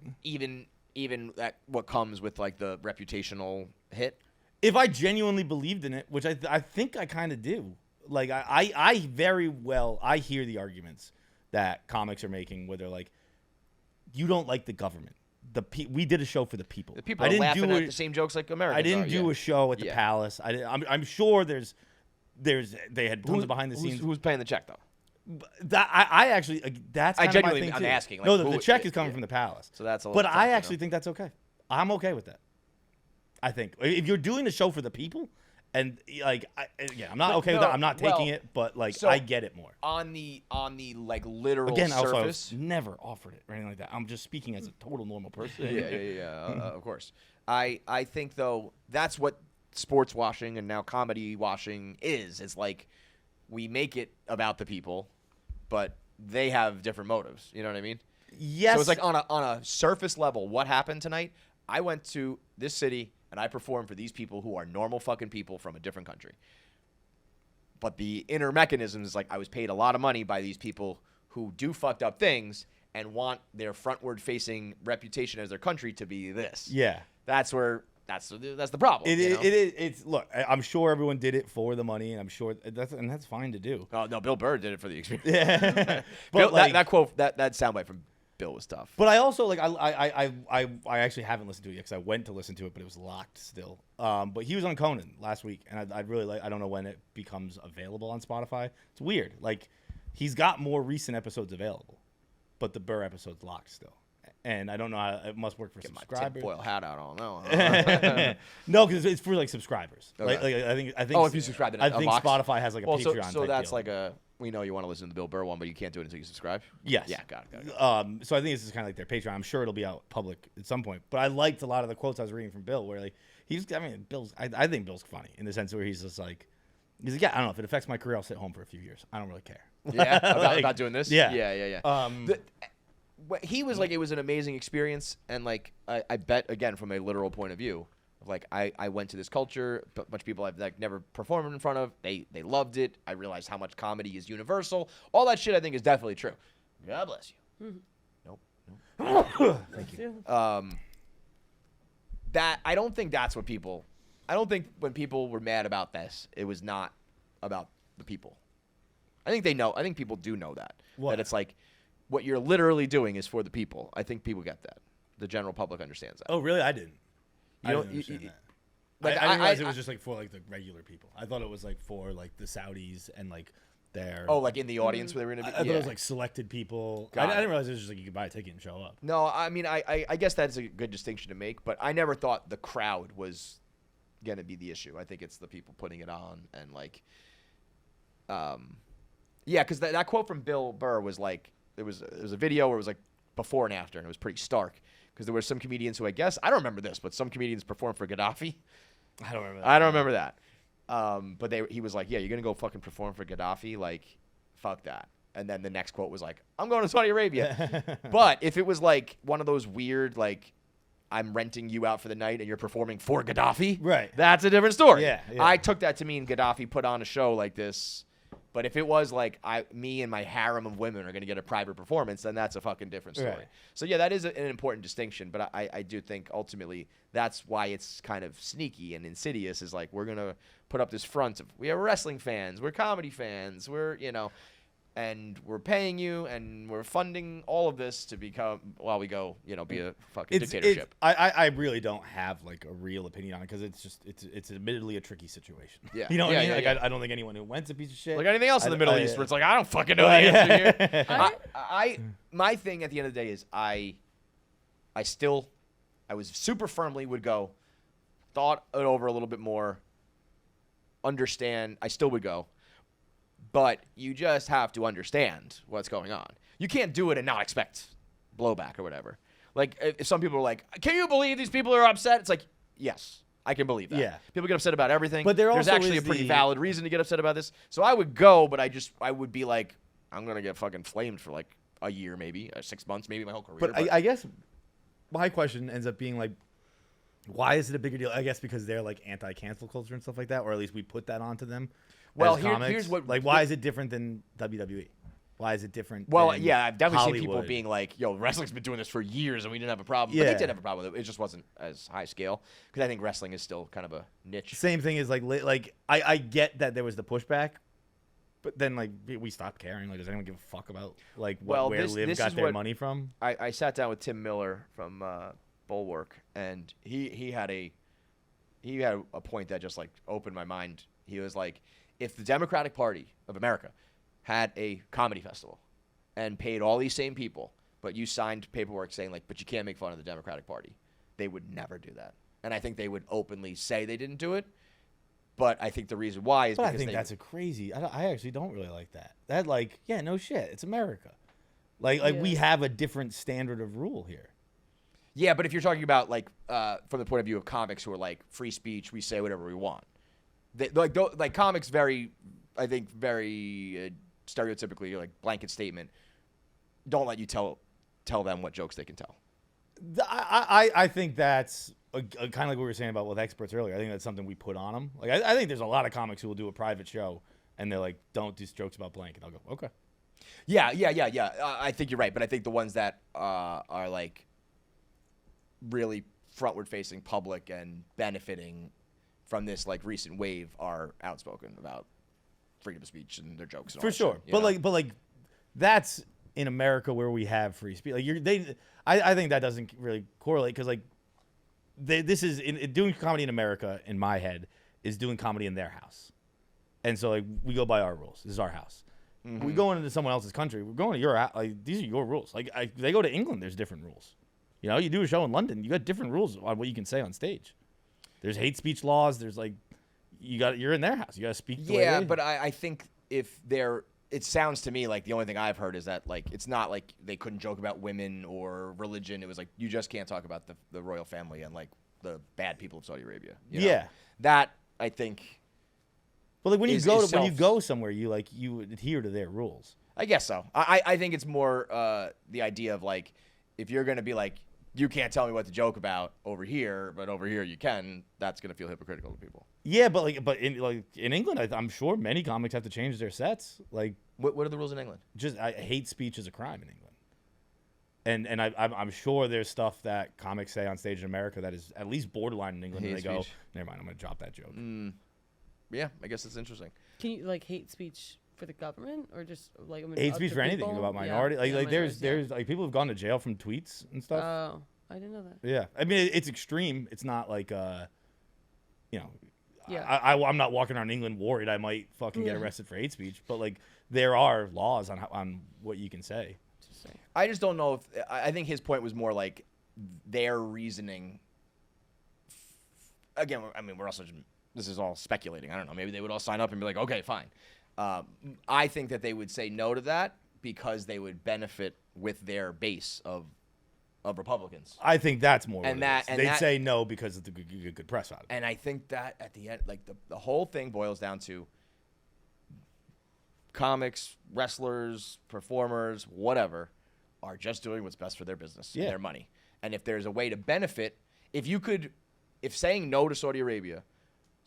even that what comes with like the reputational hit. if I genuinely believed in it, which I think I kind of do, like I very well I hear the arguments that comics are making where they're like, you don't like the government. We did a show for the people. The people I are didn't laughing do at the same jokes like Americans I didn't are, do yeah. a show at the Yeah. Palace. I'm sure they had tons of behind the scenes. Who's paying the check though? That I actually that's I kind of my genuinely- thing I'm too. asking, like, no, who- the check is coming yeah. from the Palace. So that's a But little tough, I you know? actually think that's okay. I'm okay with that. I think if you're doing the show for the people, and like, I'm not But okay with no, that. I'm not well, taking it, but like, so I get it more. on the like literal Again, also, I surface. was never offered it or anything like that. I'm just speaking as a total normal person. yeah. Of course. I think though that's what sports washing and now comedy washing is. It's like we make it about the people, but they have different motives. You know what I mean? Yes. So it's like on a surface level, what happened tonight? I went to this city and I performed for these people who are normal fucking people from a different country. But the inner mechanism is like I was paid a lot of money by these people who do fucked up things and want their frontward facing reputation as their country to be this. Yeah. That's the problem. It you is. know? It is. It's look. I'm sure everyone did it for the money, and I'm sure that's fine to do. Oh no, Bill Burr did it for the experience. Yeah. Bill, but like, that quote, that soundbite from Bill was tough. But I also like I actually haven't listened to it yet because I went to listen to it, but it was locked still. But he was on Conan last week, and I'd really like. I don't know when it becomes available on Spotify. It's weird. Like he's got more recent episodes available, but the Burr episode's locked still. And I don't know how it must work for Get my subscribers. tinfoil hat out on that. No, because it's for like subscribers. Okay. Like, I think. Oh, if you subscribe to I a think box? Spotify has like a Well, Patreon. so type that's deal. like we know you want to listen to the Bill Burr one, but you can't do it until you subscribe. Yes. Yeah, got it. So I think this is kind of like their Patreon. I'm sure it'll be out public at some point. But I liked a lot of the quotes I was reading from Bill, where like Bill's. I think Bill's funny in the sense where he's just like, yeah, I don't know if it affects my career, I'll sit home for a few years. I don't really care. Yeah, Like, about doing this. yeah. Yeah. He was like, it was an amazing experience, and like I bet again from a literal point of view, like I went to this culture, a bunch of people I've like never performed in front of. They loved it. I realized how much comedy is universal. All that shit I think is definitely true. God bless you. Nope. Thank you. That I don't think that's what people. I don't think when people were mad about this, it was not about the people. I think they know. I think people do know that. What? That it's like what you're literally doing is for the people. I think people get that. The general public understands that. Oh, really? I didn't. You I don't- didn't understand that. like, I didn't realize I- it was just like for like the regular people. I thought it was like for like the Saudis and like their. Oh, like in the audience where they were I gonna be. thought yeah. it was like selected people. Got I it. didn't realize it was just like you could buy a ticket and show up. No, I mean I guess that's a good distinction to make, but I never thought the crowd was gonna be the issue. I think it's the people putting it on and like, yeah, because that quote from Bill Burr was like it was a video where it was like before and after, and it was pretty stark because there were some comedians who I guess I don't remember this, but some comedians performed for Gaddafi. I don't remember. I don't remember that. But he was like, yeah, you're going to go fucking perform for Gaddafi? Like, fuck that. And then the next quote was like, I'm going to Saudi Arabia. But if it was like one of those weird, like, I'm renting you out for the night and you're performing for Gaddafi, Right. that's a different story. Yeah. I took that to mean Gaddafi put on a show like this. But if it was like me and my harem of women are going to get a private performance, then that's a fucking different story. Right. So, yeah, that is an important distinction. But I do think ultimately that's why it's kind of sneaky and insidious is like we're going to put up this front of we are wrestling fans. We're comedy fans. We're, and we're paying you, and we're funding all of this to become while we go, be a fucking dictatorship. I really don't have like a real opinion on it because it's admittedly a tricky situation. Yeah. You know what I mean? Yeah, like yeah. I don't think anyone who went's a piece of shit. Like anything else in the Middle East, where it's like I don't fucking know the answer here. My thing at the end of the day is I was super firmly would go, thought it over a little bit more, understand. I still would go. But you just have to understand what's going on. You can't do it and not expect blowback or whatever. Like, if some people are like, can you believe these people are upset? It's like, yes, I can believe that. Yeah. People get upset about everything. But there's actually a pretty valid reason to get upset about this. So I would go, but I would be like, I'm going to get fucking flamed for like a year maybe, 6 months, maybe my whole career. But I guess my question ends up being like, why is it a bigger deal? I guess because they're like anti-cancel culture and stuff like that, or at least we put that onto them. Well, here's what why is it different than WWE? Why is it different? Well, than yeah, I've definitely Hollywood? seen people being like, "Yo, wrestling's been doing this for years, and we didn't have a problem." Yeah. But they did have a problem with it. It just wasn't as high scale because I think wrestling is still kind of a niche. Same thing is like I get that there was the pushback, but then like we stopped caring. Like, does anyone give a fuck about like where Liv got their money from? I sat down with Tim Miller from Bulwark, and he had a point that just like opened my mind. He was like, if the Democratic Party of America had a comedy festival and paid all these same people, but you signed paperwork saying like, but you can't make fun of the Democratic Party, they would never do that. And I think they would openly say they didn't do it. But I think the reason why is But because I think that's a crazy. I actually don't really like that. That like, yeah, no shit. It's America. Like we have a different standard of rule here. Yeah, but if you're talking about like from the point of view of comics who are like free speech, we say whatever we want. Like comics, very stereotypically like blanket statement. Don't let you tell them what jokes they can tell. I think that's kind of like what we were saying about with experts earlier. I think that's something we put on them. Like I think there's a lot of comics who will do a private show and they're like, don't do jokes about blank, and I'll go, okay. Yeah. I think you're right, but I think the ones that are like really frontward facing public and benefiting from this like recent wave are outspoken about freedom of speech and their jokes and all for that sure. Shit, but like that's in America where we have free speech. Like I think that doesn't really correlate because like this is doing comedy in America in my head is doing comedy in their house, and so like we go by our rules. This is our house. Mm-hmm. We go into someone else's country. We're going to your house. Like these are your rules. Like they go to England. There's different rules. You know, you do a show in London. You got different rules on what you can say on stage. There's hate speech laws. There's like, you're in their house. You got to speak. Yeah, but I think if it sounds to me like the only thing I've heard is that like it's not like they couldn't joke about women or religion. It was like you just can't talk about the royal family and like the bad people of Saudi Arabia. You know? Yeah, that I think. But like when you go somewhere, you adhere to their rules. I guess so. I think it's more the idea of like if you're gonna be like, you can't tell me what to joke about over here, but over here you can. That's gonna feel hypocritical to people. Yeah, but in England, I'm sure many comics have to change their sets. Like, what are the rules in England? Just hate speech is a crime in England, and I'm sure there's stuff that comics say on stage in America that is at least borderline in England. And they go, never mind, I'm gonna drop that joke. Yeah, I guess it's interesting. Can you like hate speech for the government or just like hate speech for anything about minority? There's like people have gone to jail from tweets and stuff. Oh, I didn't know that. Yeah, I mean it's extreme. It's not like you know. Yeah. I'm not walking around England worried I might fucking get arrested for hate speech, but like there are laws on what you can say. I just don't know if I think his point was more like their reasoning. Again, I mean we're also this is all speculating. I don't know. Maybe they would all sign up and be like, okay, fine. I think that they would say no to that because they would benefit with their base of Republicans. I think that's more. And they'd say no because of the good press out of it. And I think that at the end, like the whole thing boils down to comics, wrestlers, performers, whatever, are just doing what's best for their business, their money. And if there's a way to benefit, if saying no to Saudi Arabia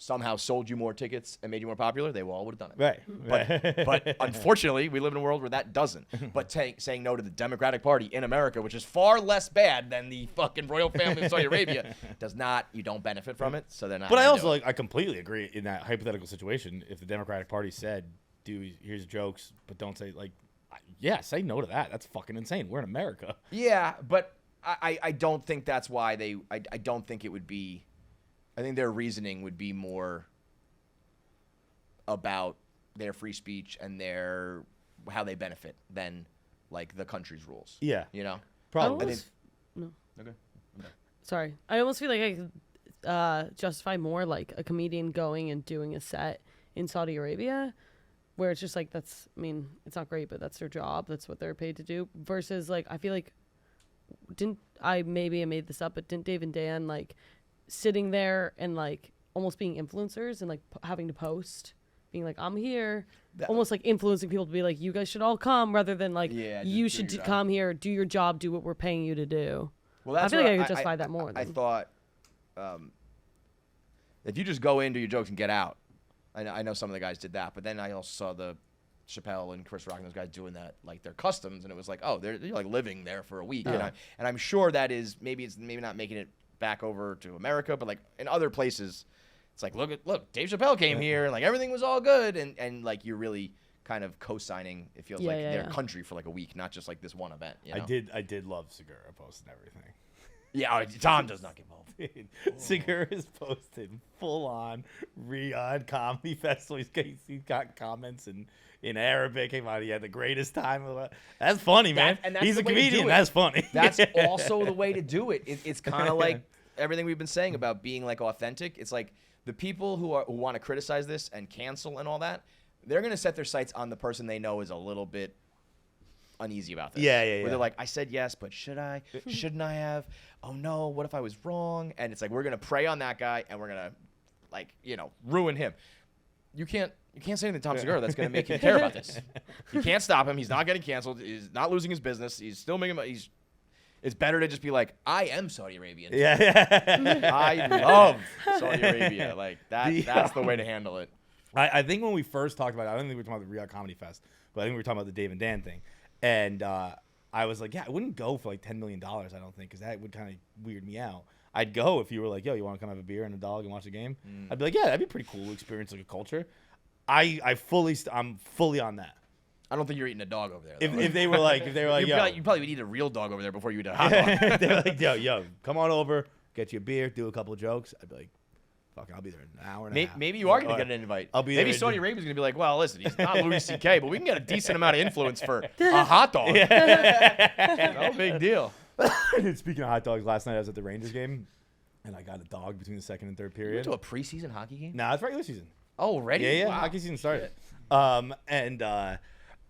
somehow sold you more tickets and made you more popular, they all would have done it. Right. But unfortunately, we live in a world where that doesn't. But saying no to the Democratic Party in America, which is far less bad than the fucking royal family of Saudi Arabia, you don't benefit from it. So they're not. But I also I completely agree in that hypothetical situation. If the Democratic Party said here's jokes, but don't say like, yeah, say no to that. That's fucking insane. We're in America. Yeah, but I don't think that's why I don't think it would be. I think their reasoning would be more about their free speech and how they benefit than like the country's rules. Yeah, you know, probably. No. Okay. Sorry, I almost feel like I could justify more like a comedian going and doing a set in Saudi Arabia, where it's just like it's not great, but that's their job. That's what they're paid to do. Versus like I feel like maybe I made this up, but didn't Dave and Dan like sitting there and like almost being influencers and like having to post, being like I'm here, almost like influencing people to be like you guys should all come rather than like you should come here, do your job, do what we're paying you to do. Well, I feel like I could justify that more. I thought if you just go in, do your jokes, and get out. I know some of the guys did that, but then I also saw the Chappelle and Chris Rock and those guys doing that, like their customs, and it was like, oh, they're like living there for a week, and I'm sure that is maybe not making it back over to America, but like in other places, it's like look, Dave Chappelle came here, and like everything was all good, and like you're really kind of co-signing. It feels like their country for like a week, not just like this one event. You know? I did love Segura posting everything. Yeah, Tom does not get involved. Segura's posted full on Riyadh Comedy Festival. He's got comments in Arabic. Came out. He had the greatest time. That's funny, man. He's a comedian. That's funny. That's also the way to do it. It's kind of like everything we've been saying about being like authentic. It's like the people who want to criticize this and cancel and all that, they're going to set their sights on the person they know is a little bit uneasy about this. Yeah. Where they're like, I said yes, but should I? Shouldn't I have? Oh no, what if I was wrong? And it's like we're gonna prey on that guy and we're gonna like, ruin him. You can't say anything to Tom Segura that's gonna make him care about this. You can't stop him. He's not getting canceled. He's not losing his business. He's still making it's better to just be like, I am Saudi Arabian. Yeah. I love Saudi Arabia. Like that's the way to handle it. I think when we first talked about it, I don't think we were talking about the Riyadh Comedy Fest, but I think we were talking about the Dave and Dan thing. And I was like, yeah, I wouldn't go for like $10 million, I don't think, because that would kind of weird me out. I'd go if you were like, yo, you want to come have a beer and a dog and watch a game? I'd be like, yeah, that'd be pretty cool experience, like a culture. I'm fully on that. I don't think you're eating a dog over there. If they were like, yo, you probably would eat a real dog over there before you eat a hot dog. They were like, yo, come on over, get you a beer, do a couple of jokes. I'd be like, fuck, I'll be there in an hour and a half. Maybe you are going to get an invite. I'll be Maybe there. Saudi Arabia's going to be like, well, listen, he's not Louis C.K., but we can get a decent amount of influence for a hot dog. No big deal. Speaking of hot dogs, last night I was at the Rangers game, and I got a dog between the second and third period. You went to a preseason hockey game? Nah, it's regular season. Oh, already? Yeah. Wow. Hockey season started. And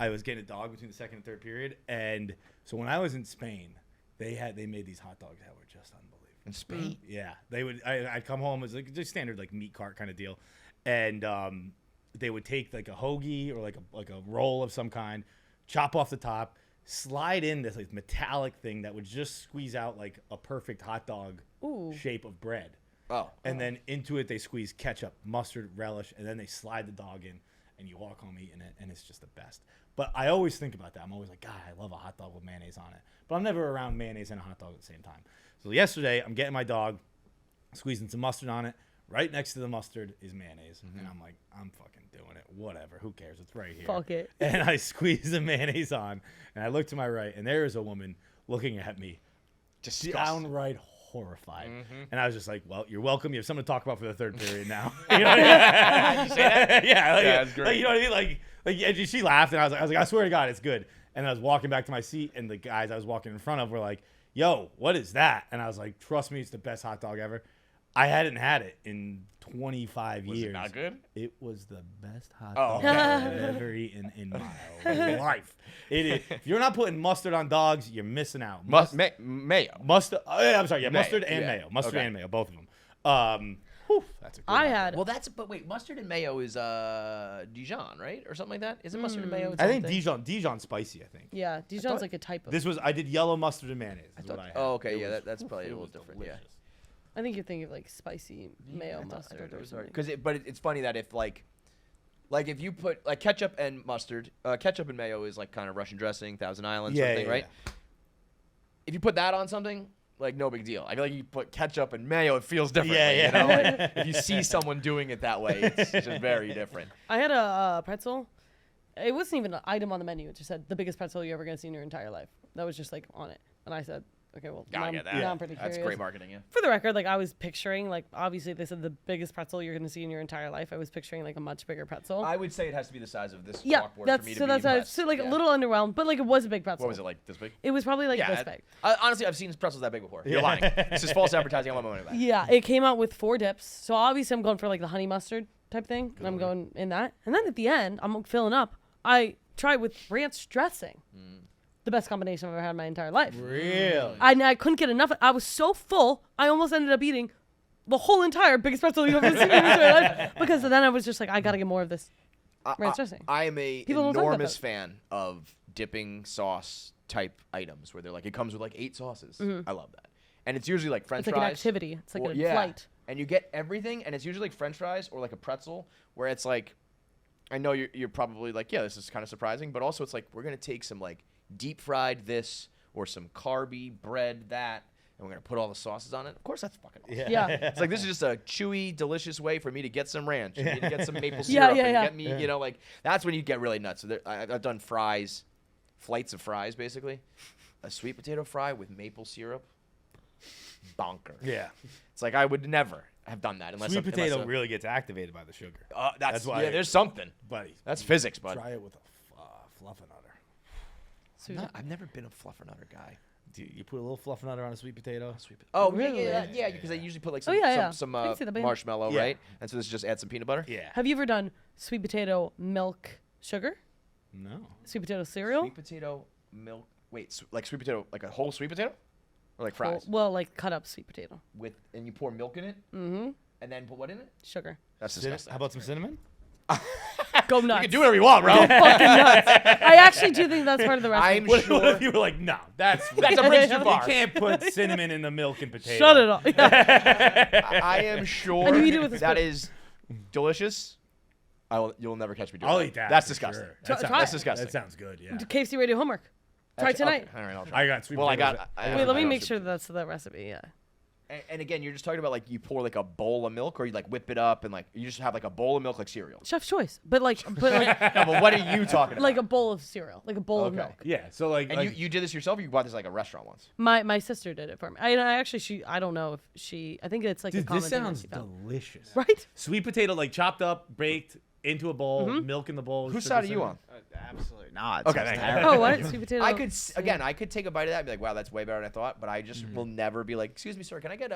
I was getting a dog between the second and third period, and so when I was in Spain, they made these hot dogs that were just unbelievable. In Spain? Yeah, they would. I'd come home, it was like just standard like meat cart kind of deal, and they would take like a hoagie or like a roll of some kind, chop off the top, slide in this like metallic thing that would just squeeze out like a perfect hot dog shape of bread. Oh. And then into it they squeeze ketchup, mustard, relish, and then they slide the dog in, and you walk home eating it, and it's just the best. But I always think about that. I'm always like, God, I love a hot dog with mayonnaise on it. But I'm never around mayonnaise and a hot dog at the same time. So yesterday, I'm getting my dog, squeezing some mustard on it. Right next to the mustard is mayonnaise. And I'm like, I'm fucking doing it. Whatever. Who cares? It's right here. Fuck it. And I squeeze the mayonnaise on, and I look to my right, and there is a woman looking at me, just downright horrified. And I was just like, well, you're welcome. You have something to talk about for the third period now. You know what I mean? You say that? Yeah. That's great. Like, you know what I mean? Like and she laughed, and I was like, I swear to God, it's good. And I was walking back to my seat, and the guys I was walking in front of were like, yo, what is that? And I was like, trust me, it's the best hot dog ever. I hadn't had it in 25 years. Was it not good? It was the best hot dog I've ever eaten in my life. It is. If you're not putting mustard on dogs, you're missing out. Mayo. Mustard. I'm sorry. Yeah, Mayo. mustard and mayo. Mustard and mayo, both of them. That's a good one. Well, but wait, mustard and mayo is Dijon, right, or something like that? Isn't mustard and mayo? I think Dijon spicy. I think. Yeah, Dijon's like a type of. I did yellow mustard and mayonnaise. Oh, okay, yeah, that's probably a little different. Delicious. Yeah. I think you're thinking of like spicy mayo mustard or something. But it's funny that if if you put like ketchup and mustard, ketchup and mayo is like kind of Russian dressing, Thousand Island sort of thing, right? Yeah. If you put that on something, like no big deal. I feel like you put ketchup and mayo, it feels different. Yeah. You know? Like, if you see someone doing it that way, it's just very different. I had a pretzel, it wasn't even an item on the menu. It just said the biggest pretzel you're ever gonna see in your entire life. That was just like on it, and I said, okay, well, Gotta now get that. now I'm pretty curious. That's great marketing, yeah. For the record, like I was picturing, like obviously they said the biggest pretzel you're gonna see in your entire life. I was picturing like a much bigger pretzel. I would say it has to be the size of this Yeah, chalkboard that's for me to so be that's impressed. so like Yeah. a little underwhelmed, but like it was a big pretzel. What was it, like this big? It was probably like this Yeah, big. honestly, I've seen pretzels that big before. You're lying. This is false advertising. I want my money back. Yeah, it came out with 4 dips. So obviously I'm going for like the honey mustard type thing, and I'm going in that. And then at the end, I'm filling up. I tried with ranch dressing. The best combination I've ever had in my entire life. Really? I couldn't get enough. I was so full, I almost ended up eating the whole entire biggest pretzel you've ever seen in your entire life. Because then I was just like, I gotta get more of this ranch dressing. I am a People don't talk about enormous that. fan of dipping sauce type items where they're like, it comes with like 8 sauces. I love that. And it's usually like French It's like fries. an activity. It's like or- a flight. And you get everything, and it's usually like French fries or like a pretzel, where it's like, I know you're probably like, yeah, this is kind of surprising, but also it's like we're gonna take some like deep fried this or some carby bread that, and we're gonna put all the sauces on it. Of course, that's fucking awesome. Yeah. It's like this is just a chewy, delicious way for me to get some ranch, and me to get some maple Yeah, syrup, yeah, and yeah. get me, you know, like that's when you get really nuts. So I've done fries, flights of fries, basically, a sweet potato fry with maple syrup, bonker. Yeah. It's like I would never have done that unless Sweet unless potato really gets activated by the sugar. That's why- yeah. There's something. Buddy. That's physics, bud. Try it with a fluffernutter. I've never been a fluffernutter guy. You put a little fluffernutter on a sweet potato. Oh, Really? yeah, because they usually put like Oh, some, yeah, yeah. some I can see that being- marshmallow, Yeah. right? And so this just adds some peanut butter. Yeah. Have you ever done sweet potato milk sugar? No. Sweet potato cereal? Sweet potato milk. Wait, like sweet potato, like a whole sweet potato, or like fries Well, like cut up sweet potato. and you pour milk in it, Mm-hmm. and then put what in it? Sugar. That's disgusting. How about some cinnamon? Go nuts. You can do whatever you want, bro. Fucking nuts. I actually do think that's part of the recipe. I'm What sure. if you were like, no, that's a bridge too You far. can't put cinnamon in the milk and potato. Shut it off. Yeah. I am sure And you eat it with a that spoon. is delicious. You'll never catch me doing I'll that. eat that. That's for disgusting. Sure. Try- That try sounds, it. disgusting. That sounds good. Yeah. KFC Radio homework. Try tonight. Okay. All right, I'll try. I got sweet Well, I potatoes. got. Wait, let me I make also- sure that's the recipe. Yeah. And again, you're just talking about like you pour like a bowl of milk, or you like whip it up and like you just have like a bowl of milk like cereal. Chef's choice. But like No, but what are you talking about? like a bowl of cereal. Like a bowl of Okay. milk. Yeah. So like, And you did this yourself, or you bought this like a restaurant once? My sister did it for me. I actually I don't know if I think it's like a dude, common this thing that sounds she found. delicious. Right? Sweet potato, like chopped up, baked into a bowl, milk in the bowl. Whose sugar, side are you cinnamon. on? Absolutely not. Okay, Sounds thank you. terrible. Oh, what? Sweet potato. I could take a bite of that and be like, wow, that's way better than I thought. But I just will never be like, excuse me, sir, can I get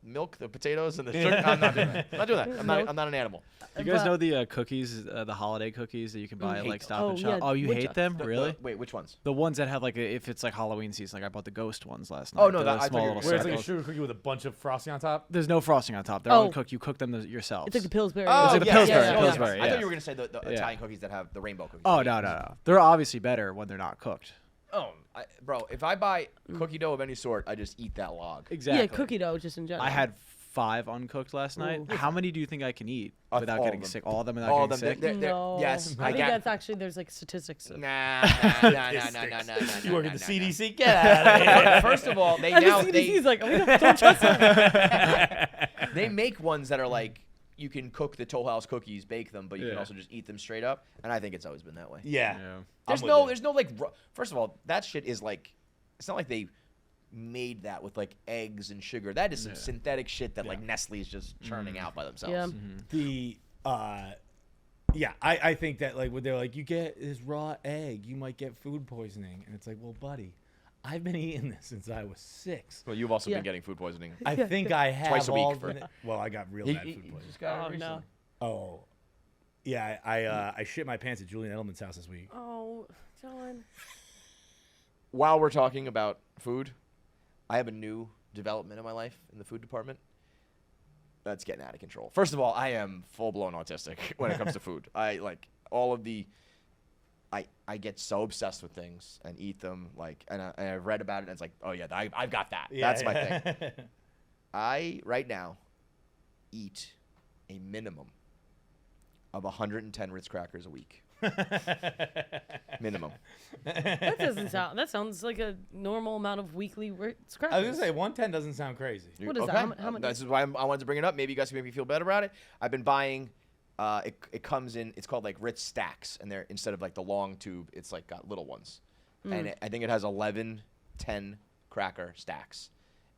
milk, the potatoes, and the sugar? I'm not doing that. I'm not doing that. I'm not an animal. You guys But- know the cookies, the holiday cookies that you can buy at hate like those. Stop Oh, and Shop? yeah, Oh, you wood hate chucks. them? Really? Wait, which ones? The ones that have like if it's like Halloween season, like I bought the ghost ones last night. Oh, no, the that- I thought small you were little Where it's like a circles. sugar cookie with a bunch of frosting on top. There's no frosting on top. They're Oh. uncooked. You cook them yourselves. It's like the Pillsbury. It's like the Pillsbury, Oh, Pillsbury, I yeah. thought you were gonna say the Yeah. Italian cookies that have the rainbow cookies. Oh no. They're obviously better when they're not cooked. Oh, bro, if I buy cookie dough of any sort, I just eat that log. Exactly. Yeah, cookie dough just in general. I had 5 uncooked last night. Ooh. How many do you think I can eat All without of getting them. sick? All of them without All of getting them. sick? No. Yes, I I think got. that's actually there's like statistics. Of Nah. You work at the CDC? Get out of here. First of all, they And now the CDC's they like, we don't trust them. they make ones that are like you can cook the Toll House cookies, bake them, but you can Yeah. also just eat them straight up. And I think it's always been that way. Yeah. There's I'm no, with like. First of all, that shit is like. It's not like they made that with like eggs and sugar. That is some synthetic shit that like Nestle's just churning out by themselves. Yeah. the I think that like when they're like, you get this raw egg, you might get food poisoning, and it's like, well, buddy, I've been eating this since I was 6. Well, you've also Yeah. been getting food poisoning. I think I have Twice a week all for- well, I got real You- bad you- food you poisoning. just got it Oh, recently. no. Oh, yeah. I shit my pants at Julian Edelman's house this week. Oh, John. While we're talking about food, I have a new development in my life in the food department that's getting out of control. First of all, I am full-blown autistic when it comes to food. I like all of the I get so obsessed with things and eat them and I've read about it and it's like, oh yeah, I've got that. That's my thing. I right now eat a minimum of 110 Ritz crackers a week. Minimum. That sounds like a normal amount of weekly Ritz crackers. I was gonna say 110 doesn't sound crazy. What is that? Okay. How many? This is why I wanted to bring it up. Maybe you guys can make me feel better about it. I've been buying it comes in. It's called like Ritz stacks, and they're instead of like the long tube, it's like got little ones. And I think it has 11, 10 cracker stacks,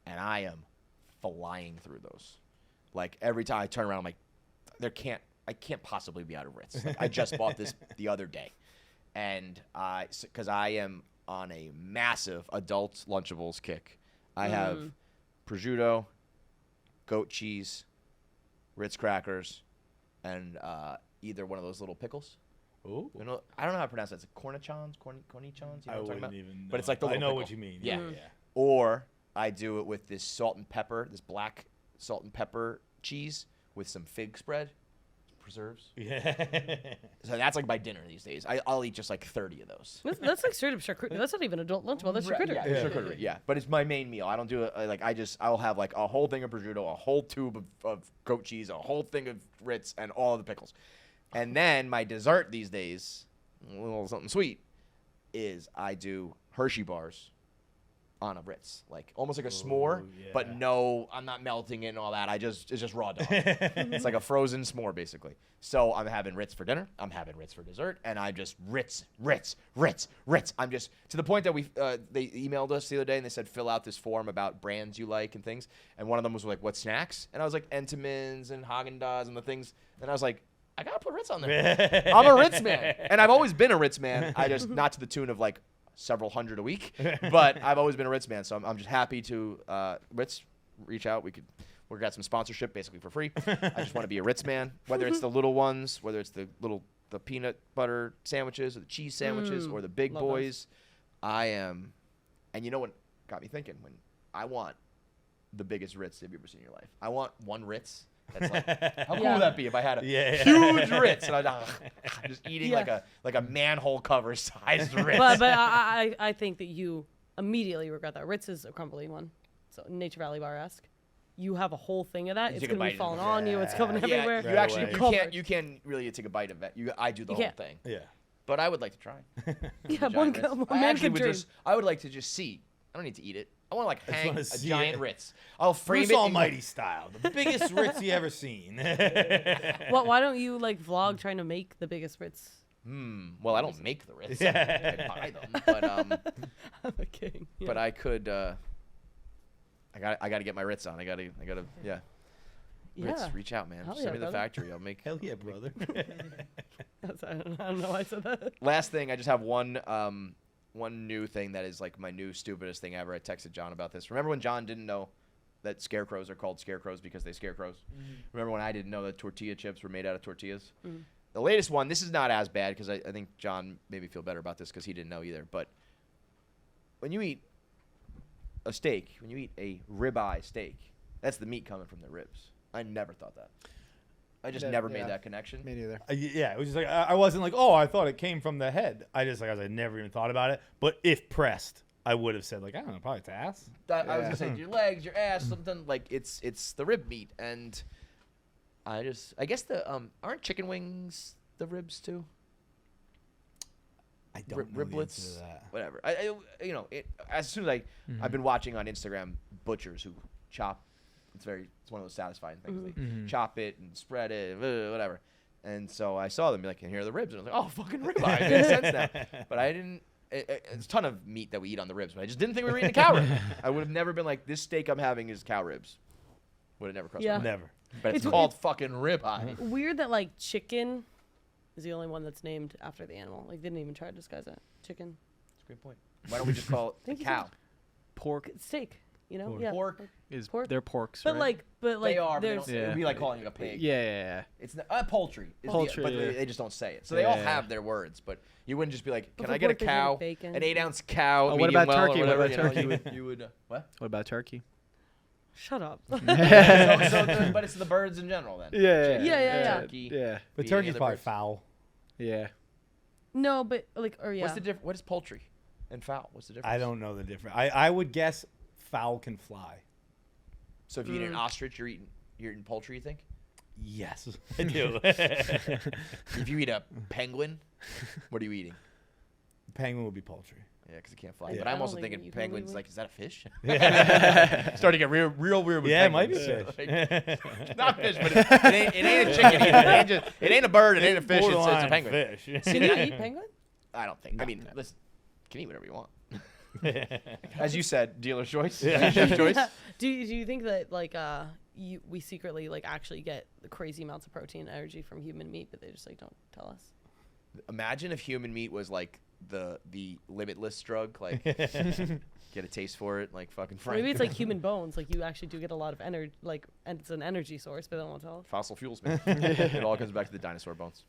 and I am flying through those. Like every time I turn around, I'm like, I can't possibly be out of Ritz. Like, I just bought this the other day, and because I am on a massive adult Lunchables kick. I have prosciutto, goat cheese, Ritz crackers, and either one of those little pickles. Ooh. You know, I don't know how to pronounce that. It's cornichons, cornichons. You know what I'm talking about? Even know. But it's like the I little know pickle. what you mean. Yeah. Yeah. Or I do it with this salt and pepper, this black salt and pepper cheese with some fig spread, preserves. Yeah. So that's like my dinner these days. I'll eat just like 30 of those. That's like straight up charcuterie. That's not even adult Lunchable. That's charcuterie. Yeah, charcuterie. Yeah, but it's my main meal. I don't do it like I'll have like a whole thing of prosciutto, a whole tube of goat cheese, a whole thing of Ritz, and all of the pickles. And then my dessert these days, a little something sweet, is I do Hershey bars on a Ritz, like almost like a s'more, but no, I'm not melting it and all that. It's just raw dog. It's like a frozen s'more basically. So I'm having Ritz for dinner, I'm having Ritz for dessert, and I'm just Ritz. I'm just to the point that they emailed us the other day and they said fill out this form about brands you like and things, and one of them was like what snacks, and I was like Entenmann's and Haagen-Dazs and the things, and I was like, I gotta put Ritz on there. I'm a Ritz man, and I've always been a Ritz man. I just not to the tune of like several hundred a week, but I've always been a Ritz man. So I'm just happy to Ritz reach out. We got some sponsorship basically for free. I just want to be a Ritz man, whether it's the little ones, whether it's the peanut butter sandwiches or the cheese sandwiches or the big boys. I am, and you know what got me thinking? When I want the biggest Ritz you've ever seen in your life. I want one Ritz. That's like, how cool would that be if I had a huge Ritz and I'm just eating like a manhole cover sized Ritz? But I think that you immediately regret that. Ritz is a crumbly one, so Nature Valley Bar-esque. You have a whole thing of that. It's gonna be falling on you. It's coming everywhere. You actually you can't really take a bite of that. I do the whole thing. Yeah. But I would like to try. One man can dream. I would like to just see. I don't need to eat it. I want to like hang a giant Ritz. I'll frame Bruce it Almighty style, the biggest Ritz you ever seen. Why don't you like vlog trying to make the biggest Ritz? Well, I don't make the Ritz. I buy them, but I'm kidding. Yeah. But I could. I got to get my Ritz on. I got to. Yeah. Ritz, reach out, man. Send me the factory. I'll make. Hell yeah, brother. I don't know why I said that. Last thing, I just have one new thing that is like my new stupidest thing ever. I texted John about this. Remember when John didn't know that scarecrows are called scarecrows because they scarecrows? Remember when I didn't know that tortilla chips were made out of tortillas? The latest one, this is not as bad because I think John made me feel better about this because he didn't know either. But when you eat a steak, when you eat a ribeye steak, that's the meat coming from the ribs. I never thought that. I just never made that connection. Me neither. Yeah, it was just like I wasn't like, oh, I thought it came from the head. I never even thought about it. But if pressed, I would have said like, I don't know, probably it's ass. I was gonna say your legs, your ass, something like it's the rib meat, and I guess the aren't chicken wings the ribs too? I don't know riblets, the answer to that. whatever. As soon as I've been watching on Instagram butchers who chop. It's one of those satisfying things. They chop it and spread it, whatever. And so I saw them be like, and here are the ribs. And I was like, oh, fucking ribeye. It makes sense now. But I didn't. It's a ton of meat that we eat on the ribs, but I just didn't think we were eating a cow rib. I would have never been like, this steak I'm having is cow ribs. Would have never crossed my mind. Never. But it's called fucking ribeye. Weird that like chicken is the only one that's named after the animal. Like they didn't even try to disguise that. Chicken. That's a great point. Why don't we just call it a cow? Pork Steak. You know? Pork. Yeah. Pork. is Pork. they're porks, But right? like They are. But there's it'd be like calling it a pig. Yeah. It's poultry. Poultry, But yeah. they just don't say it. So they all Yeah. have their words, but you wouldn't just be like, But can for I get a pork, they have cow, bacon. an 8-ounce cow, Oh, what medium about well, turkey? or What whatever, about you know, turkey? you would what? What about turkey? Shut up. But it's the birds in general then. Yeah. Chicken, Yeah. Turkey. Yeah. But Be any turkey's other probably birds. foul. Yeah. No, but like or yeah. What's the difference? What is poultry and fowl? What's the difference? I don't know the difference. I would guess fowl can fly. So if you eat an ostrich, you're eating poultry, you think? Yes, I do. If you eat a penguin, what are you eating? Penguin would be poultry. Yeah, because it can't fly. Yeah. But I'm I also don't think thinking you can penguins. really- Like, is that a fish? Yeah, Starting to get real weird with it might be penguins. fish. Like, not fish, but it ain't a chicken either. It ain't a bird. It ain't a fish. It's a Borderline penguin. fish. Can you eat penguin? I don't think. I mean, listen, you can eat whatever you want. As you said, dealer's choice. Chef's choice. Do you think that like we secretly like actually get the crazy amounts of protein and energy from human meat, but they just like don't tell us? Imagine if human meat was like the limitless drug. Like, get a taste for it, like fucking Or Frank. maybe it's like human bones. Like you actually do get a lot of energy, like, and it's an energy source, but they don't want to tell us. Fossil fuels, man. It all comes back to the dinosaur bones.